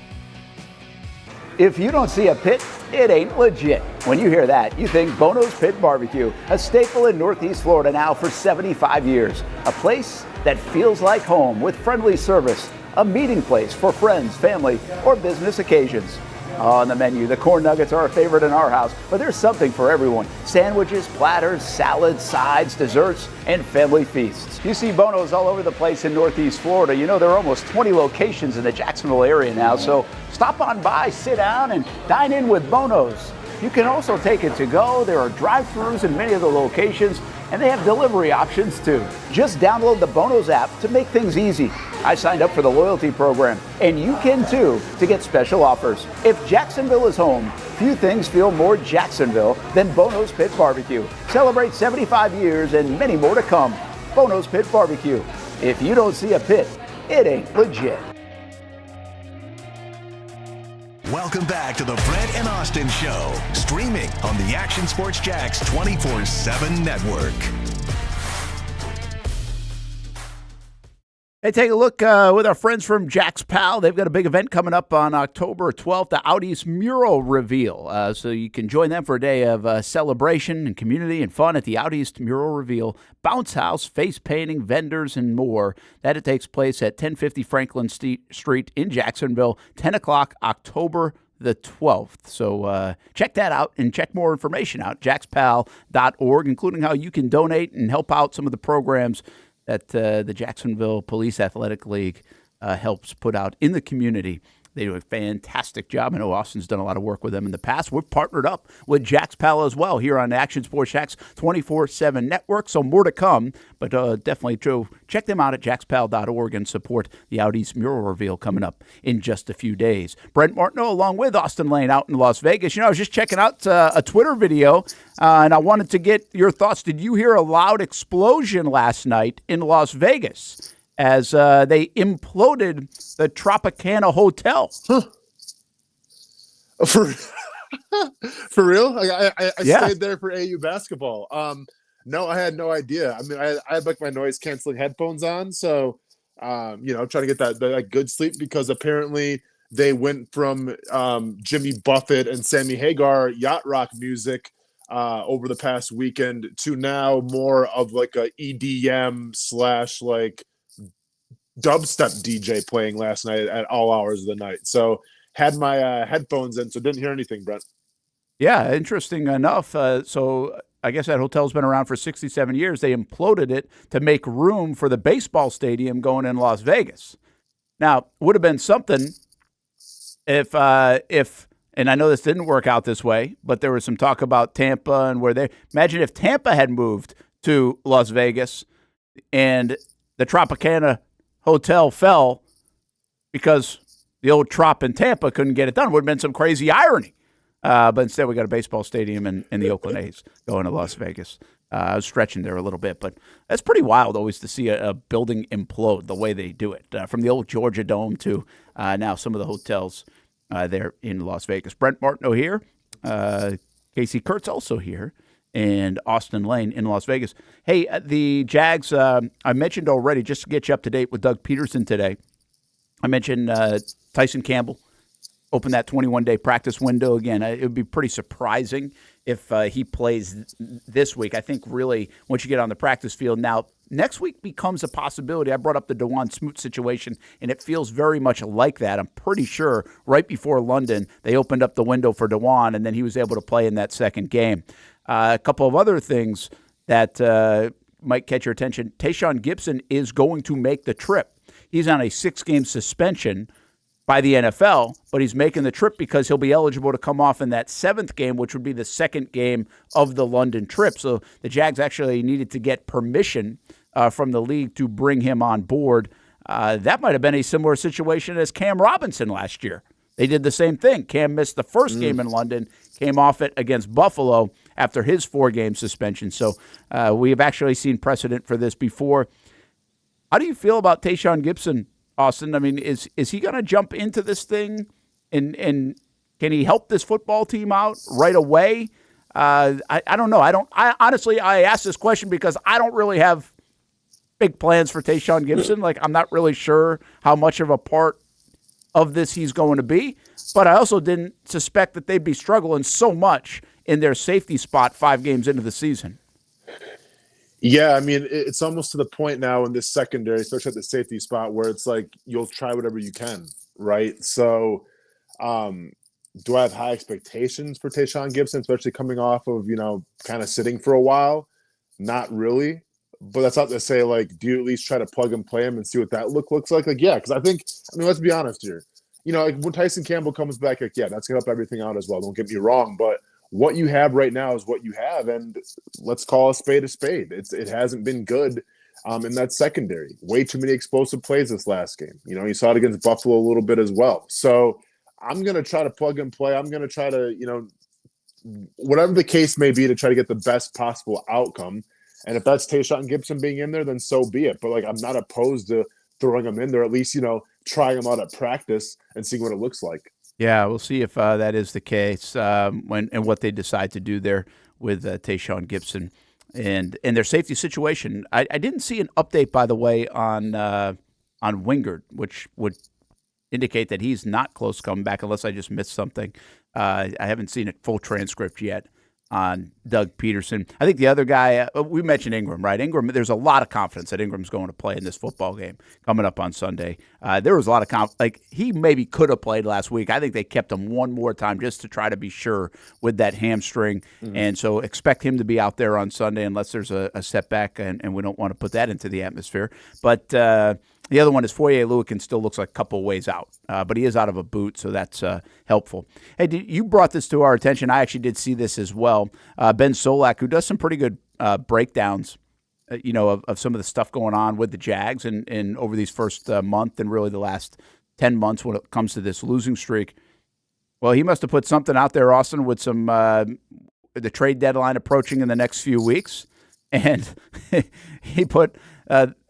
If you don't see a pit, it ain't legit. When you hear that, you think Bono's Pit Barbecue, a staple in Northeast Florida now for 75 years. A place that feels like home with friendly service, a meeting place for friends, family, or business occasions. On the menu, the corn nuggets are a favorite in our house, but there's something for everyone. Sandwiches, platters, salads, sides, desserts, and family feasts. You see Bono's all over the place in Northeast Florida. You know, there are almost 20 locations in the Jacksonville area now, so stop on by, sit down, and dine in with Bono's. You can also take it to go. There are drive-thrus in many of the locations, and they have delivery options too. Just download the Bono's app to make things easy. I signed up for the loyalty program, and you can too, to get special offers. If Jacksonville is home, few things feel more Jacksonville than Bono's Pit Barbecue. Celebrate 75 years and many more to come. Bono's Pit Barbecue. If you don't see a pit, it ain't legit. Welcome back to the Brent and Austen Show, streaming on the Action Sports Jax 24/7 network. Hey, take a look with our friends from Jack's Pal. They've got a big event coming up on October 12th, the Out East Mural Reveal. So you can join them for a day of celebration and community and fun at the Out East Mural Reveal. Bounce house, face painting, vendors, and more. That it takes place at 1050 Franklin Street in Jacksonville, 10 o'clock, October the 12th. So check that out and check more information out, jackspal.org, including how you can donate and help out some of the programs that the Jacksonville Police Athletic League helps put out in the community. They do a fantastic job. I know Austin's done a lot of work with them in the past. We've partnered up with Jack's Pal as well here on Action Sports Jax 24/7 network. So more to come, but definitely check them out at jackspal.org and support the Out East Mural Reveal coming up in just a few days. Brent Martineau along with Austin Lane out in Las Vegas. You know, I was just checking out a Twitter video, and I wanted to get your thoughts. Did you hear a loud explosion last night in Las Vegas as they imploded the Tropicana Hotel? Huh. For real? Like, I stayed there for AU basketball. No, I had no idea. I mean, I had like my noise canceling headphones on, so trying to get that good sleep, because apparently they went from Jimmy Buffett and Sammy Hagar yacht rock music over the past weekend to now more of like a EDM / like dubstep DJ playing last night at all hours of the night. So had my headphones in, so didn't hear anything, Brent. Yeah, interesting enough. So I guess that hotel's been around for 67 years. They imploded it to make room for the baseball stadium going in Las Vegas. Now, would have been something if, and I know this didn't work out this way, but there was some talk about Tampa and imagine if Tampa had moved to Las Vegas and the Tropicana Hotel fell because the old Trop in Tampa couldn't get it done. Would have been some crazy irony. But instead, we got a baseball stadium in the Oakland A's going to Las Vegas. I was stretching there a little bit, but that's pretty wild always to see a building implode the way they do it. From the old Georgia Dome to now some of the hotels there in Las Vegas. Brent Martineau here. Casey Kurtz also here. And Austin Lane in Las Vegas. Hey, the Jags, I mentioned already, just to get you up to date with Doug Peterson today, I mentioned Tyson Campbell opened that 21-day practice window again. It would be pretty surprising if he plays this week. I think really once you get on the practice field now, next week becomes a possibility. I brought up the DeJuan Smoot situation, and it feels very much like that. I'm pretty sure right before London, they opened up the window for DeJuan, and then he was able to play in that second game. A couple of other things that might catch your attention. Tayshaun Gibson is going to make the trip. He's on a 6-game suspension by the NFL, but he's making the trip because he'll be eligible to come off in that 7th game, which would be the second game of the London trip. So the Jags actually needed to get permission from the league to bring him on board. That might have been a similar situation as Cam Robinson last year. They did the same thing. Cam missed the first game in London, came off it against Buffalo after his 4-game suspension. So we have actually seen precedent for this before. How do you feel about Tayshaun Gibson, Austin? I mean, is he going to jump into this thing, and can he help this football team out right away? I don't know. I honestly asked this question because I don't really have big plans for Tayshaun Gibson. Like, I'm not really sure how much of a part of this he's going to be, but I also didn't suspect that they'd be struggling so much in their safety spot 5 games into the season. Yeah, I mean, it's almost to the point now in this secondary, especially at the safety spot, where it's like you'll try whatever you can, right? So do I have high expectations for Tayshaun Gibson, especially coming off of, kind of sitting for a while? Not really. But that's not to say, like, do you at least try to plug and play him and see what that looks like? Like, yeah, because I mean, let's be honest here. Like when Tyson Campbell comes back, like, yeah, that's going to help everything out as well. Don't get me wrong. But what you have right now is what you have, and let's call a spade a spade. It hasn't been good in that secondary. Way too many explosive plays this last game. You saw it against Buffalo a little bit as well. So I'm going to try to plug and play. I'm going to try to, whatever the case may be, to try to get the best possible outcome. And if that's Tayshaun Gibson being in there, then so be it. But, like, I'm not opposed to throwing him in there, at least, trying him out at practice and seeing what it looks like. Yeah, we'll see if that is the case when and what they decide to do there with Tayshaun Gibson and their safety situation. I didn't see an update, by the way, on Wingard, which would indicate that he's not close to coming back unless I just missed something. I haven't seen a full transcript yet on Doug Peterson. I think the other guy, we mentioned Ingram, right? Ingram, there's a lot of confidence that Ingram's going to play in this football game coming up on Sunday. There was a lot of confidence. Like, he maybe could have played last week. I think they kept him one more time just to try to be sure with that hamstring. Mm-hmm. And so expect him to be out there on Sunday unless there's a setback, and we don't want to put that into the atmosphere. But the other one is Foye Oluokun still looks like a couple ways out, but he is out of a boot, so that's helpful. Hey, you brought this to our attention. I actually did see this as well. Ben Solak, who does some pretty good breakdowns, of some of the stuff going on with the Jags and over these first month and really the last 10 months when it comes to this losing streak. Well, he must have put something out there, Austin, with some the trade deadline approaching in the next few weeks, and he put.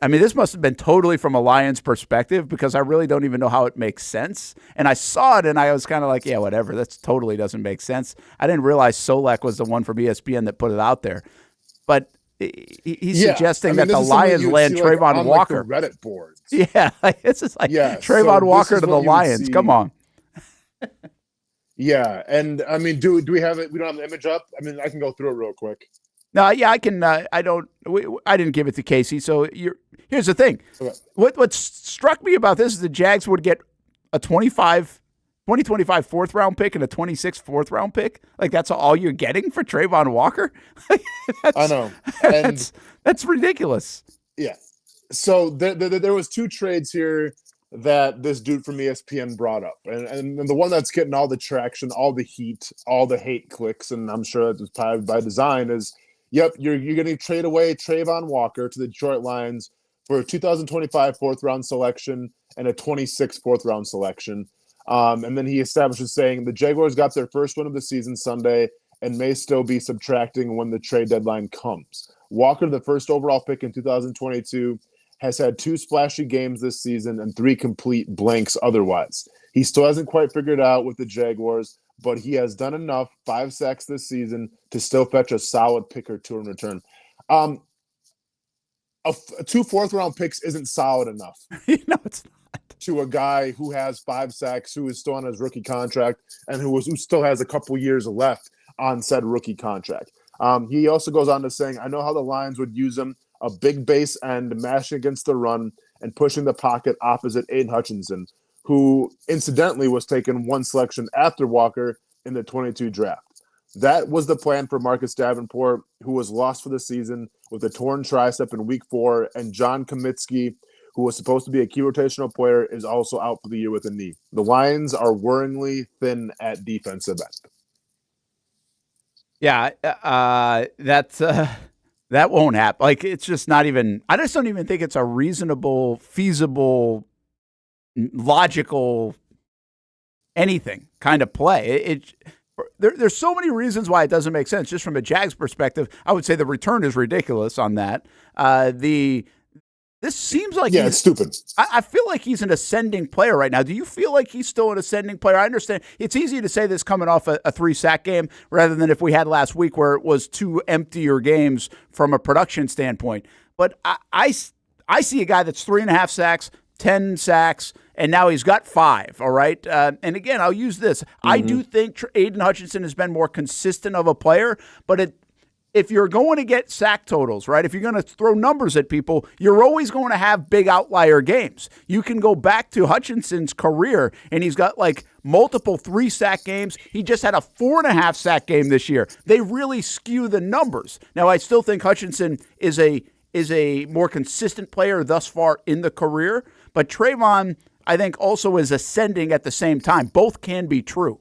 This must have been totally from a Lions perspective because I really don't even know how it makes sense. And I saw it and I was kind of like, yeah, whatever. That totally doesn't make sense. I didn't realize Solak was the one from ESPN that put it out there. But he's suggesting that the Lions land Trayvon Walker. Like the Reddit boards. Yeah, this is like Trayvon Walker to the Lions. Come on. Yeah, and I mean, do we have it? We don't have the image up. I mean, I can go through it real quick. No, yeah, I can. I don't. I didn't give it to Casey. So here's the thing. Okay. What struck me about this is the Jags would get a 2025 fourth round pick and a 26 fourth round pick. Like that's all you're getting for Trayvon Walker. I know, and that's ridiculous. Yeah. So there was two trades here that this dude from ESPN brought up, and the one that's getting all the traction, all the heat, all the hate clicks, and I'm sure that's probably by design is, yep, you're going to trade away Trayvon Walker to the Detroit Lions for a 2025 fourth round selection and a 26 fourth round selection. And then he establishes saying the Jaguars got their first win of the season Sunday and may still be subtracting when the trade deadline comes. Walker, the first overall pick in 2022, has had 2 splashy games this season and 3 complete blanks otherwise. He still hasn't quite figured out with the Jaguars, but he has done enough, 5 sacks this season, to still fetch a solid pick or two in return. 2 fourth-round picks isn't solid enough. No, it's not. To a guy who has 5 sacks, who is still on his rookie contract, and who still has a couple years left on said rookie contract. He also goes on to saying, I know how the Lions would use him, a big base end, mashing against the run and pushing the pocket opposite Aiden Hutchinson, who incidentally was taken 1 selection after Walker in the 22 draft. That was the plan for Marcus Davenport, who was lost for the season with a torn tricep in week 4, and John Kamitsky, who was supposed to be a key rotational player, is also out for the year with a knee. The Lions are worryingly thin at defensive end. Yeah, that won't happen. Like, it's just not even, I just don't even think it's a reasonable, feasible, logical, anything kind of play. There's so many reasons why it doesn't make sense. Just from a Jags perspective, I would say the return is ridiculous on that. This seems like it's stupid. I feel like he's an ascending player right now. Do you feel like he's still an ascending player? I understand it's easy to say this coming off a 3-sack game rather than if we had last week where it was 2 emptier games from a production standpoint. But I see a guy that's 3.5 sacks, 10 sacks, and now he's got 5, all right? And again, I'll use this. Mm-hmm. I do think Aiden Hutchinson has been more consistent of a player, but if you're going to get sack totals, right, if you're going to throw numbers at people, you're always going to have big outlier games. You can go back to Hutchinson's career, and he's got like multiple 3-sack games. He just had a 4.5-sack game this year. They really skew the numbers. Now, I still think Hutchinson is a more consistent player thus far in the career, but Trayvon, I think, also is ascending at the same time. Both can be true.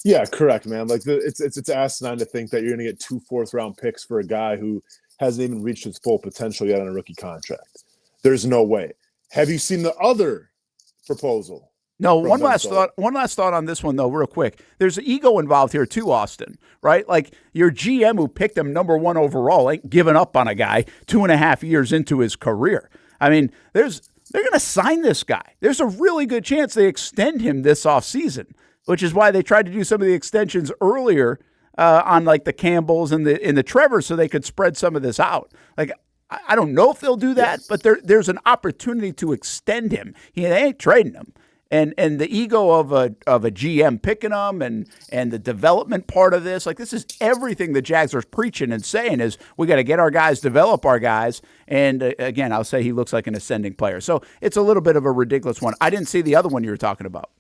Yeah, correct, man. Like it's asinine to think that you're going to get 2 fourth-round picks for a guy who hasn't even reached his full potential yet on a rookie contract. There's no way. Have you seen the other proposal? No, one last thought on this one, though, real quick. There's ego involved here, too, Austin, right? Like, your GM who picked him number 1 overall ain't giving up on a guy 2.5 years into his career. I mean, they're going to sign this guy. There's a really good chance they extend him this offseason, which is why they tried to do some of the extensions earlier on, like, the Campbells and the Trevors so they could spread some of this out. Like, I don't know if they'll do that, but there's an opportunity to extend him. They ain't trading him. And the ego of a GM picking them and the development part of this, like, this is everything the Jags are preaching and saying is we got to get our guys, develop our guys. And again, I'll say he looks like an ascending player. So it's a little bit of a ridiculous one. I didn't see the other one you were talking about.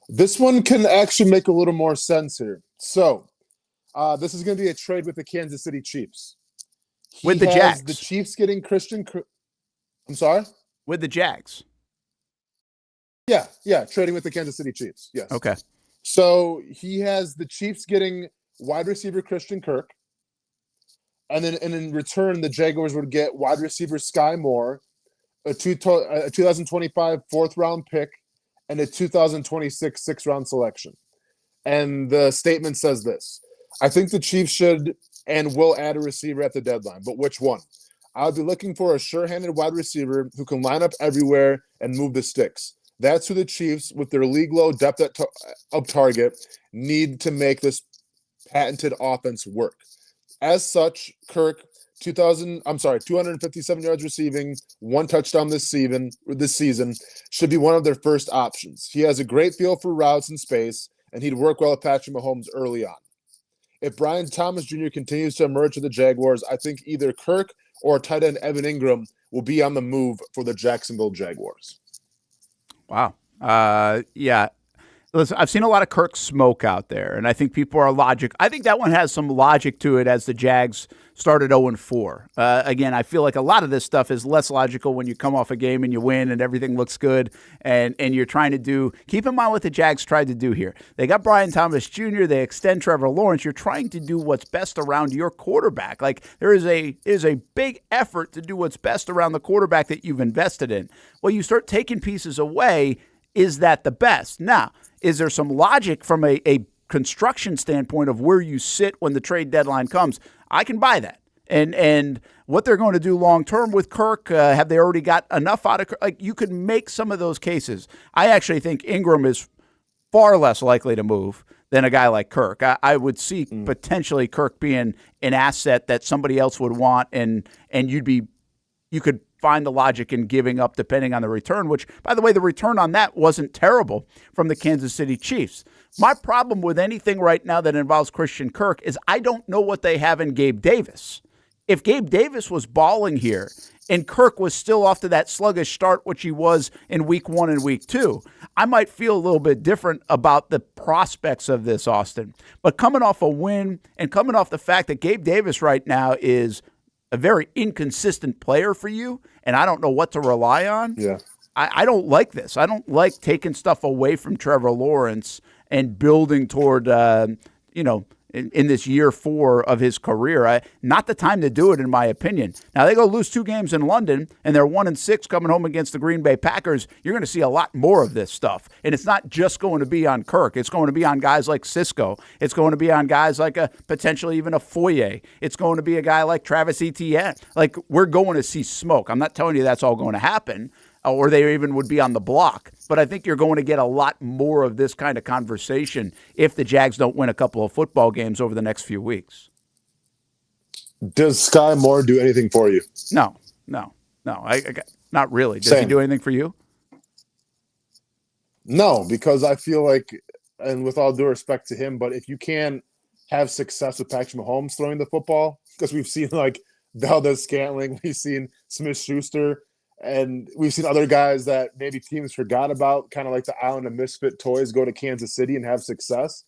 This one can actually make a little more sense here. So this is going to be a trade with the Kansas City Chiefs. With the Jags. The Chiefs getting I'm sorry? With the Jags. Yeah, trading with the Kansas City Chiefs. Yes. Okay. So he has the Chiefs getting wide receiver Christian Kirk, and in return, the Jaguars would get wide receiver Sky Moore, a 2025 4th-round pick, and a 2026 6th-round selection. And the statement says this: I think the Chiefs should and will add a receiver at the deadline, but which one? I'll be looking for a sure-handed wide receiver who can line up everywhere and move the sticks. That's who the Chiefs, with their league-low depth of target, need to make this patented offense work. As such, Kirk 257 yards receiving, 1 touchdown this season, should be one of their first options. He has a great feel for routes and space, and he'd work well with Patrick Mahomes early on. If Brian Thomas Jr. continues to emerge for the Jaguars, I think either Kirk or tight end Evan Ingram will be on the move for the Jacksonville Jaguars. Wow. Yeah. Listen, I've seen a lot of Kirk smoke out there, and I think people are logic. I think that one has some logic to it as the Jags started 0-4. Again, I feel like a lot of this stuff is less logical when you come off a game and you win and everything looks good, and you're trying to do – keep in mind what the Jags tried to do here. They got Brian Thomas Jr., they extend Trevor Lawrence. You're trying to do what's best around your quarterback. Like, there is a big effort to do what's best around the quarterback that you've invested in. Well, you start taking pieces away, is that the best? Now, is there some logic from a construction standpoint of where you sit when the trade deadline comes? I can buy that. And what they're going to do long term with Kirk, have they already got enough out of Kirk? Like, you could make some of those cases. I actually think Ingram is far less likely to move than a guy like Kirk. I would see potentially Kirk being an asset that somebody else would want, and you could find the logic in giving up depending on the return, which, by the way, the return on that wasn't terrible from the Kansas City Chiefs. My problem with anything right now that involves Christian Kirk is I don't know what they have in Gabe Davis. If Gabe Davis was balling here and Kirk was still off to that sluggish start, which he was in week 1 and week 2, I might feel a little bit different about the prospects of this, Austin. But coming off a win and coming off the fact that Gabe Davis right now is a very inconsistent player for you, and I don't know what to rely on. Yeah. I don't like this. I don't like taking stuff away from Trevor Lawrence and building toward, in this year 4 of his career. Not the time to do it, in my opinion. Now, they go lose 2 games in London, and they're 1-6 coming home against the Green Bay Packers. You're going to see a lot more of this stuff. And it's not just going to be on Kirk. It's going to be on guys like Cisco. It's going to be on guys like potentially even a Foye. It's going to be a guy like Travis Etienne. Like, we're going to see smoke. I'm not telling you that's all going to happen, or they even would be on the block. But I think you're going to get a lot more of this kind of conversation if the Jags don't win a couple of football games over the next few weeks. Does Sky Moore do anything for you? No. Not really. Does he do anything for you? No, because I feel like, and with all due respect to him, but if you can't have success with Patrick Mahomes throwing the football, because we've seen like Valdez-Scantling, we've seen Smith-Schuster, and we've seen other guys that maybe teams forgot about, kind of like the Island of Misfit Toys, go to Kansas City and have success.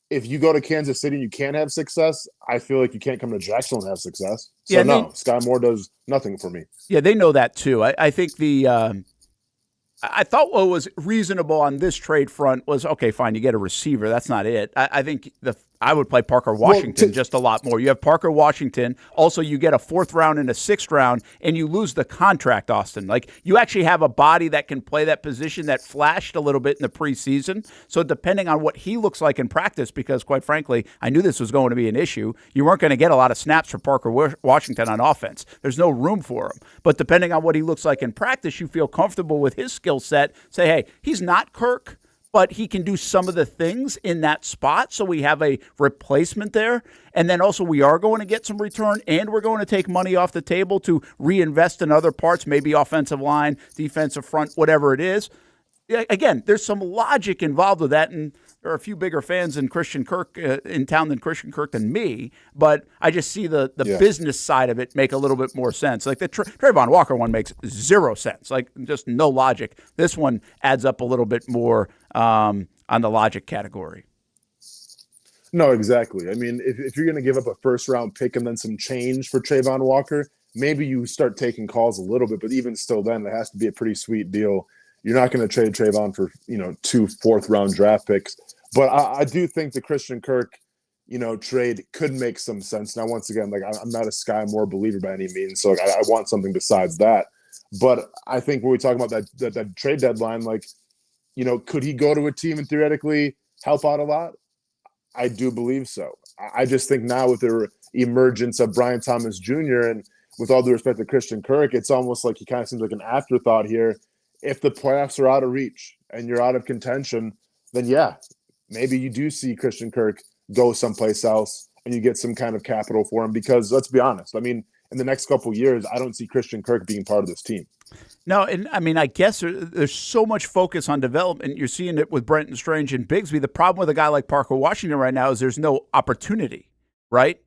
If you go to Kansas City and you can't have success, I feel like you can't come to Jacksonville and have success. So, yeah, Sky Moore does nothing for me. Yeah, they know that too. I think I thought what was reasonable on this trade front was, okay, fine, you get a receiver. That's not it. I think I would play Parker Washington just a lot more. You have Parker Washington. Also, you get a 4th round and a 6th round, and you lose the contract, Austin. Like, you actually have a body that can play that position that flashed a little bit in the preseason. So depending on what he looks like in practice, because quite frankly, I knew this was going to be an issue, you weren't going to get a lot of snaps for Parker Washington on offense. There's no room for him. But depending on what he looks like in practice, you feel comfortable with his skill set. Say, hey, he's not Kirk, but he can do some of the things in that spot, so we have a replacement there. And then also we are going to get some return, and we're going to take money off the table to reinvest in other parts, maybe offensive line, defensive front, whatever it is. Again, there's some logic involved with that, and there are a few bigger fans in Christian Kirk in town than Christian Kirk than me, but I just see the business side of it make a little bit more sense. Like the Trayvon Walker one makes 0 sense, like just no logic. This one adds up a little bit more on the logic category. No, exactly. I mean, if you're going to give up a 1st-round pick and then some change for Trayvon Walker, maybe you start taking calls a little bit, but even still then, it has to be a pretty sweet deal. You're not going to trade Trayvon for, 2 4th-round draft picks. But I do think the Christian Kirk, trade could make some sense. Now, once again, like, I'm not a Sky Moore believer by any means, so I want something besides that. But I think when we talk about that trade deadline, like, could he go to a team and theoretically help out a lot? I do believe so. I just think now with the emergence of Brian Thomas Jr. and with all due respect to Christian Kirk, it's almost like he kind of seems like an afterthought here. If the playoffs are out of reach and you're out of contention, then yeah, maybe you do see Christian Kirk go someplace else and you get some kind of capital for him, because let's be honest. I mean, in the next couple of years, I don't see Christian Kirk being part of this team. No, and I mean, I guess there's so much focus on development. You're seeing it with Brenton Strange and Bigsby. The problem with a guy like Parker Washington right now is there's no opportunity, right?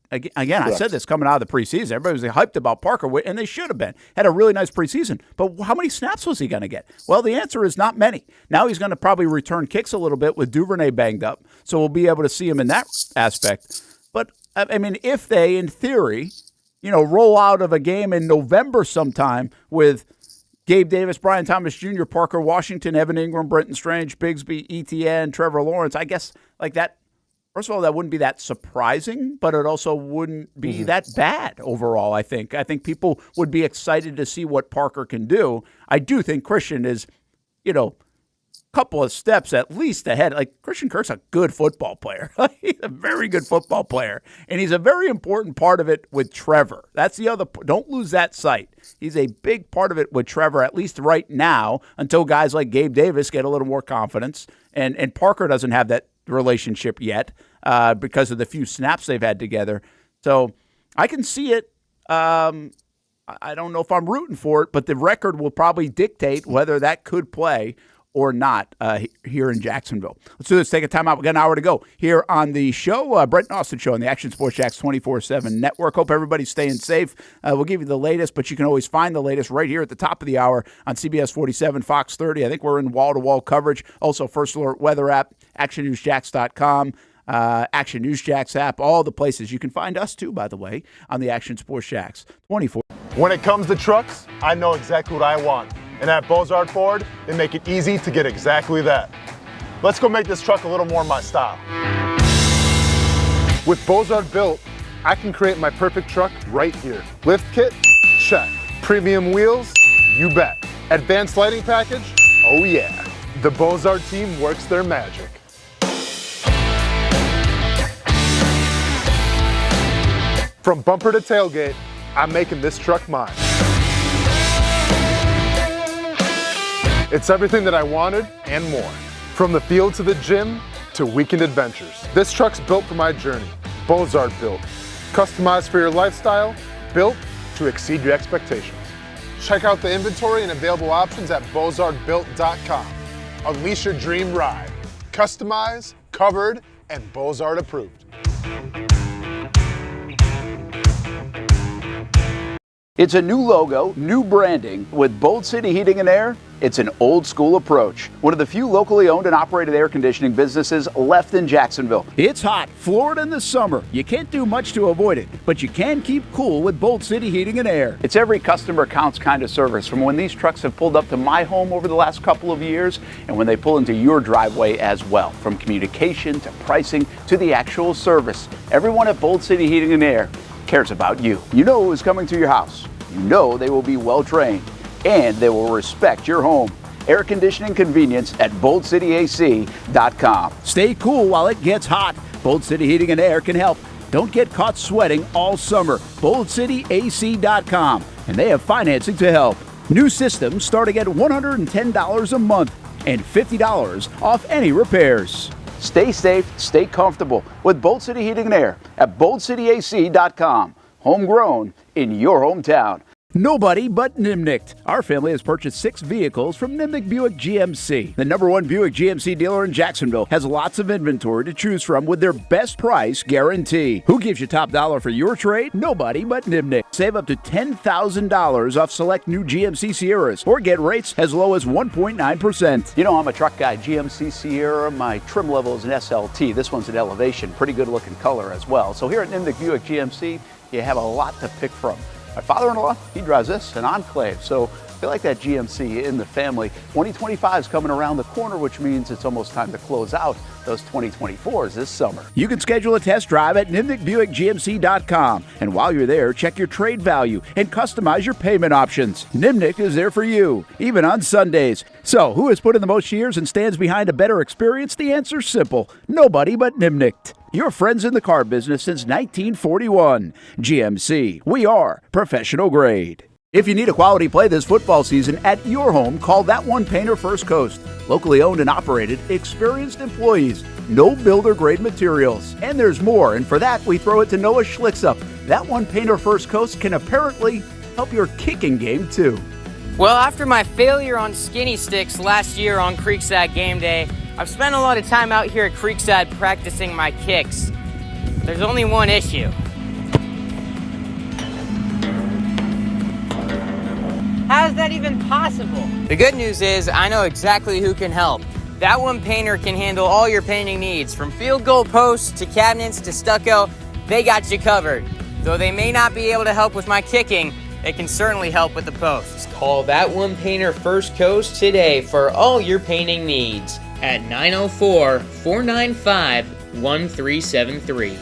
Again, I said this coming out of the preseason. Everybody was hyped about Parker, and they should have been. Had a really nice preseason. But how many snaps was he going to get? Well, the answer is not many. Now he's going to probably return kicks a little bit with Duvernay banged up, so we'll be able to see him in that aspect. But, I mean, if they, in theory, roll out of a game in November sometime with Gabe Davis, Brian Thomas Jr., Parker Washington, Evan Ingram, Brenton Strange, Bigsby, ETN, Trevor Lawrence, I guess like that. First of all, that wouldn't be that surprising, but it also wouldn't be that bad overall, I think. I think people would be excited to see what Parker can do. I do think Christian is, a couple of steps at least ahead. Like, Christian Kirk's a good football player. He's a very good football player. And he's a very important part of it with Trevor. That's the other – don't lose that sight. He's a big part of it with Trevor, at least right now, until guys like Gabe Davis get a little more confidence. And Parker doesn't have that relationship yet because of the few snaps they've had together. So I can see it. I don't know if I'm rooting for it, but the record will probably dictate whether that could play or not here in Jacksonville. Let's do this. Take a time out. We've got an hour to go here on the show. Brent Austen Show on the Action Sports Jacks 24/7 network. Hope everybody's staying safe. We'll give you the latest, but you can always find the latest right here at the top of the hour on CBS 47, Fox 30. I think we're in wall-to-wall coverage. Also, First Alert Weather app, actionnewsjacks.com. Action News Jacks app, all the places. You can find us too, by the way, on the Action Sports Jacks 24. When it comes to trucks, I know exactly what I want. And at Bozard Ford, they make it easy to get exactly that. Let's go make this truck a little more my style. With Bozard Built, I can create my perfect truck right here. Lift kit? Check. Premium wheels? You bet. Advanced lighting package? Oh yeah. The Bozard team works their magic. From bumper to tailgate, I'm making this truck mine. It's everything that I wanted and more. From the field to the gym to weekend adventures. This truck's built for my journey. Bozard Built. Customized for your lifestyle, built to exceed your expectations. Check out the inventory and available options at bozardbuilt.com. Unleash your dream ride. Customized, covered, and Bozard approved. It's a new logo, new branding. With Bold City Heating and Air, it's an old school approach. One of the few locally owned and operated air conditioning businesses left in Jacksonville. It's hot, Florida in the summer. You can't do much to avoid it, but you can keep cool with Bold City Heating and Air. It's every customer counts kind of service, from when these trucks have pulled up to my home over the last couple of years and when they pull into your driveway as well. From communication to pricing to the actual service, everyone at Bold City Heating and Air cares about you. You know who is coming to your house. You know they will be well trained, and they will respect your home. Air conditioning convenience at boldcityac.com. Stay cool while it gets hot. Bold City Heating and Air can help. Don't get caught sweating all summer. boldcityac.com, and they have financing to help. New systems starting at $110 a month and $50 off any repairs. Stay safe, stay comfortable with Bold City Heating and Air at boldcityac.com. Homegrown in your hometown. Nobody but Nimnicht. Our family has purchased 6 vehicles from Nimnicht Buick GMC. The #1 Buick GMC dealer in Jacksonville has lots of inventory to choose from with their best price guarantee. Who gives you top dollar for your trade? Nobody but Nimnicht. Save up to $10,000 off select new GMC Sierras or get rates as low as 1.9%. You know, I'm a truck guy. GMC Sierra, my trim level is an SLT. This one's an Elevation. Pretty good looking color as well. So here at Nimnicht Buick GMC, you have a lot to pick from. My father-in-law, he drives this, an Enclave, so I feel like that GMC in the family. 2025 is coming around the corner, which means it's almost time to close out those 2024s this summer. You can schedule a test drive at NimnichtBuickGMC.com, and while you're there, check your trade value and customize your payment options. Nimnicht is there for you, even on Sundays. So, who has put in the most years and stands behind a better experience? The answer's simple. Nobody but Nimnicht. Your friends in the car business since 1941. GMC, we are professional grade. If you need a quality play this football season at your home, call That One Painter First Coast. Locally owned and operated, experienced employees, no builder-grade materials. And there's more, and for that, we throw it to Noah Schlicksup. That One Painter First Coast can apparently help your kicking game, too. Well, after my failure on skinny sticks last year on Creekside game day, I've spent a lot of time out here at Creekside practicing my kicks. There's only one issue. How's that even possible? The good news is I know exactly who can help. That One Painter can handle all your painting needs, from field goal posts to cabinets to stucco. They got you covered. Though they may not be able to help with my kicking, they can certainly help with the posts. Call That One Painter First Coast today for all your painting needs at 904-495-1373.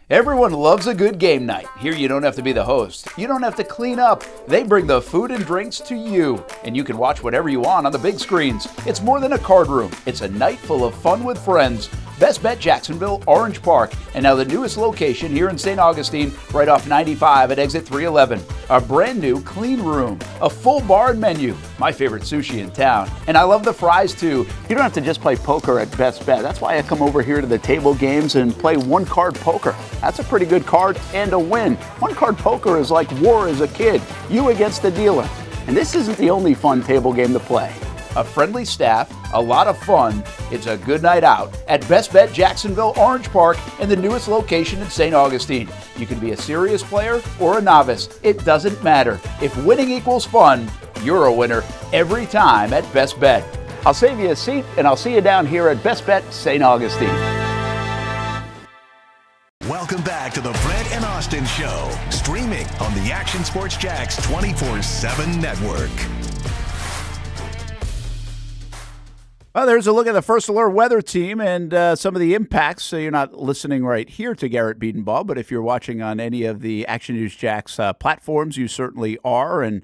Everyone loves a good game night. Here you don't have to be the host. You don't have to clean up. They bring the food and drinks to you, and you can watch whatever you want on the big screens. It's more than a card room. It's a night full of fun with friends. Best Bet Jacksonville, Orange Park, and now the newest location here in St. Augustine, right off 95 at exit 311. A brand new clean room, a full bar and menu, my favorite sushi in town. And I love the fries too. You don't have to just play poker at Best Bet. That's why I come over here to the table games and play one-card poker. That's a pretty good card and a win. One-card poker is like war as a kid, you against the dealer. And this isn't the only fun table game to play. A friendly staff, a lot of fun. It's a good night out at Best Bet Jacksonville, Orange Park, and the newest location in St. Augustine. You can be a serious player or a novice. It doesn't matter. If winning equals fun, you're a winner every time at Best Bet. I'll save you a seat, and I'll see you down here at Best Bet St. Augustine. Welcome back to the Brent and Austen Show, streaming on the Action Sports Jax 24/7 network. Well, there's a look at the First Alert weather team and some of the impacts. So you're not listening right here to Garrett Beatonball, but if you're watching on any of the Action News Jax platforms, you certainly are. And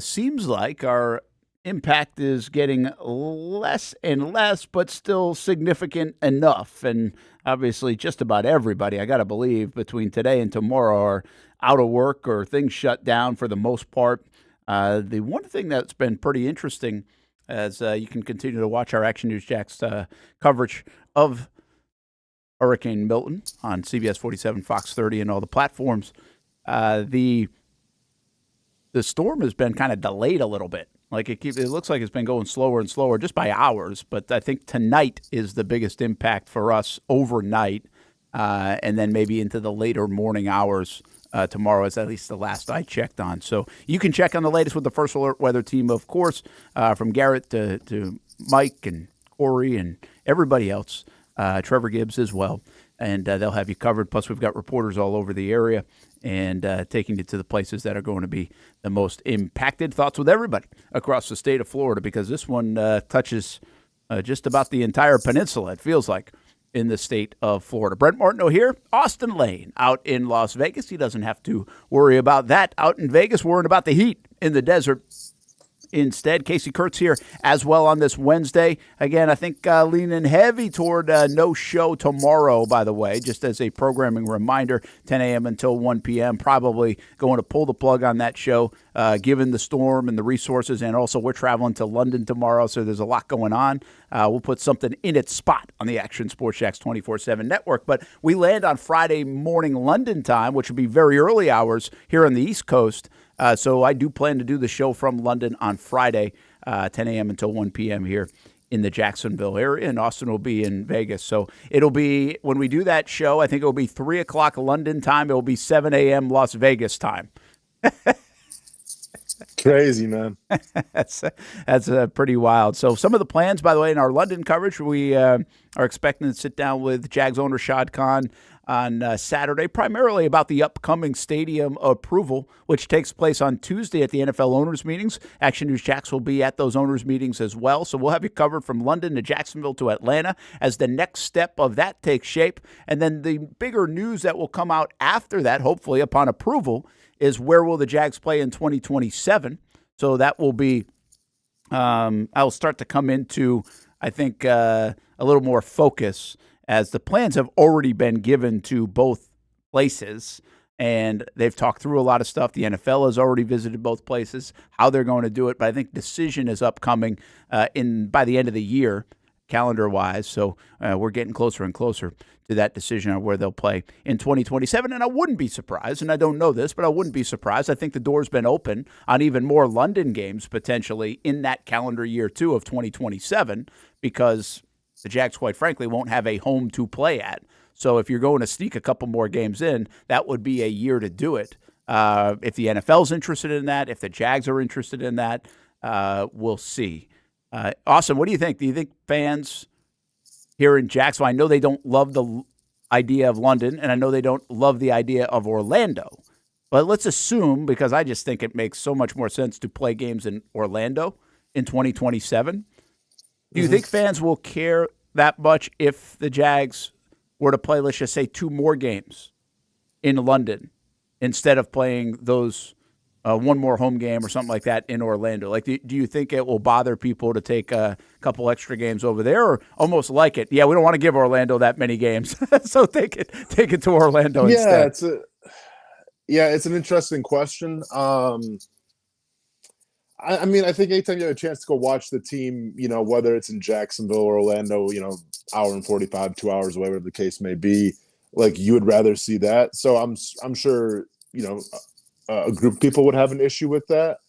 seems like our impact is getting less and less, but still significant enough. And obviously, just about everybody, I got to believe, between today and tomorrow are out of work or things shut down for the most part. The one thing that's been pretty interesting, as you can continue to watch our Action News Jax coverage of Hurricane Milton on CBS 47, Fox 30, and all the platforms. The storm has been kind of delayed a little bit. Like it looks like it's been going slower and slower just by hours. But I think tonight is the biggest impact for us overnight, and then maybe into the later morning hours. Tomorrow is at least the last I checked on. So you can check on the latest with the First Alert weather team, of course, from Garrett to Mike and Corey and everybody else, Trevor Gibbs as well. And they'll have you covered. Plus, we've got reporters all over the area and taking you to the places that are going to be the most impacted. Thoughts with everybody across the state of Florida, because this one touches just about the entire peninsula, it feels like, in the state of Florida. Brent Martineau here, Austin Lane out in Las Vegas. He doesn't have to worry about that out in Vegas, worrying about the heat in the desert. Instead, Casey Kurtz here as well on this Wednesday. Again, I think leaning heavy toward no show tomorrow, by the way, just as a programming reminder, 10 a.m. until 1 p.m. Probably going to pull the plug on that show, given the storm and the resources. And also, we're traveling to London tomorrow, so there's a lot going on. We'll put something in its spot on the Action Sports Jax 24/7 network. But we land on Friday morning London time, which will be very early hours here on the East Coast. So I do plan to do the show from London on Friday, 10 a.m. until 1 p.m. here in the Jacksonville area, and Austin will be in Vegas. So it'll be, when we do that show, I think it'll be 3 o'clock London time. It'll be 7 a.m. Las Vegas time. Crazy, man. That's pretty wild. So some of the plans, by the way, in our London coverage, we are expecting to sit down with Jags owner Shad Khan on Saturday, primarily about the upcoming stadium approval, which takes place on Tuesday at the NFL owners' meetings. Action News Jax will be at those owners' meetings as well. So we'll have you covered from London to Jacksonville to Atlanta as the next step of that takes shape. And then the bigger news that will come out after that, hopefully upon approval, is where will the Jags play in 2027. So that will be, I'll start to come into, I think, a little more focus, as the plans have already been given to both places. And they've talked through a lot of stuff. The NFL has already visited both places, how they're going to do it. But I think decision is upcoming by the end of the year, calendar-wise. So we're getting closer and closer to that decision on where they'll play in 2027. And I wouldn't be surprised, and I don't know this, but I wouldn't be surprised. I think the door's been open on even more London games potentially in that calendar year, too, of 2027, because the Jags, quite frankly, won't have a home to play at. So if you're going to sneak a couple more games in, that would be a year to do it. If the NFL's interested in that, if the Jags are interested in that, we'll see. Austin, what do you think? Do you think fans here in Jacksonville, I know they don't love the idea of London, and I know they don't love the idea of Orlando, but let's assume, because I just think it makes so much more sense to play games in Orlando in 2027. Do you think fans will care that much if the Jags were to play, let's just say, 2 more games in London instead of playing those one more home game or something like that in Orlando? Like, do you think it will bother people to take a couple extra games over there, or almost like it? Yeah, we don't want to give Orlando that many games, so take it to Orlando instead. It's an interesting question. I mean, I think anytime you have a chance to go watch the team, whether it's in Jacksonville or Orlando, hour and 45, 2 hours away, whatever the case may be, like, you would rather see that. So I'm sure, a group of people would have an issue with that.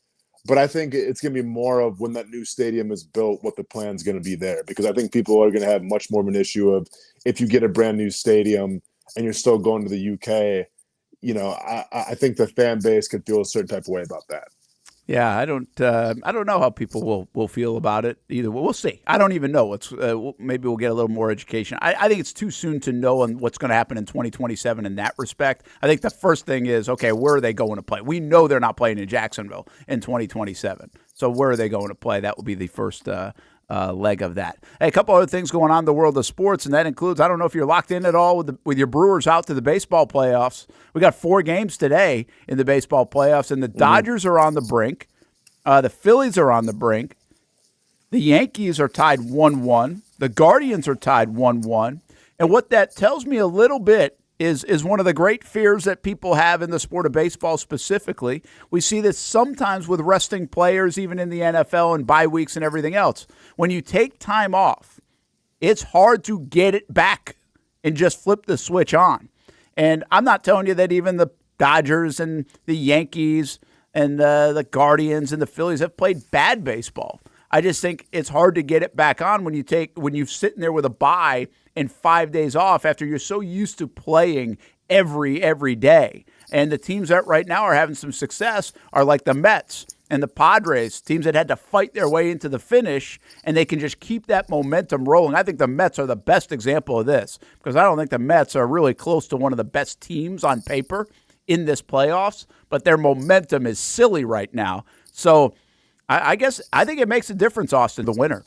But I think it's going to be more of when that new stadium is built, what the plan's going to be there. Because I think people are going to have much more of an issue of if you get a brand new stadium and you're still going to the UK, I think the fan base could feel a certain type of way about that. Yeah, I don't know how people will feel about it either. We'll see. I don't even know. Maybe we'll get a little more education. I think it's too soon to know on what's going to happen in 2027 in that respect. I think the first thing is, okay, where are they going to play? We know they're not playing in Jacksonville in 2027. So where are they going to play? That will be the first leg of that. Hey, a couple other things going on in the world of sports, and that includes, I don't know if you're locked in at all with your Brewers out to the baseball playoffs. We got 4 games today in the baseball playoffs, and the Dodgers are on the brink. The Phillies are on the brink. The Yankees are tied 1-1. The Guardians are tied 1-1. And what that tells me a little bit is one of the great fears that people have in the sport of baseball specifically. We see this sometimes with resting players, even in the NFL and bye weeks and everything else. When you take time off, it's hard to get it back and just flip the switch on. And I'm not telling you that even the Dodgers and the Yankees and the Guardians and the Phillies have played bad baseball. I just think it's hard to get it back on when you're sitting there with a bye and 5 days off after you're so used to playing every day. And the teams that right now are having some success are like the Mets and the Padres, teams that had to fight their way into the finish, and they can just keep that momentum rolling. I think the Mets are the best example of this, because I don't think the Mets are really close to one of the best teams on paper in this playoffs, but their momentum is silly right now. So I think it makes a difference, Austin, the winner.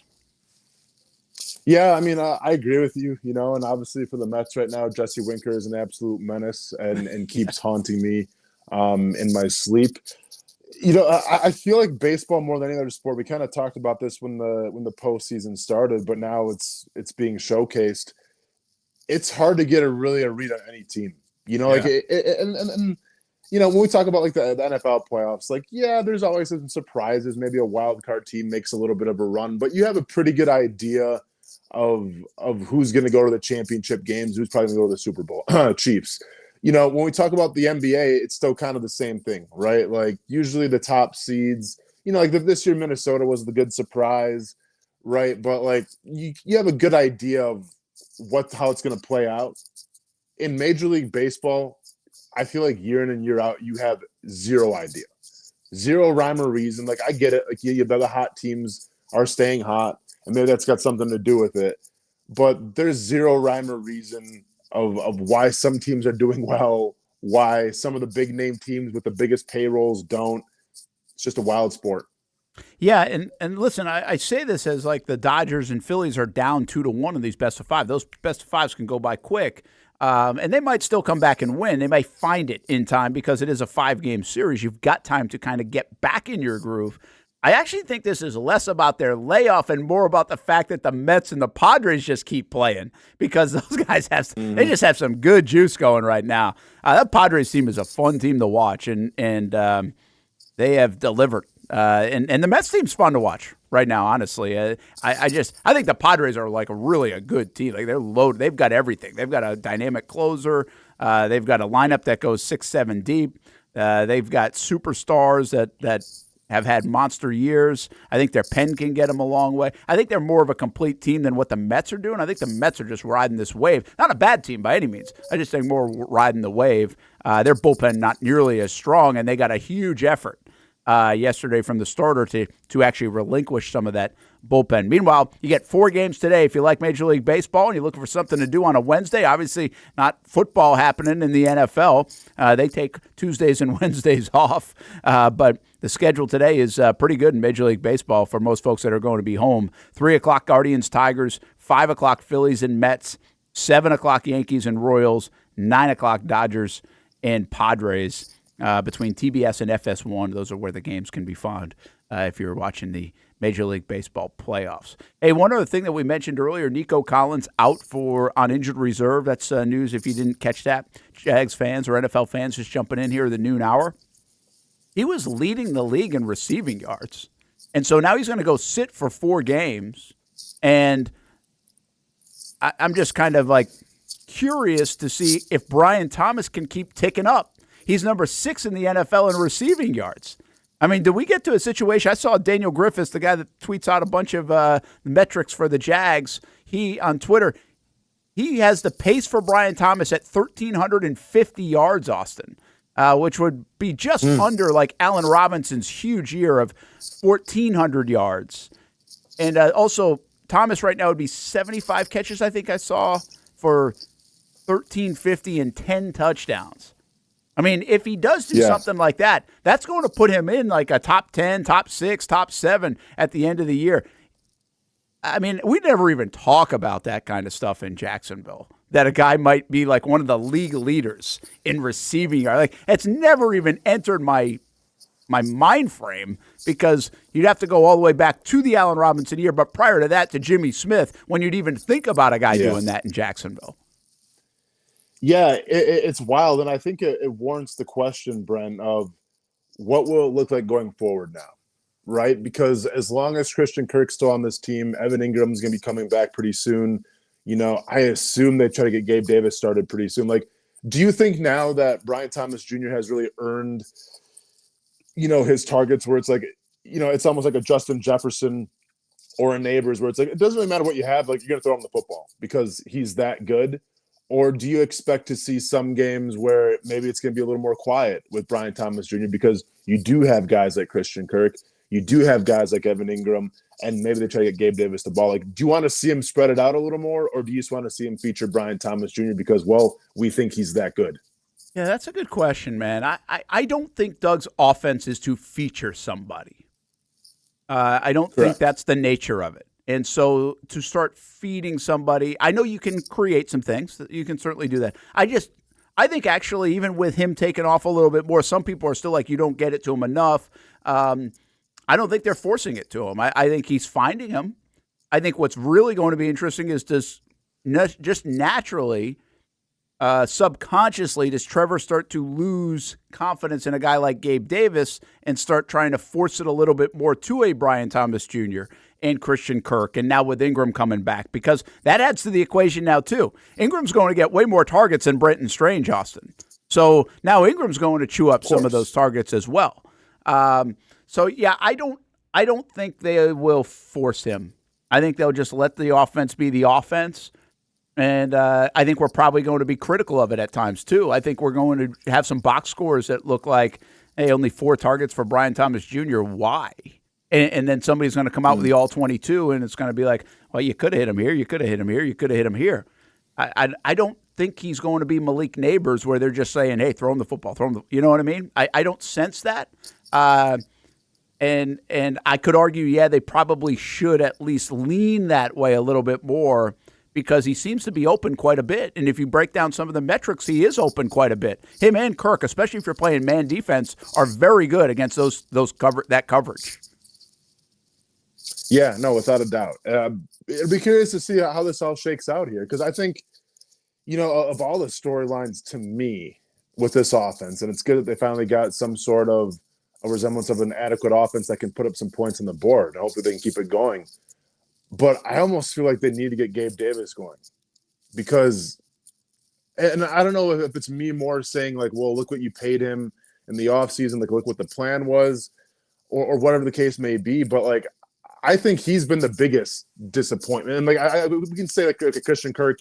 Yeah, I mean, I agree with you, and obviously for the Mets right now, Jesse Winker is an absolute menace and keeps haunting me in my sleep. I feel like baseball more than any other sport. We kind of talked about this when the postseason started, but now it's being showcased. It's hard to get a read on any team, like and when we talk about like the NFL playoffs, like, yeah, there's always some surprises. Maybe a wild card team makes a little bit of a run, but you have a pretty good idea of who's going to go to the championship games, who's probably going to go to the Super Bowl. Chiefs. When we talk about the NBA, it's still kind of the same thing, right? Like usually the top seeds, like this year Minnesota was the good surprise, right? But like you have a good idea of how it's going to play out. In Major League Baseball, I feel like year in and year out, you have zero idea, zero rhyme or reason. Like I get it, like the hot teams are staying hot, and maybe that's got something to do with it. But there's zero rhyme or reason of why some teams are doing well, why some of the big name teams with the biggest payrolls don't. It's just a wild sport. Yeah, and listen, I say this as like the Dodgers and Phillies are down 2-1 in these best of 5. Those best of 5s can go by quick. And they might still come back and win. They may find it in time because it is a 5-game series. You've got time to kind of get back in your groove. I actually think this is less about their layoff and more about the fact that the Mets and the Padres just keep playing, because those guys they just have some good juice going right now. That Padres team is a fun team to watch, and they have delivered. And the Mets team's fun to watch right now, honestly. I think the Padres are like really a good team. Like, they're loaded. They've got everything. They've got a dynamic closer. They've got a lineup that goes 6-7 deep. They've got superstars that have had monster years. I think their pen can get them a long way. I think they're more of a complete team than what the Mets are doing. I think the Mets are just riding this wave. Not a bad team by any means. I just think more riding the wave. Their bullpen not nearly as strong, and they got a huge effort yesterday from the starter to actually relinquish some of that bullpen. Meanwhile, you get 4 games today. If you like Major League Baseball and you're looking for something to do on a Wednesday, obviously not football happening in the NFL. They take Tuesdays and Wednesdays off, but the schedule today is pretty good in Major League Baseball for most folks that are going to be home. 3 o'clock Guardians, Tigers, 5 o'clock Phillies and Mets, 7 o'clock Yankees and Royals, 9 o'clock Dodgers and Padres. Between TBS and FS1, those are where the games can be found if you're watching the Major League Baseball playoffs. Hey, one other thing that we mentioned earlier, Nico Collins out on injured reserve. That's news if you didn't catch that. Jags fans or NFL fans just jumping in here at the noon hour. He was leading the league in receiving yards. And so now he's going to go sit for 4 games. And I'm just kind of like curious to see if Brian Thomas can keep ticking up. He's number 6 in the NFL in receiving yards. I mean, did we get to a situation? I saw Daniel Griffiths, the guy that tweets out a bunch of metrics for the Jags. He, on Twitter, he has the pace for Brian Thomas at 1,350 yards, Austin, which would be just under like Allen Robinson's huge year of 1,400 yards. And also, Thomas right now would be 75 catches, I think I saw, for 1,350 and 10 touchdowns. I mean, if he does do something like that, that's going to put him in like a top 10, top 6, top 7 at the end of the year. I mean, we never even talk about that kind of stuff in Jacksonville, that a guy might be like one of the league leaders in receiving yards. Like, it's never even entered my mind frame, because you'd have to go all the way back to the Allen Robinson year, but prior to that to Jimmy Smith, when you'd even think about a guy doing that in Jacksonville. Yeah, it's wild, and I think it warrants the question, Brent, of what will it look like going forward now, right? Because as long as Christian Kirk's still on this team, Evan Ingram's going to be coming back pretty soon. You know, I assume they try to get Gabe Davis started pretty soon. Like, do you think now that Brian Thomas Jr. has really earned, you know, his targets, where it's like, you know, it's almost like a Justin Jefferson or a Neighbors, where it's like, it doesn't really matter what you have, like, you're going to throw him the football because he's that good? Or do you expect to see some games where maybe it's going to be a little more quiet with Brian Thomas Jr. because you do have guys like Christian Kirk, you do have guys like Evan Ingram, and maybe they try to get Gabe Davis the ball? Like, do you want to see him spread it out a little more, or do you just want to see him feature Brian Thomas Jr. because, well, we think he's that good? Yeah, that's a good question, man. I don't think Doug's offense is to feature somebody. I don't think that's the nature of it. And so to start feeding somebody, I know you can create some things. You can certainly do that. I think actually even with him taking off a little bit more, some people are still like, you don't get it to him enough. I don't think they're forcing it to him. I think he's finding him. I think what's really going to be interesting is just naturally, subconsciously, does Trevor start to lose confidence in a guy like Gabe Davis and start trying to force it a little bit more to a Brian Thomas Jr. and Christian Kirk, and now with Ingram coming back, because that adds to the equation now too. Ingram's going to get way more targets than Brenton Strange, Austin. So now Ingram's going to chew up some of those targets as well. So yeah, I don't think they will force him. I think they'll just let the offense be the offense. And I think we're probably going to be critical of it at times too. I think we're going to have some box scores that look like, hey, only 4 targets for Brian Thomas Jr. Why? And then somebody's going to come out with the all-22, and it's going to be like, well, you could have hit him here, you could have hit him here, you could have hit him here. I don't think he's going to be Malik Neighbors where they're just saying, hey, throw him the football, you know what I mean? I don't sense that. And I could argue, yeah, they probably should at least lean that way a little bit more, because he seems to be open quite a bit. And if you break down some of the metrics, he is open quite a bit. Him and Kirk, especially if you're playing man defense, are very good against that coverage. Yeah, no, without a doubt. It'll be curious to see how this all shakes out here, because I think, of all the storylines to me with this offense, and it's good that they finally got some sort of a resemblance of an adequate offense that can put up some points on the board. Hopefully they can keep it going. But I almost feel like they need to get Gabe Davis going, because, and I don't know if it's me more saying like, well, look what you paid him in the offseason, like look what the plan was, or whatever the case may be. But like, I think he's been the biggest disappointment. And like, we can say like Christian Kirk,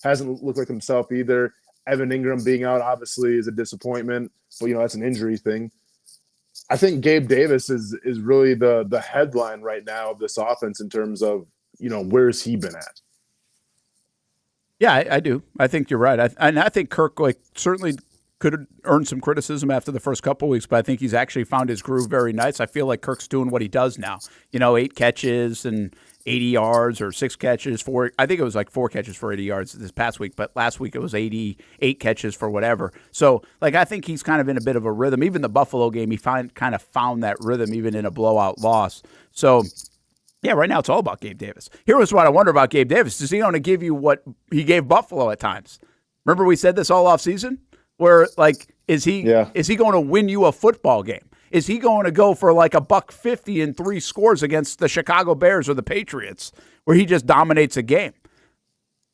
hasn't looked like himself either. Evan Ingram being out obviously is a disappointment, but that's an injury thing. I think Gabe Davis is really the headline right now of this offense in terms of, where's he been at? Yeah, I do. I think you're right. I think Kirk certainly could have earned some criticism after the first couple of weeks, but I think he's actually found his groove very nice. I feel like Kirk's doing what he does now. 8 catches and 80 yards, or 6 catches, 4. I think it was like 4 catches for 80 yards this past week, but last week it was 88 catches for whatever. So, I think he's kind of in a bit of a rhythm. Even the Buffalo game, he kind of found that rhythm even in a blowout loss. So, yeah, right now it's all about Gabe Davis. Here was what I wonder about Gabe Davis. Is he going to give you what he gave Buffalo at times? Remember we said this all offseason? Where, is he going to win you a football game? Is he going to go for like $150 and 3 scores against the Chicago Bears or the Patriots, where he just dominates a game?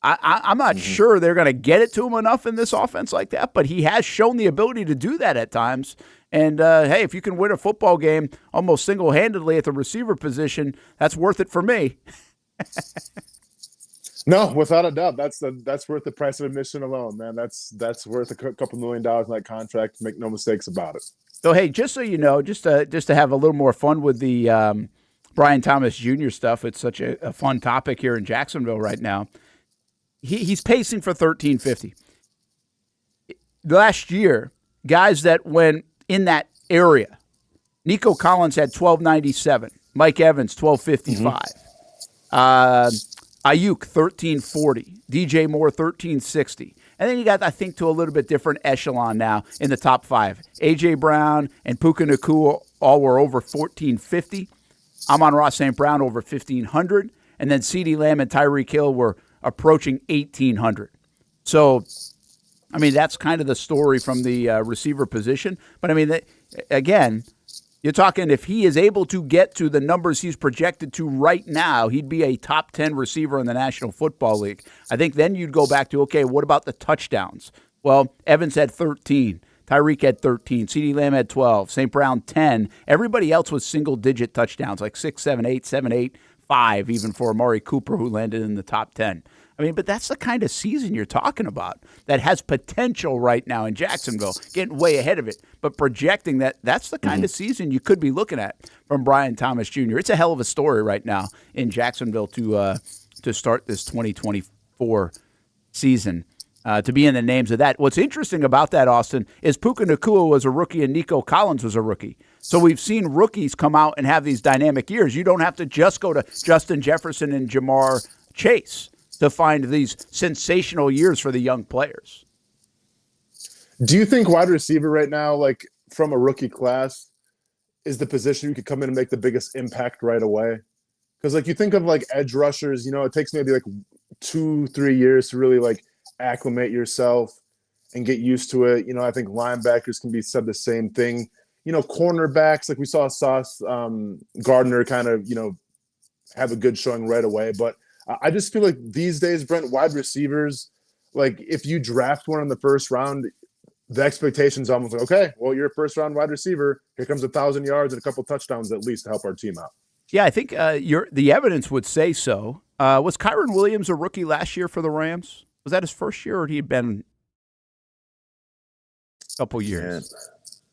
I'm not sure they're going to get it to him enough in this offense like that, but he has shown the ability to do that at times. And, hey, if you can win a football game almost single-handedly at the receiver position, that's worth it for me. No, without a doubt, that's worth the price of admission alone, man. That's worth a couple $1 million in that contract. Make no mistakes about it. So, hey, just so you know, just to have a little more fun with the Brian Thomas Jr. stuff, it's such a fun topic here in Jacksonville right now. He's pacing for 1350. Last year, guys that went in that area, Nico Collins had 1297, Mike Evans 1255. Ayuk, 1340. DJ Moore, 1360. And then you got, I think, to a little bit different echelon now in the top 5. A.J. Brown and Puka Nacua all were over 1450. Amon-Ra St. Brown over 1500. And then CeeDee Lamb and Tyreek Hill were approaching 1800. So, I mean, that's kind of the story from the receiver position. But, I mean, again, you're talking if he is able to get to the numbers he's projected to right now, he'd be a top 10 receiver in the National Football League. I think then you'd go back to, okay, what about the touchdowns? Well, Evans had 13. Tyreek had 13. CeeDee Lamb had 12. St. Brown, 10. Everybody else was single-digit touchdowns, like 6, 7, 8, 7, 8, 5, even for Amari Cooper, who landed in the top 10. I mean, but that's the kind of season you're talking about that has potential right now in Jacksonville, getting way ahead of it, but projecting that's the kind of season you could be looking at from Brian Thomas Jr. It's a hell of a story right now in Jacksonville to start this 2024 season, to be in the names of that. What's interesting about that, Austin, is Puka Nacua was a rookie and Nico Collins was a rookie. So we've seen rookies come out and have these dynamic years. You don't have to just go to Justin Jefferson and Jamar Chase to find these sensational years for the young players. Do you think wide receiver right now, like from a rookie class, is the position you could come in and make the biggest impact right away? Because like you think of like edge rushers, it takes maybe like 2-3 years to really like acclimate yourself and get used to it. I think linebackers can be said the same thing. Cornerbacks, like we saw Sauce Gardner kind of, have a good showing right away. But I just feel like these days, Brent, wide receivers, like if you draft one in the first round, the expectation's almost like, okay, well, you're a first-round wide receiver. Here comes 1,000 yards and a couple touchdowns at least to help our team out. Yeah, I think the evidence would say so. Was Kyron Williams a rookie last year for the Rams? Was that his first year, or had he been a couple years?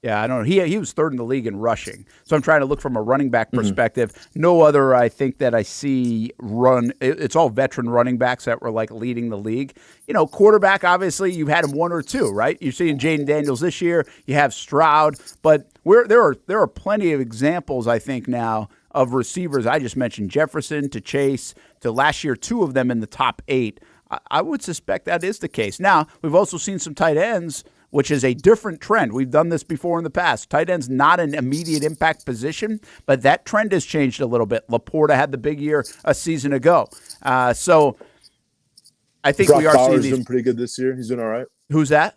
Yeah, I don't know. He was third in the league in rushing. So I'm trying to look from a running back perspective. No other, I think, that I see run. It's all veteran running backs that were like leading the league. Quarterback, obviously, you've had him 1 or 2, right? You're seeing Jaden Daniels this year. You have Stroud. But there are plenty of examples, I think, now of receivers. I just mentioned Jefferson to Chase to last year, 2 of them in the top 8. I would suspect that is the case. Now, we've also seen some tight ends which is a different trend. We've done this before in the past. Tight end's not an immediate impact position, but that trend has changed a little bit. Laporta had the big year a season ago. So I think Brock we are Bowers seeing these. doing pretty good this year. He's doing all right. Who's that?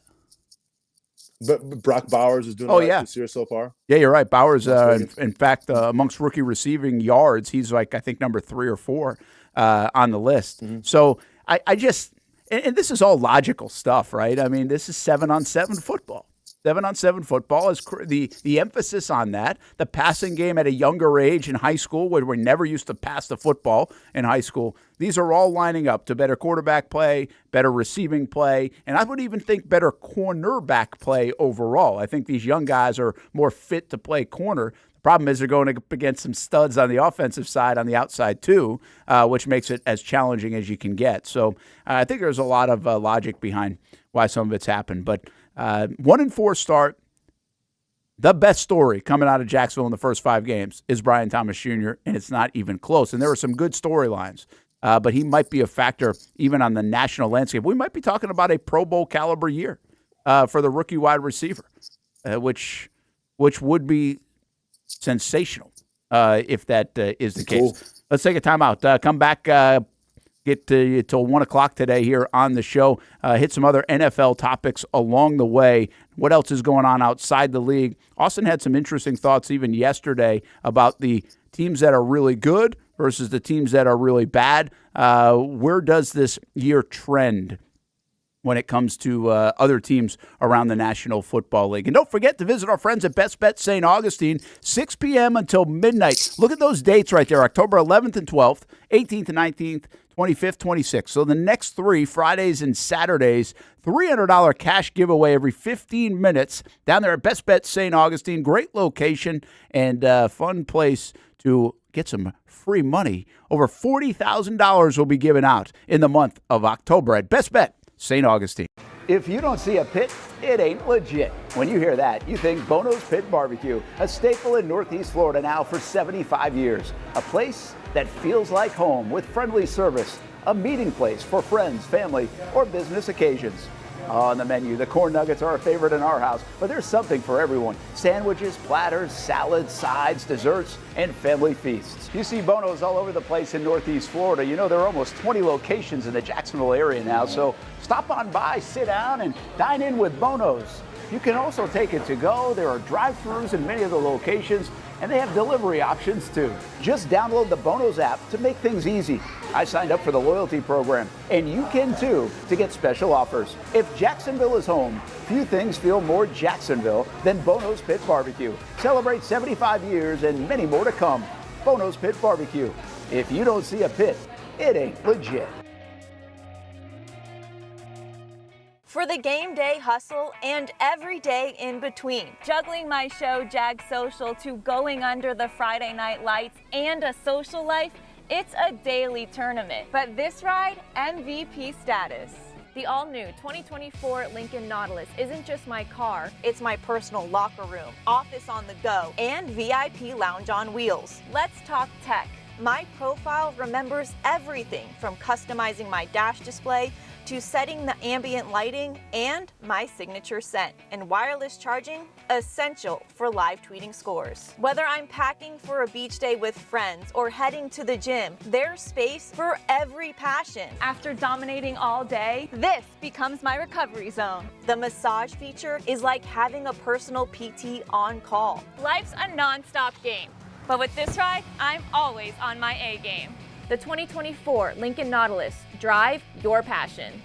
But Brock Bowers is doing all right this year so far. Yeah, you're right. Bowers, in fact, amongst rookie receiving yards, he's like, I think, number 3 or 4 on the list. So I just, and this is all logical stuff, right? I mean, this is 7-on-7 football. 7-on-7 football is the emphasis on that. The passing game at a younger age in high school, where we never used to pass the football in high school. These are all lining up to better quarterback play, better receiving play, and I would even think better cornerback play overall. I think these young guys are more fit to play corner. The problem is they're going up against some studs on the offensive side, on the outside too, which makes it as challenging as you can get. So I think there's a lot of logic behind why some of it's happened. But 1-4 start. The best story coming out of Jacksonville in the first 5 games is Brian Thomas Jr., and it's not even close. And there were some good storylines, but he might be a factor even on the national landscape. We might be talking about a Pro Bowl caliber year for the rookie wide receiver, which would be sensational if that is the case. Cool. Let's take a timeout. Come back. Get to till 1 o'clock today here on the show. Hit some other NFL topics along the way. What else is going on outside the league? Austin had some interesting thoughts even yesterday about the teams that are really good versus the teams that are really bad. Where does this year trend when it comes to other teams around the National Football League? And don't forget to visit our friends at Best Bet St. Augustine, 6 p.m. until midnight. Look at those dates right there, October 11th and 12th, 18th and 19th, 25th, 26th. So the next 3, Fridays and Saturdays, $300 cash giveaway every 15 minutes down there at Best Bet St. Augustine. Great location and fun place to get some free money. Over $40,000 will be given out in the month of October at Best Bet St. Augustine. If you don't see a pit, it ain't legit. When you hear that, you think Bono's Pit Barbecue, a staple in Northeast Florida now for 75 years. A place that feels like home with friendly service, a meeting place for friends, family, or business occasions. On the menu, the corn nuggets are a favorite in our house, but there's something for everyone. Sandwiches, platters, salads, sides, desserts, and family feasts. You see Bono's all over the place in Northeast Florida. You know, there are almost 20 locations in the Jacksonville area now, so stop on by, sit down, and dine in with Bono's. You can also take it to go. There are drive-thrus in many of the locations, and they have delivery options too. Just download the Bono's app to make things easy. I signed up for the loyalty program, and you can too, to get special offers. If Jacksonville is home, few things feel more Jacksonville than Bono's Pit Barbecue. Celebrate 75 years and many more to come. Bono's Pit Barbecue. If you don't see a pit, it ain't legit. For the game day hustle and every day in between. Juggling my show, Jag Social, to going under the Friday night lights and a social life, it's a daily tournament. But this ride, MVP status. The all-new 2024 Lincoln Nautilus isn't just my car, it's my personal locker room, office on the go, and VIP lounge on wheels. Let's talk tech. My profile remembers everything from customizing my dash display to setting the ambient lighting and my signature scent. And wireless charging, essential for live tweeting scores. Whether I'm packing for a beach day with friends or heading to the gym, there's space for every passion. After dominating all day, this becomes my recovery zone. The massage feature is like having a personal PT on call. Life's a non-stop game, but with this ride, I'm always on my A game. The 2024 Lincoln Nautilus. Drive your passion.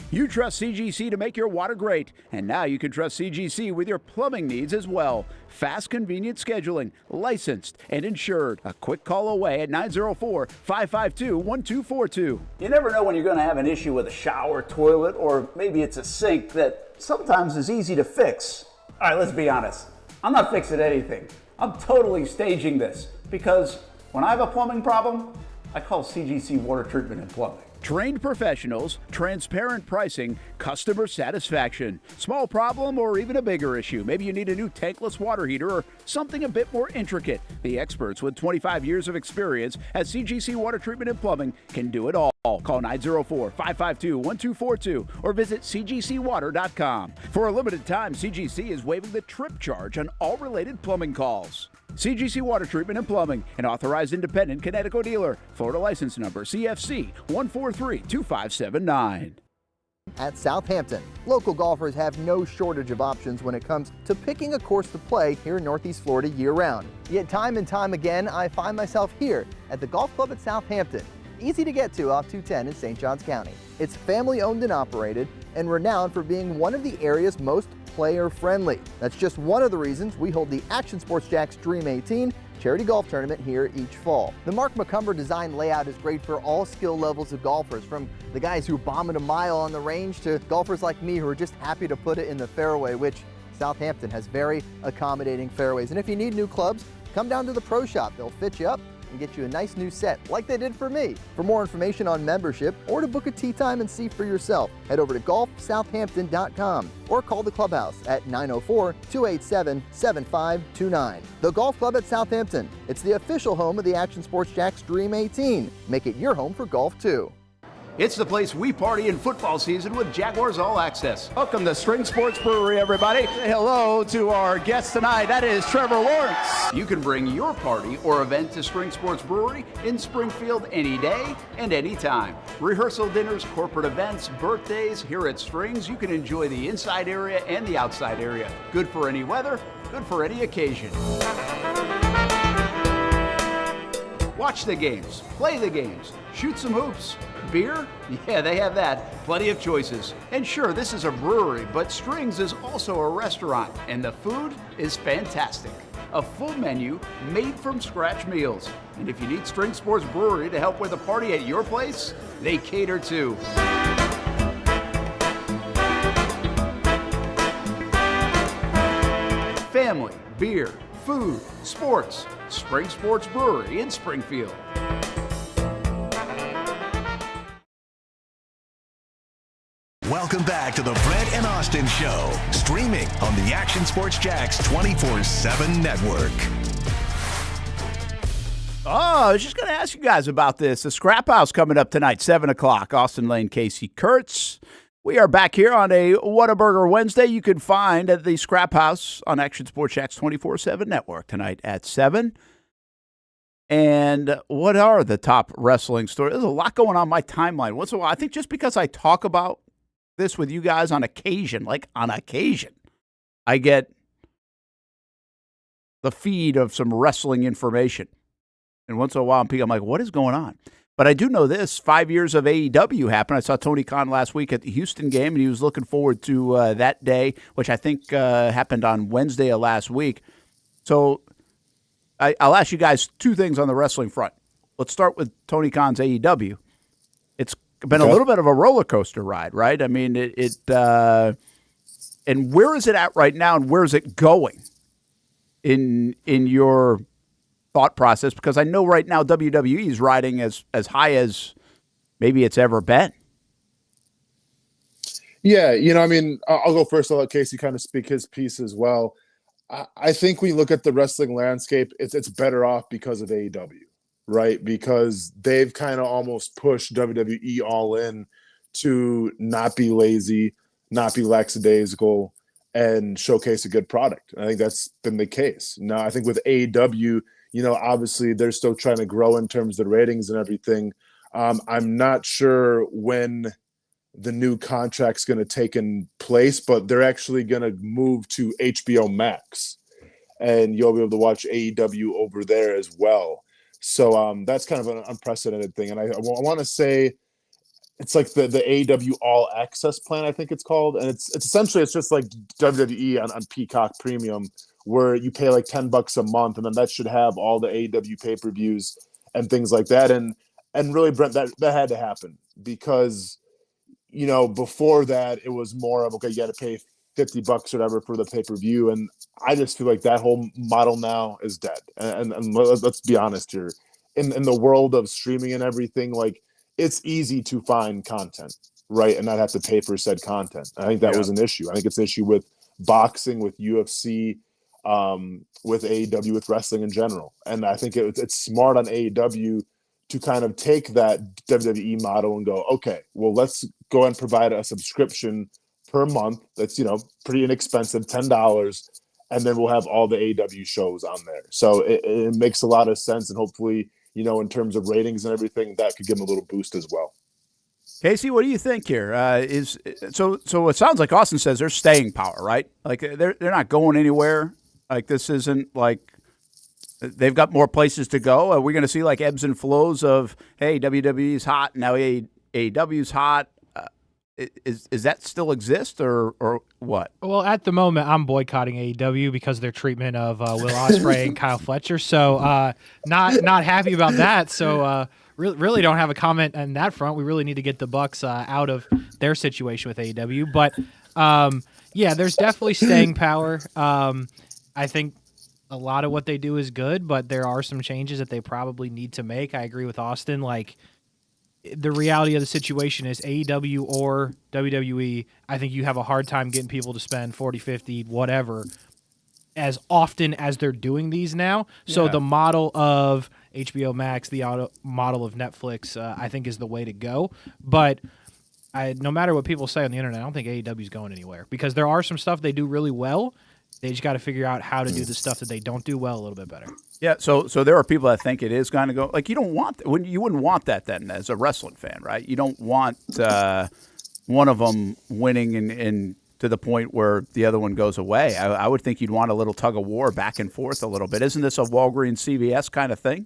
You trust CGC to make your water great, and now you can trust CGC with your plumbing needs as well. Fast, convenient scheduling, licensed and insured. A quick call away at 904-552-1242. You never know when you're going to have an issue with a shower, toilet, or maybe it's a sink that sometimes is easy to fix. All right, let's be honest. I'm not fixing anything. I'm totally staging this because when I have a plumbing problem, I call CGC Water Treatment and Plumbing. Trained professionals, transparent pricing, customer satisfaction. Small problem or even a bigger issue. Maybe you need a new tankless water heater or something a bit more intricate. The experts with 25 years of experience at CGC Water Treatment and Plumbing can do it all. Call 904-552-1242 or visit cgcwater.com. For a limited time, CGC is waiving the trip charge on all related plumbing calls. CGC Water Treatment and Plumbing, an authorized independent Connecticut dealer. Florida license number CFC 1432579. At Southampton, local golfers have no shortage of options when it comes to picking a course to play here in Northeast Florida year-round. Yet time and time again, I find myself here at the golf club at Southampton. Easy to get to off 210 in St. Johns County. It's family-owned and operated and renowned for being one of the area's most player-friendly. That's just one of the reasons we hold the Action Sports Jacks Dream 18 charity golf tournament here each fall. The Mark McCumber design layout is great for all skill levels of golfers, from the guys who bomb it a mile on the range to golfers like me who are just happy to put it in the fairway, which Southampton has very accommodating fairways. And if you need new clubs, come down to the pro shop. They'll fit you up and get you a nice new set like they did for me. For more information on membership or to book a tee time and see for yourself, head over to golfsouthampton.com or call the clubhouse at 904-287-7529. The Golf Club at Southampton. It's the official home of the Action Sports Jacks Dream 18. Make it your home for golf too. It's the place we party in football season with Jaguars All Access. Welcome to String Sports Brewery, everybody. Say hello to our guest tonight. That is Trevor Lawrence. You can bring your party or event to String Sports Brewery in Springfield any day and any time. Rehearsal dinners, corporate events, birthdays. Here at Strings, you can enjoy the inside area and the outside area. Good for any weather, good for any occasion. Watch the games, play the games, shoot some hoops. Beer? Yeah, they have that. Plenty of choices. And sure, this is a brewery, but Strings is also a restaurant, and the food is fantastic. A full menu made from scratch meals. And if you need String Sports Brewery to help with a party at your place, they cater too. Family, beer, food, sports. Spring Sports Brewery in Springfield. Welcome back to the Brent and Austen Show, streaming on the Action Sports Jacks 24/7 network. Oh, I was just going to ask you guys about this. The Scrap House coming up tonight, 7 o'clock. Austin Lane, Casey Kurtz. We are back here on a Whataburger Wednesday. You can find at the Scrap House on Action Sports Jacks 24/7 network tonight at 7. And what are the top wrestling stories? There's a lot going on my timeline. Once in a while, I think just because I talk about this with you guys on occasion, I get the feed of some wrestling information. And once in a while, I'm like, what is going on? But I do know this, 5 years of AEW happened. I saw Tony Khan last week at the Houston game, and he was looking forward to that day, which I think happened on Wednesday of last week. So I'll ask you guys two things on the wrestling front. Let's start with Tony Khan's AEW. It's been a little bit of a roller coaster ride, right? I mean, and where is it at right now, and where is it going in your thought process? Because I know right now WWE is riding as high as maybe it's ever been. Yeah, I mean, I'll go first. I'll let Casey kind of speak his piece as well. I think when you look at the wrestling landscape, it's better off because of AEW. Right, because they've kind of almost pushed WWE all in to not be lazy, not be lackadaisical, and showcase a good product. I think that's been the case. Now, I think with AEW, obviously they're still trying to grow in terms of the ratings and everything. I'm not sure when the new contract's going to take in place, but they're actually going to move to HBO Max, and you'll be able to watch AEW over there as well. So that's kind of an unprecedented thing. And I want to say it's like the AEW All Access plan, I think it's called. And it's essentially, it's just like WWE on Peacock Premium, where you pay like $10 a month, and then that should have all the AEW pay-per-views and things like that. And really, Brent, that had to happen because, before that, it was more of, okay, you got to pay $50 or whatever for the pay-per-view. And I just feel like that whole model now is dead. And let's be honest here. In the world of streaming and everything, like, it's easy to find content, right, and not have to pay for said content. I think that was an issue. I think it's an issue with boxing, with UFC, with AEW, with wrestling in general. And I think it's smart on AEW to kind of take that WWE model and go, okay, well, let's go and provide a subscription per month that's, pretty inexpensive, $10, and then we'll have all the AEW shows on there. So it makes a lot of sense, and hopefully, in terms of ratings and everything, that could give them a little boost as well. Casey, what do you think here? So it sounds like Austin says there's staying power, right? Like they're not going anywhere. Like this isn't like they've got more places to go. Are we going to see like ebbs and flows of, hey, WWE's hot, now AEW's hot? Is that still exist or what? Well, at the moment, I'm boycotting AEW because of their treatment of Will Ospreay and Kyle Fletcher. So not happy about that. So really don't have a comment on that front. We really need to get the Bucks out of their situation with AEW. But yeah, there's definitely staying power. I think a lot of what they do is good, but there are some changes that they probably need to make. I agree with Austin. Like, the reality of the situation is AEW or WWE, I think you have a hard time getting people to spend 40, 50, whatever, as often as they're doing these now. So the model of HBO Max, the model of Netflix, I think is the way to go. But no matter what people say on the internet, I don't think AEW is going anywhere because there are some stuff they do really well. They just got to figure out how to do the stuff that they don't do well a little bit better. Yeah, so there are people that think it is going to go. Like, you don't want you wouldn't want that then as a wrestling fan, right? You don't want one of them winning and to the point where the other one goes away. I would think you'd want a little tug of war back and forth a little bit. Isn't this a Walgreens CVS kind of thing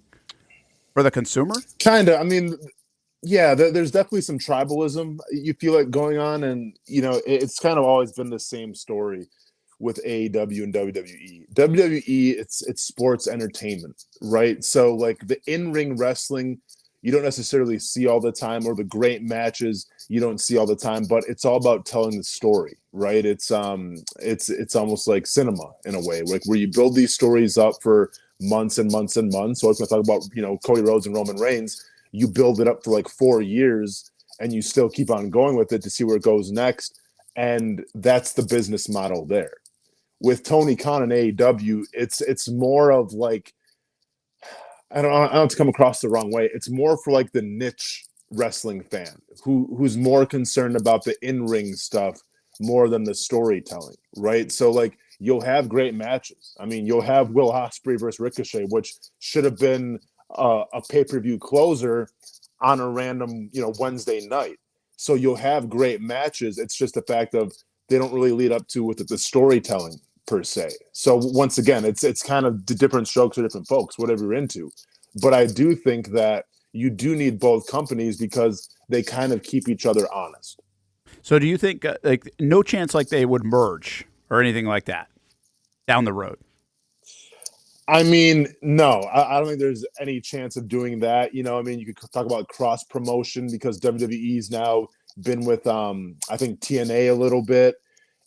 for the consumer? Kind of. I mean, yeah, there's definitely some tribalism you feel like going on, and it's kind of always been the same story with AEW and WWE. WWE, it's sports entertainment, right? So like the in-ring wrestling, you don't necessarily see all the time, or the great matches you don't see all the time, but it's all about telling the story, right? It's almost like cinema in a way, like where you build these stories up for months and months and months. So if I talk about, Cody Rhodes and Roman Reigns, you build it up for like 4 years and you still keep on going with it to see where it goes next. And that's the business model there. With Tony Khan and AEW, it's more of like, I don't to come across the wrong way. It's more for like the niche wrestling fan who's more concerned about the in-ring stuff more than the storytelling, right? So like you'll have great matches. I mean, you'll have Will Ospreay versus Ricochet, which should have been a pay-per-view closer on a random, Wednesday night. So you'll have great matches. It's just the fact of they don't really lead up to with the storytelling per se. So once again, it's kind of different strokes for different folks, whatever you're into. But I do think that you do need both companies because they kind of keep each other honest. So do you think like no chance like they would merge or anything like that down the road? I mean, no, I don't think there's any chance of doing that. I mean, you could talk about cross promotion because WWE's now been with, I think TNA a little bit.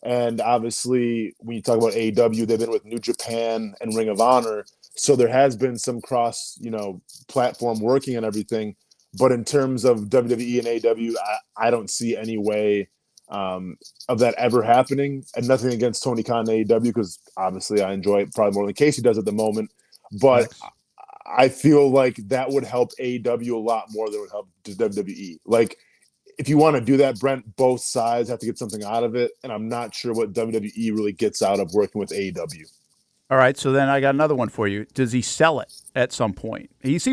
And obviously, when you talk about AEW, they've been with New Japan and Ring of Honor. So there has been some cross, platform working and everything. But in terms of WWE and AEW, I don't see any way of that ever happening. And nothing against Tony Khan and AEW, because obviously I enjoy it probably more than Casey does at the moment. But I feel like that would help AEW a lot more than it would help WWE. Like, if you want to do that, Brent, both sides have to get something out of it. And I'm not sure what WWE really gets out of working with AEW. All right, so then I got another one for you. Does he sell it at some point? He's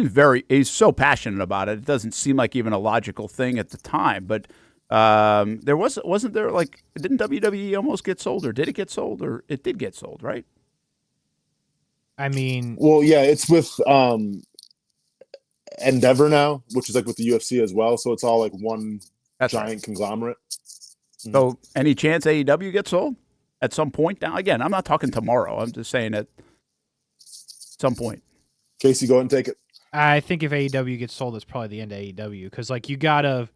so passionate about it. It doesn't seem like even a logical thing at the time. But wasn't there like, didn't WWE almost get sold, or did it get sold, or it did get sold, right? I mean, well, yeah, it's with Endeavor now, which is like with the UFC as well. So it's all like one giant conglomerate. So any chance AEW gets sold at some point? Now, again, I'm not talking tomorrow. I'm just saying at some point. Casey, go ahead and take it. I think if AEW gets sold, it's probably the end of AEW because, like, you gotta.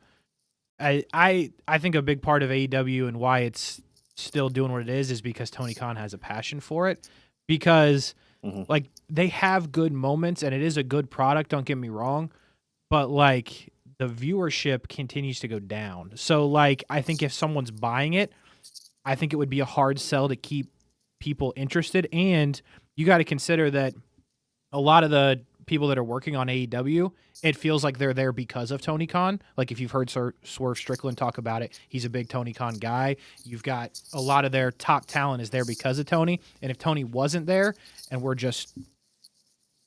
I think a big part of AEW and why it's still doing what it is because Tony Khan has a passion for it. Because like they have good moments and it is a good product. Don't get me wrong, but like the viewership continues to go down. So, like, I think if someone's buying it, I think it would be a hard sell to keep people interested. And you got to consider that a lot of the people that are working on AEW, it feels like they're there because of Tony Khan. Like, if you've heard Swerve Strickland talk about it, he's a big Tony Khan guy. You've got a lot of their top talent is there because of Tony. And if Tony wasn't there and we're just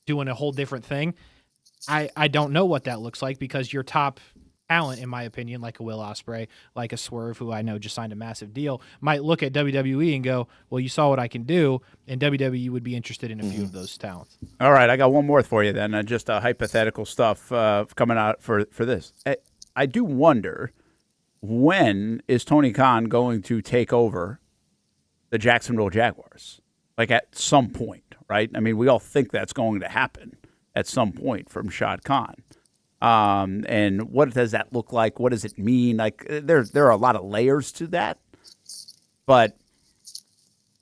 doing a whole different thing, I don't know what that looks like, because your top talent, in my opinion, like a Will Ospreay, like a Swerve, who I know just signed a massive deal, might look at WWE and go, well, you saw what I can do, and WWE would be interested in a few of those talents. All right, I got one more for you then, just hypothetical stuff coming out for this. I do wonder, when is Tony Khan going to take over the Jacksonville Jaguars? Like, at some point, right? I mean, we all think that's going to happen at some point from Shad Khan. And what does that look like? What does it mean? Like, there are a lot of layers to that, but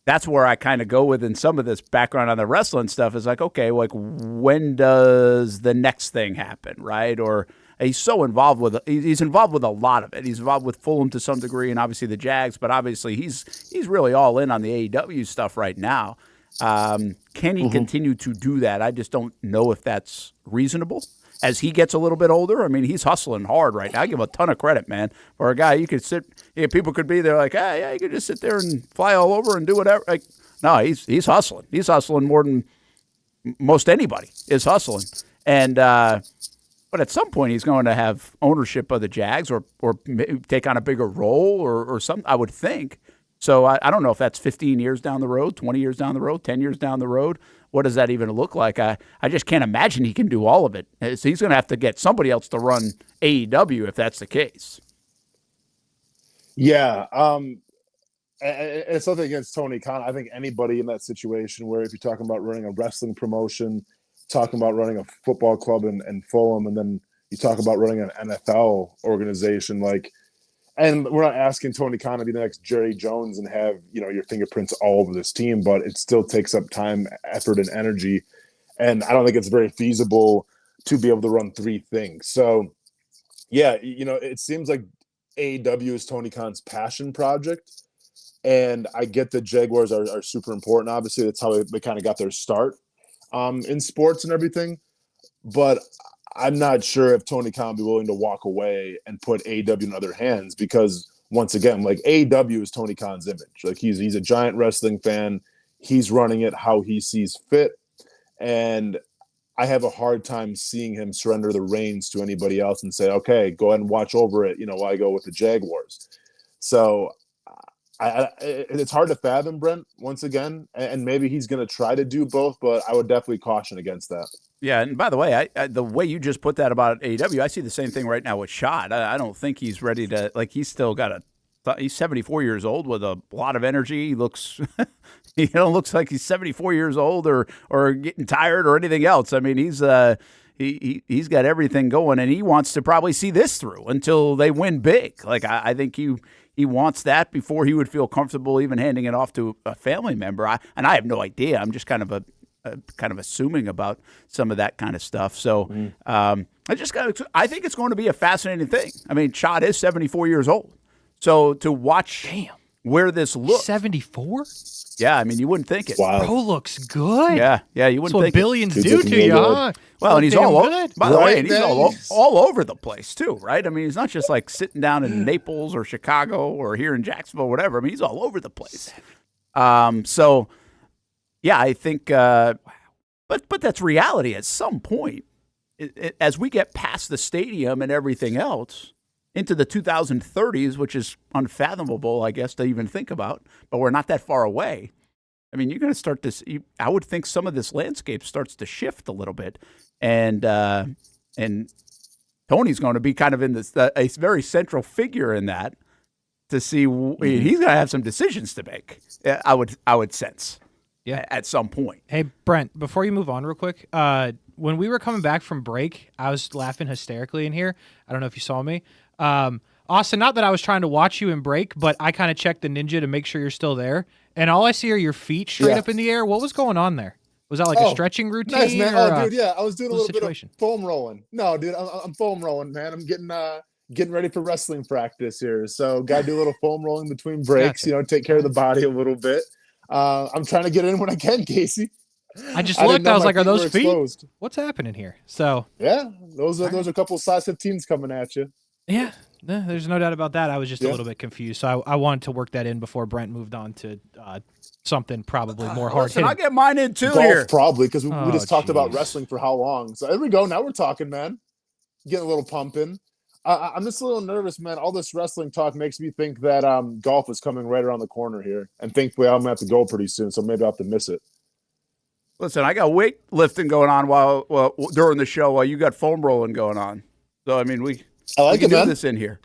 that's where I kind of go with in some of this background on the wrestling stuff is like, okay, like, when does the next thing happen, right? Or he's so involved with a lot of it. He's involved with Fulham to some degree, and obviously the Jags, but obviously he's really all in on the AEW stuff right now. Can he continue to do that? I just don't know if that's reasonable as he gets a little bit older. I mean, he's hustling hard right now. I give him a ton of credit, man. For a guy, you could sit, people could be there like, yeah, you could just sit there and fly all over and do whatever. Like, no, he's hustling. He's hustling more than most anybody is hustling. And, but at some point he's going to have ownership of the Jags or take on a bigger role or something, I would think. So I don't know if that's 15 years down the road, 20 years down the road, 10 years down the road. What does that even look like? I just can't imagine he can do all of it. So he's going to have to get somebody else to run AEW if that's the case. Yeah. It's nothing against Tony Khan. I think anybody in that situation where if you're talking about running a wrestling promotion, talking about running a football club in Fulham, and then you talk about running an NFL organization, like, and we're not asking Tony Khan to be the next Jerry Jones and have, your fingerprints all over this team, but it still takes up time, effort, and energy. And I don't think it's very feasible to be able to run three things. So, yeah, it seems like AEW is Tony Khan's passion project. And I get that Jaguars are super important. Obviously, that's how they kind of got their start in sports and everything. But I'm not sure if Tony Khan would be willing to walk away and put AEW in other hands, because once again, like, AEW is Tony Khan's image. Like, he's a giant wrestling fan. He's running it how he sees fit. And I have a hard time seeing him surrender the reins to anybody else and say, okay, go ahead and watch over it, while I go with the Jaguars. So it's hard to fathom, Brent, once again, and maybe he's going to try to do both, but I would definitely caution against that. Yeah, and by the way, the way you just put that about AEW, I see the same thing right now with Shad. I don't think he's ready to, like, he's still got he's 74 years old with a lot of energy. He looks, looks like he's 74 years old or getting tired or anything else. I mean, he's got everything going, and he wants to probably see this through until they win big. Like, I think he wants that before he would feel comfortable even handing it off to a family member. I have no idea. I'm just kind of assuming about some of that kind of stuff. So I think it's going to be a fascinating thing. I mean, Shad is 74 years old. So to watch where this looks. 74? Yeah, I mean, you wouldn't think it. Wow. Bro looks good. Yeah, you wouldn't think billions it. do to you, huh? Well, and he's all over. By the way, and he's Right, all over the place too, right? I mean, he's not just like sitting down in Naples or Chicago or here in Jacksonville or whatever. I mean, he's all over the place. So, yeah, I think, but that's reality at some point. As we get past the stadium and everything else into the 2030s, which is unfathomable, I guess, to even think about, but we're not that far away. I mean, you're going to start to see, I would think some of this landscape starts to shift a little bit. And Tony's going to be kind of in this, a very central figure in that to see, he's going to have some decisions to make, I would sense. Yeah, at some point. Hey, Brent, before you move on real quick, when we were coming back from break, I was laughing hysterically in here. I don't know if you saw me. Austin, not that I was trying to watch you in break, but I kind of checked the Ninja to make sure you're still there. And all I see are your feet straight up in the air. What was going on there? Was that like a stretching routine? Nice, man. Or, Dude, yeah. I was doing a little situation? bit of foam rolling. No, dude, I'm foam rolling, man. I'm getting ready for wrestling practice here. So got to do a little foam rolling between breaks, Gotcha. take care of the body a little bit. I'm trying to get in when I can, Casey. I just looked. I was like, "Are those feet? Exposed. What's happening here?" So yeah, those are a couple of size 15s coming at you. yeah, there's no doubt about that. I was just a little bit confused, so I wanted to work that in before Brent moved on to something probably more hard Listen, hitting. I'll get mine in too Golf, here. probably, because we just talked about geez. wrestling for how long. So there we go. Now we're talking, man. Getting a little pumping. I'm just a little nervous, man. All this wrestling talk makes me think that golf is coming right around the corner here. And thankfully, I'm going to have to go pretty soon, so maybe I'll have to miss it. Listen, I got weightlifting going on during the show while you got foam rolling going on. So, I mean, we can do this in here.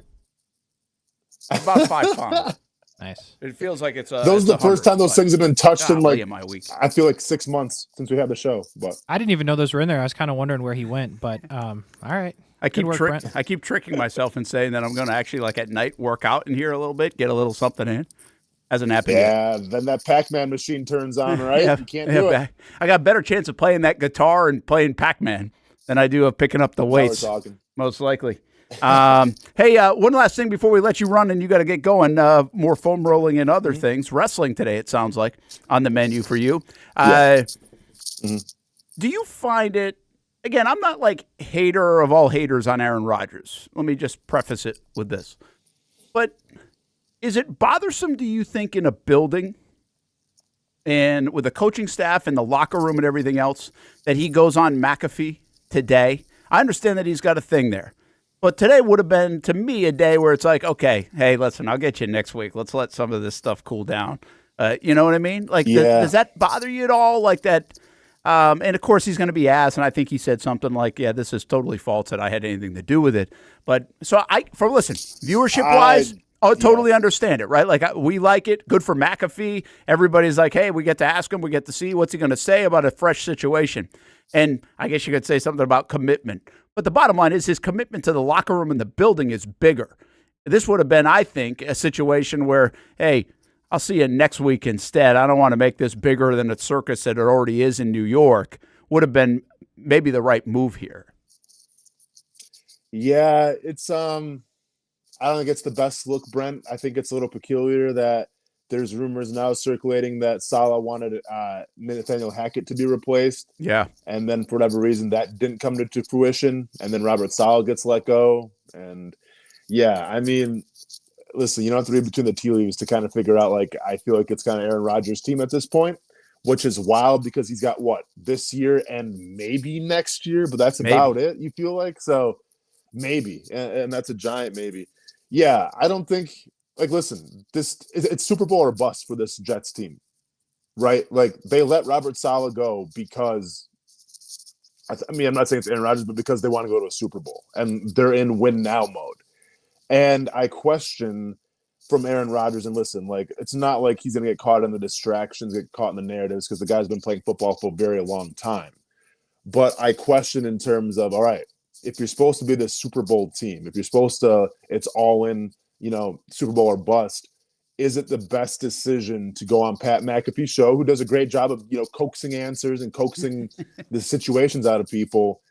About 5 pounds. Nice. It feels like it's those are the first time those things have been touched in like my week. I feel like 6 months since we had the show. But I didn't even know those were in there. I was kind of wondering where he went, but all right. I keep Good work, Brent. I keep tricking myself and saying that I'm going to actually like at night work out in here a little bit, get a little something in as an happy. Yeah, then that Pac-Man machine turns on, right? Yeah, you can't do it. I got a better chance of playing that guitar and playing Pac-Man than I do of picking up the weights. Most likely. Hey, one last thing before we let you run and you got to get going. More foam rolling and other things. Wrestling today, it sounds like, on the menu for you. Do you find it? Again, I'm not like hater of all haters on Aaron Rodgers. Let me just preface it with this. But is it bothersome, do you think, in a building and with the coaching staff and the locker room and everything else that he goes on McAfee today? I understand that he's got a thing there. But today would have been, to me, a day where it's like, okay, hey, listen, I'll get you next week. Let's let some of this stuff cool down. You know what I mean? Like, does that bother you at all? Like that? And, of course, he's going to be asked, and I think he said something like, yeah, this is totally false that I had anything to do with it. But, listen, viewership-wise, I totally understand it, right? Like, we like it. Good for McAfee. Everybody's like, hey, we get to ask him. We get to see what's he going to say about a fresh situation. And I guess you could say something about commitment. But the bottom line is his commitment to the locker room and the building is bigger. This would have been, I think, a situation where, hey, I'll see you next week instead. I don't want to make this bigger than a circus that it already is in New York. Would have been maybe the right move here. Yeah, it's I don't think it's the best look, Brent. I think it's a little peculiar that there's rumors now circulating that Saleh wanted Nathaniel Hackett to be replaced. Yeah. And then for whatever reason that didn't come to fruition. And then Robert Saleh gets let go. And yeah, I mean, listen, you don't have to read between the tea leaves to kind of figure out, like, I feel like it's kind of Aaron Rodgers' team at this point, which is wild because he's got this year and maybe next year, but that's about it, you feel like? So maybe, and that's a giant maybe. Yeah, I don't think, like, listen, it's Super Bowl or bust for this Jets team, right? Like, they let Robert Saleh go because, I mean, I'm not saying it's Aaron Rodgers, but because they want to go to a Super Bowl, and they're in win now mode. And I question from Aaron Rodgers, and listen, like, it's not like he's going to get caught in the distractions, get caught in the narratives, because the guy's been playing football for a very long time. But I question in terms of, all right, if you're supposed to be the Super Bowl team, if you're supposed to, it's all in, Super Bowl or bust, is it the best decision to go on Pat McAfee's show, who does a great job of, coaxing answers and coaxing the situations out of people,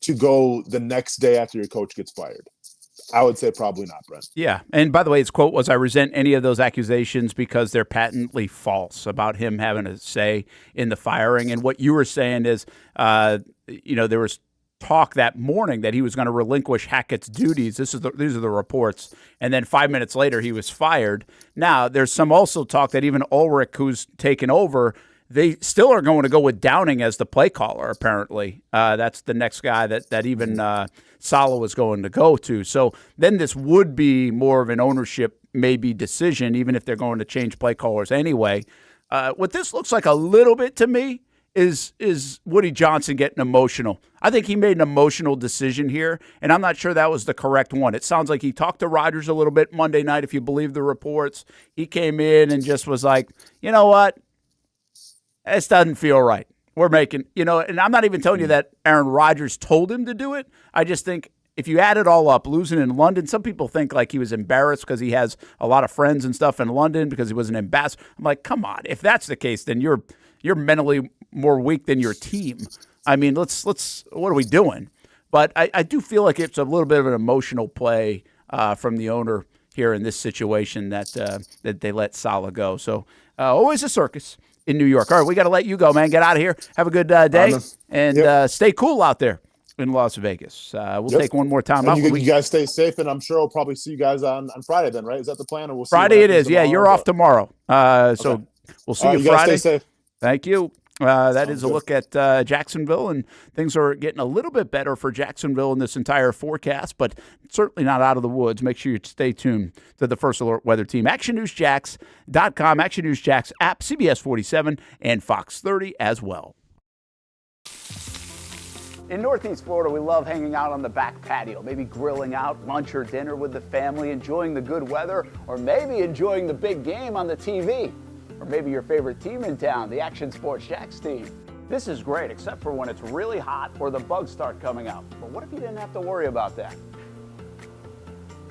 to go the next day after your coach gets fired? I would say probably not, Brent. Yeah. And by the way, his quote was, I resent any of those accusations because they're patently false about him having a say in the firing. And what you were saying is, there was talk that morning that he was going to relinquish Hackett's duties. These are the reports. And then 5 minutes later, he was fired. Now, there's some also talk that even Ulrich, who's taken over, they still are going to go with Downing as the play caller, apparently. That's the next guy that even Saleh was going to go to. So then this would be more of an ownership maybe decision, even if they're going to change play callers anyway. What this looks like a little bit to me is Woody Johnson getting emotional. I think he made an emotional decision here, and I'm not sure that was the correct one. It sounds like he talked to Rodgers a little bit Monday night, if you believe the reports. He came in and just was like, you know what? This doesn't feel right. We're making, and I'm not even telling you that Aaron Rodgers told him to do it. I just think if you add it all up, losing in London, some people think like he was embarrassed because he has a lot of friends and stuff in London because he was an ambassador. I'm like, come on. If that's the case, then you're mentally more weak than your team. I mean, let's what are we doing? But I do feel like it's a little bit of an emotional play from the owner here in this situation that they let Saleh go. So always a circus in New York. All right, we got to let you go, man. Get out of here. Have a good day, and stay cool out there in Las Vegas. We'll take one more time out. You guys stay safe, and I'm sure I'll probably see you guys on Friday then, right? Is that the plan? Or we'll see Friday it is. Yeah, you're off tomorrow. So we'll see you Friday. Guys stay safe. Thank you. That is a look at Jacksonville, and things are getting a little bit better for Jacksonville in this entire forecast, but certainly not out of the woods. Make sure you stay tuned to the First Alert Weather Team. ActionNewsJax.com, Action News Jax app, CBS 47, and Fox 30 as well. In Northeast Florida, we love hanging out on the back patio, maybe grilling out lunch or dinner with the family, enjoying the good weather, or maybe enjoying the big game on the TV. Or maybe your favorite team in town, the Action Sports Jax team. This is great, except for when it's really hot or the bugs start coming out. But what if you didn't have to worry about that?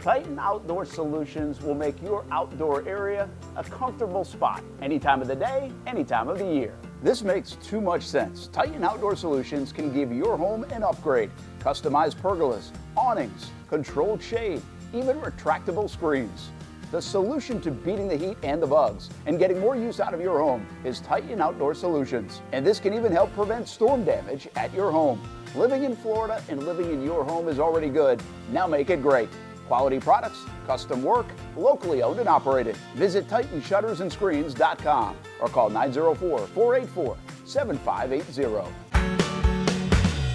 Titan Outdoor Solutions will make your outdoor area a comfortable spot any time of the day, any time of the year. This makes too much sense. Titan Outdoor Solutions can give your home an upgrade. Customized pergolas, awnings, controlled shade, even retractable screens. The solution to beating the heat and the bugs and getting more use out of your home is Titan Outdoor Solutions. And this can even help prevent storm damage at your home. Living in Florida and living in your home is already good. Now make it great. Quality products, custom work, locally owned and operated. Visit TitanShuttersAndScreens.com or call 904-484-7580.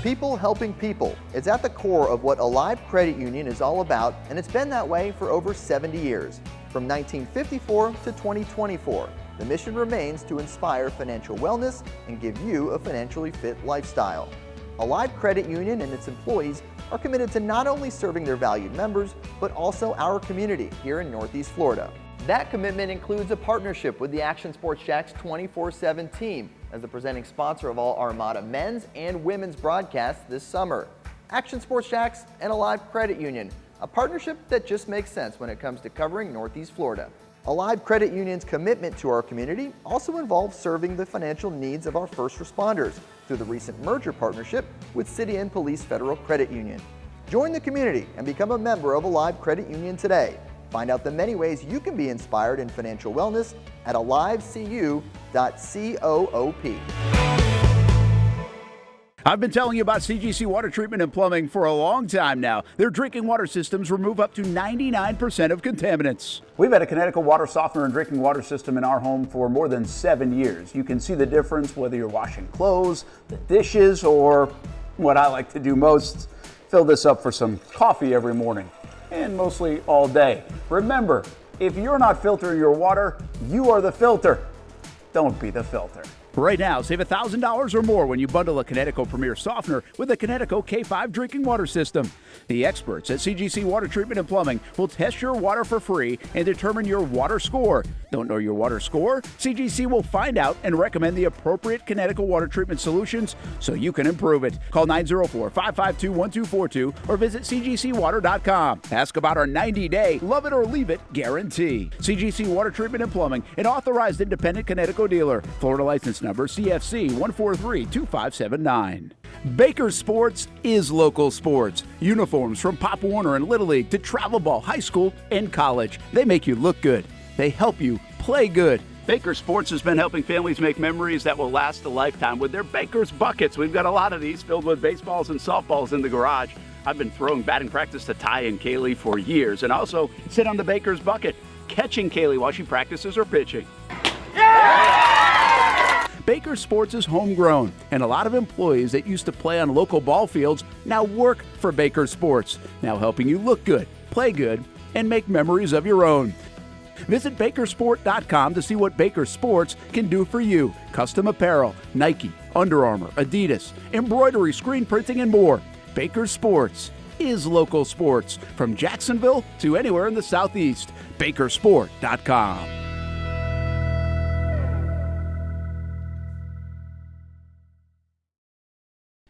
People helping people. It's at the core of what Alive Credit Union is all about, and it's been that way for over 70 years. From 1954 to 2024, the mission remains to inspire financial wellness and give you a financially fit lifestyle. Alive Credit Union and its employees are committed to not only serving their valued members, but also our community here in Northeast Florida. That commitment includes a partnership with the Action Sports Jax 24/7 team as the presenting sponsor of all Armada men's and women's broadcasts this summer. Action Sports Jax and Alive Credit Union, a partnership that just makes sense when it comes to covering Northeast Florida. Alive Credit Union's commitment to our community also involves serving the financial needs of our first responders through the recent merger partnership with City and Police Federal Credit Union. Join the community and become a member of Alive Credit Union today. Find out the many ways you can be inspired in financial wellness at alivecu.coop. I've been telling you about CGC Water Treatment and Plumbing for a long time now. Their drinking water systems remove up to 99% of contaminants. We've had a Connecticut water softener and drinking water system in our home for more than 7 years. You can see the difference whether you're washing clothes, the dishes, or what I like to do most, fill this up for some coffee every morning. And mostly all day. Remember, if you're not filtering your water, you are the filter. Don't be the filter. Right now, save $1,000 or more when you bundle a Connecticut Premier Softener with a Connecticut K5 drinking water system. The experts at CGC Water Treatment and Plumbing will test your water for free and determine your water score. Don't know your water score? CGC will find out and recommend the appropriate Connecticut water treatment solutions so you can improve it. Call 904-552-1242 or visit cgcwater.com. Ask about our 90-day love it or leave it guarantee. CGC Water Treatment and Plumbing, an authorized independent Connecticut dealer. Florida license number CFC 1432579. Baker Sports is local sports. Uniforms from Pop Warner and Little League to travel ball, high school, and college. They make you look good. They help you play good. Baker Sports has been helping families make memories that will last a lifetime with their Baker's Buckets. We've got a lot of these filled with baseballs and softballs in the garage. I've been throwing batting practice to Ty and Kaylee for years and also sit on the Baker's Bucket, catching Kaylee while she practices her pitching. Yeah! Baker Sports is homegrown, and a lot of employees that used to play on local ball fields now work for Baker Sports, now helping you look good, play good, and make memories of your own. Visit Bakersport.com to see what Baker Sports can do for you. Custom apparel, Nike, Under Armour, Adidas, embroidery, screen printing, and more. Baker Sports is local sports from Jacksonville to anywhere in the Southeast. Bakersport.com.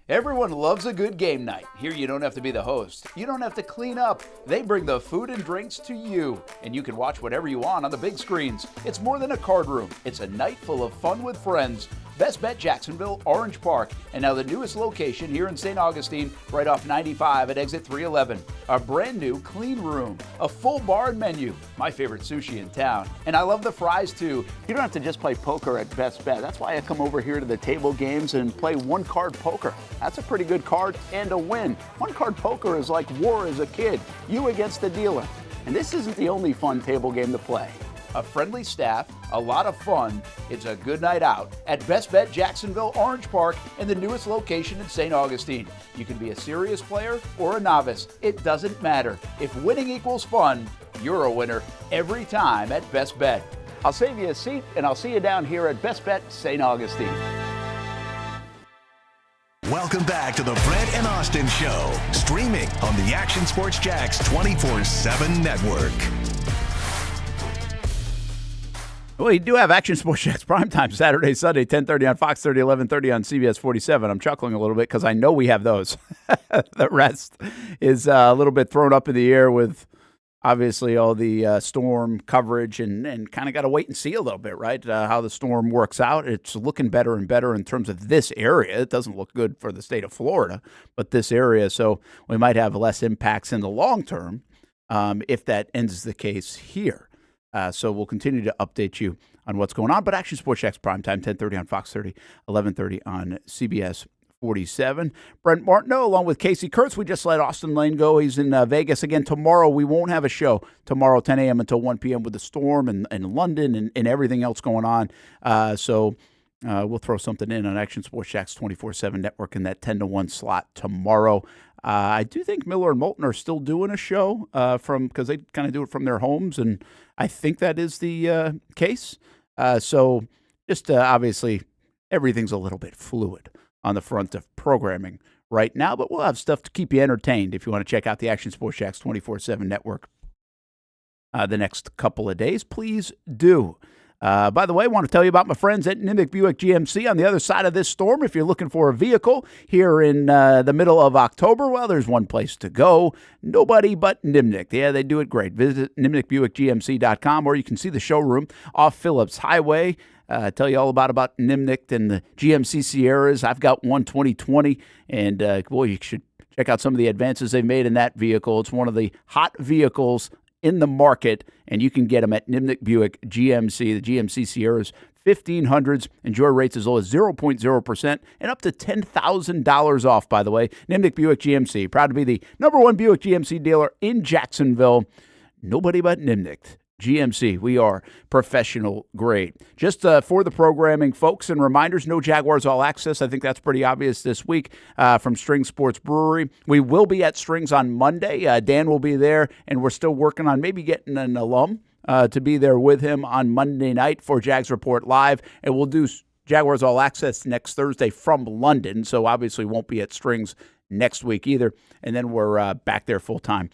Everyone loves a good game night. Here you don't have to be the host. You don't have to clean up. They bring the food and drinks to you, and you can watch whatever you want on the big screens. It's more than a card room. It's a night full of fun with friends. Best Bet Jacksonville, Orange Park, and now the newest location here in St. Augustine, right off 95 at exit 311. A brand new clean room, a full bar and menu, my favorite sushi in town. And I love the fries too. You don't have to just play poker at Best Bet. That's why I come over here to the table games and play one-card poker. That's a pretty good card and a win. One-card poker is like war as a kid, you against the dealer. And this isn't the only fun table game to play. A friendly staff, a lot of fun. It's a good night out at Best Bet Jacksonville, Orange Park, and the newest location in St. Augustine. You can be a serious player or a novice. It doesn't matter. If winning equals fun, you're a winner every time at Best Bet. I'll save you a seat, and I'll see you down here at Best Bet St. Augustine. Welcome back to the Brent and Austen Show, streaming on the Action Sports Jax 24/7 network. Well, you do have Action Sports Jax primetime Saturday, Sunday, 10:30 on Fox 30, 11:30 on CBS 47. I'm chuckling a little bit because I know we have those. The rest is a little bit thrown up in the air with obviously all the storm coverage and kind of got to wait and see a little bit, right? How the storm works out. It's looking better and better in terms of this area. It doesn't look good for the state of Florida, but this area. So we might have less impacts in the long term if that ends the case here. So we'll continue to update you on what's going on. But Action Sports Jax primetime, 10:30 on Fox 30, 11:30 on CBS 47. Brent Martineau along with Casey Kurtz. We just let Austin Lane go. He's in Vegas again tomorrow. We won't have a show tomorrow, 10 a.m. until 1 p.m. with the storm and London and everything else going on. So we'll throw something in on Action Sports Jax 24/7 network in that 10 to 1 slot tomorrow. I do think Miller and Moulton are still doing a show because they kind of do it from their homes, and I think that is the case. So just obviously everything's a little bit fluid on the front of programming right now, but we'll have stuff to keep you entertained if you want to check out the Action Sports Jax 24/7 network the next couple of days. Please do. By the way, I want to tell you about my friends at Nimnik Buick GMC on the other side of this storm. If you're looking for a vehicle here in the middle of October, well, there's one place to go. Nobody but Nimnik. Yeah, they do it great. Visit NimnikBuickGMC.com, or you can see the showroom off Phillips Highway. Tell you all about Nimnik and the GMC Sierras. I've got one 2020, and boy, you should check out some of the advances they've made in that vehicle. It's one of the hot vehicles in the market, and you can get them at Nimnik Buick GMC. The GMC Sierras 1500s enjoy rates as low as 0.0% and up to $10,000 off, by the way. Nimnik Buick GMC, proud to be the #1 Buick GMC dealer in Jacksonville. Nobody but Nimnik GMC. We are professional grade. Just for the programming, folks, and reminders, no Jaguars All Access. I think that's pretty obvious this week from Strings Sports Brewery. We will be at Strings on Monday. Dan will be there, and we're still working on maybe getting an alum to be there with him on Monday night for Jags Report Live, and we'll do Jaguars All Access next Thursday from London, so obviously won't be at Strings next week either, and then we're back there full-time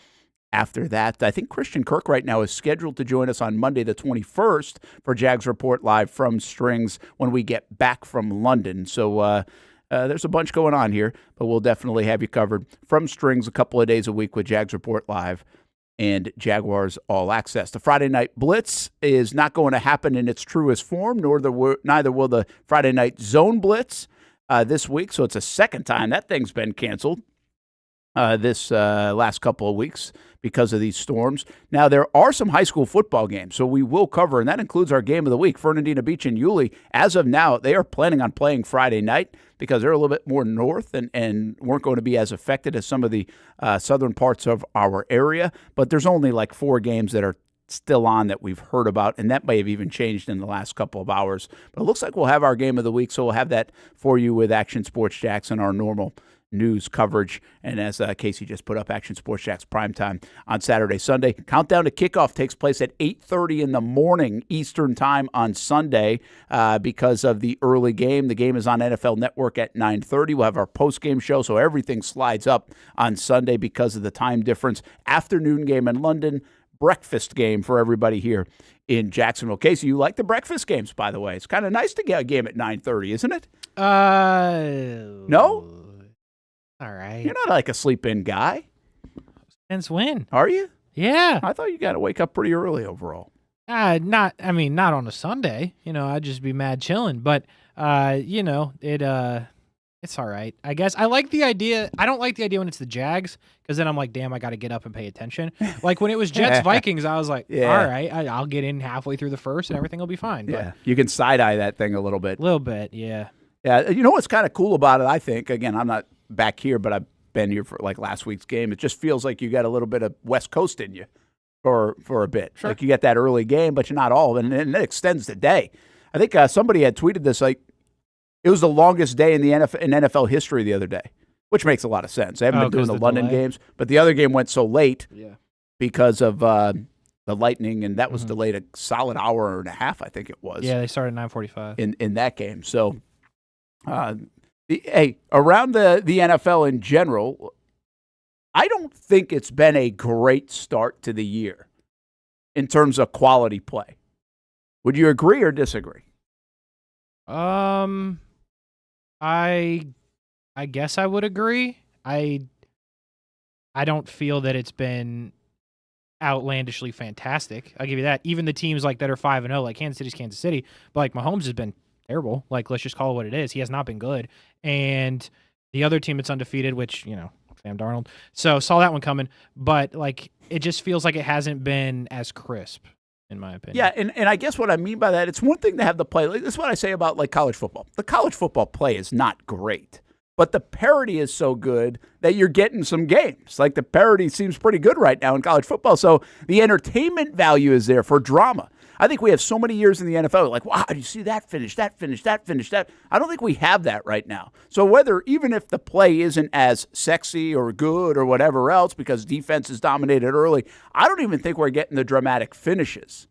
after that. I think Christian Kirk right now is scheduled to join us on Monday the 21st for Jags Report Live from Strings when we get back from London. So there's a bunch going on here, but we'll definitely have you covered from Strings a couple of days a week with Jags Report Live and Jaguars All Access. The Friday Night Blitz is not going to happen in its truest form, neither will the Friday Night Zone Blitz this week, so it's a second time that thing's been canceled this last couple of weeks because of these storms. Now, there are some high school football games, so we will cover, and that includes our game of the week. Fernandina Beach and Yulee, as of now, they are planning on playing Friday night because they're a little bit more north and weren't going to be as affected as some of the southern parts of our area. But there's only like 4 games that are still on that we've heard about, and that may have even changed in the last couple of hours. But it looks like we'll have our game of the week, so we'll have that for you with Action Sports Jax and our normal news coverage. And as Casey just put up, Action Sports Jax primetime on Saturday, Sunday. Countdown to kickoff takes place at 8:30 in the morning Eastern time on Sunday because of the early game. The game is on NFL Network at 9:30. We'll have our post-game show, so everything slides up on Sunday because of the time difference. Afternoon game in London, breakfast game for everybody here in Jacksonville. Casey, you like the breakfast games, by the way. It's kind of nice to get a game at 9:30, isn't it? No? All right. You're not like a sleep-in guy. Since when? Are you? Yeah. I thought you got to wake up pretty early overall. Not on a Sunday. I'd just be mad chilling. But it's all right. I guess I like the idea. I don't like the idea when it's the Jags because then I'm like, damn, I got to get up and pay attention. Like when it was Jets Vikings, I was like, all right, I'll get in halfway through the first and everything will be fine. Yeah, you can side eye that thing a little bit. A little bit, yeah. Yeah, you know what's kind of cool about it? I think again, I'm not back here, but I've been here for like last week's game. It just feels like you got a little bit of West Coast in you for a bit. Sure. Like you get that early game, but you're not all, and it extends the day. I think somebody had tweeted this like. It was the longest day in the NFL history the other day, which makes a lot of sense. They haven't been doing the London games, but the other game went so late because of the lightning, and that was delayed a solid hour and a half, I think it was. Yeah, they started at 9:45 in that game. So, around the NFL in general, I don't think it's been a great start to the year in terms of quality play. Would you agree or disagree? I guess I would agree. I don't feel that it's been outlandishly fantastic. I'll give you that. Even the teams like that are 5-0, like Kansas City's Kansas City, but like Mahomes has been terrible. Like let's just call it what it is. He has not been good. And the other team that's undefeated, which, Sam Darnold. So saw that one coming, but like it just feels like it hasn't been as crisp. In my opinion. Yeah, and I guess what I mean by that, it's one thing to have the play. Like, this is what I say about like college football. The college football play is not great, but the parity is so good that you're getting some games. Like the parity seems pretty good right now in college football. So the entertainment value is there for drama. I think we have so many years in the NFL, like, wow, you see that finish, that finish, that finish, that. I don't think we have that right now. So even if the play isn't as sexy or good or whatever else because defense is dominated early, I don't even think we're getting the dramatic finishes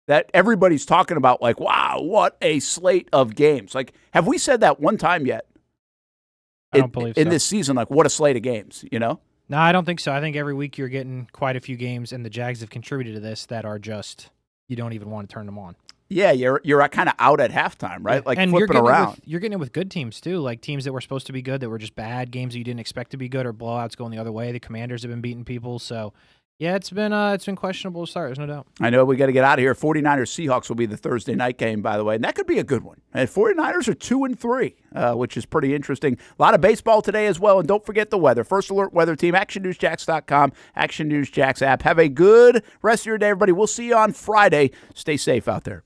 that everybody's talking about, like, wow, what a slate of games. Like, have we said that one time yet? I don't believe so. In this season, like, what a slate of games, No, I don't think so. I think every week you're getting quite a few games, and the Jags have contributed to this that are just – you don't even want to turn them on. Yeah, you're kind of out at halftime, right? Yeah. Like and flipping around. You're getting it with good teams too, like teams that were supposed to be good that were just bad, games that you didn't expect to be good or blowouts going the other way. The Commanders have been beating people, so yeah, it's been questionable to start. There's no doubt. I know we got to get out of here. 49ers-Seahawks will be the Thursday night game, by the way, and that could be a good one. And 49ers are 2-3, which is pretty interesting. A lot of baseball today as well, and don't forget the weather. First Alert Weather Team, ActionNewsJax.com, Action News Jax app. Have a good rest of your day, everybody. We'll see you on Friday. Stay safe out there.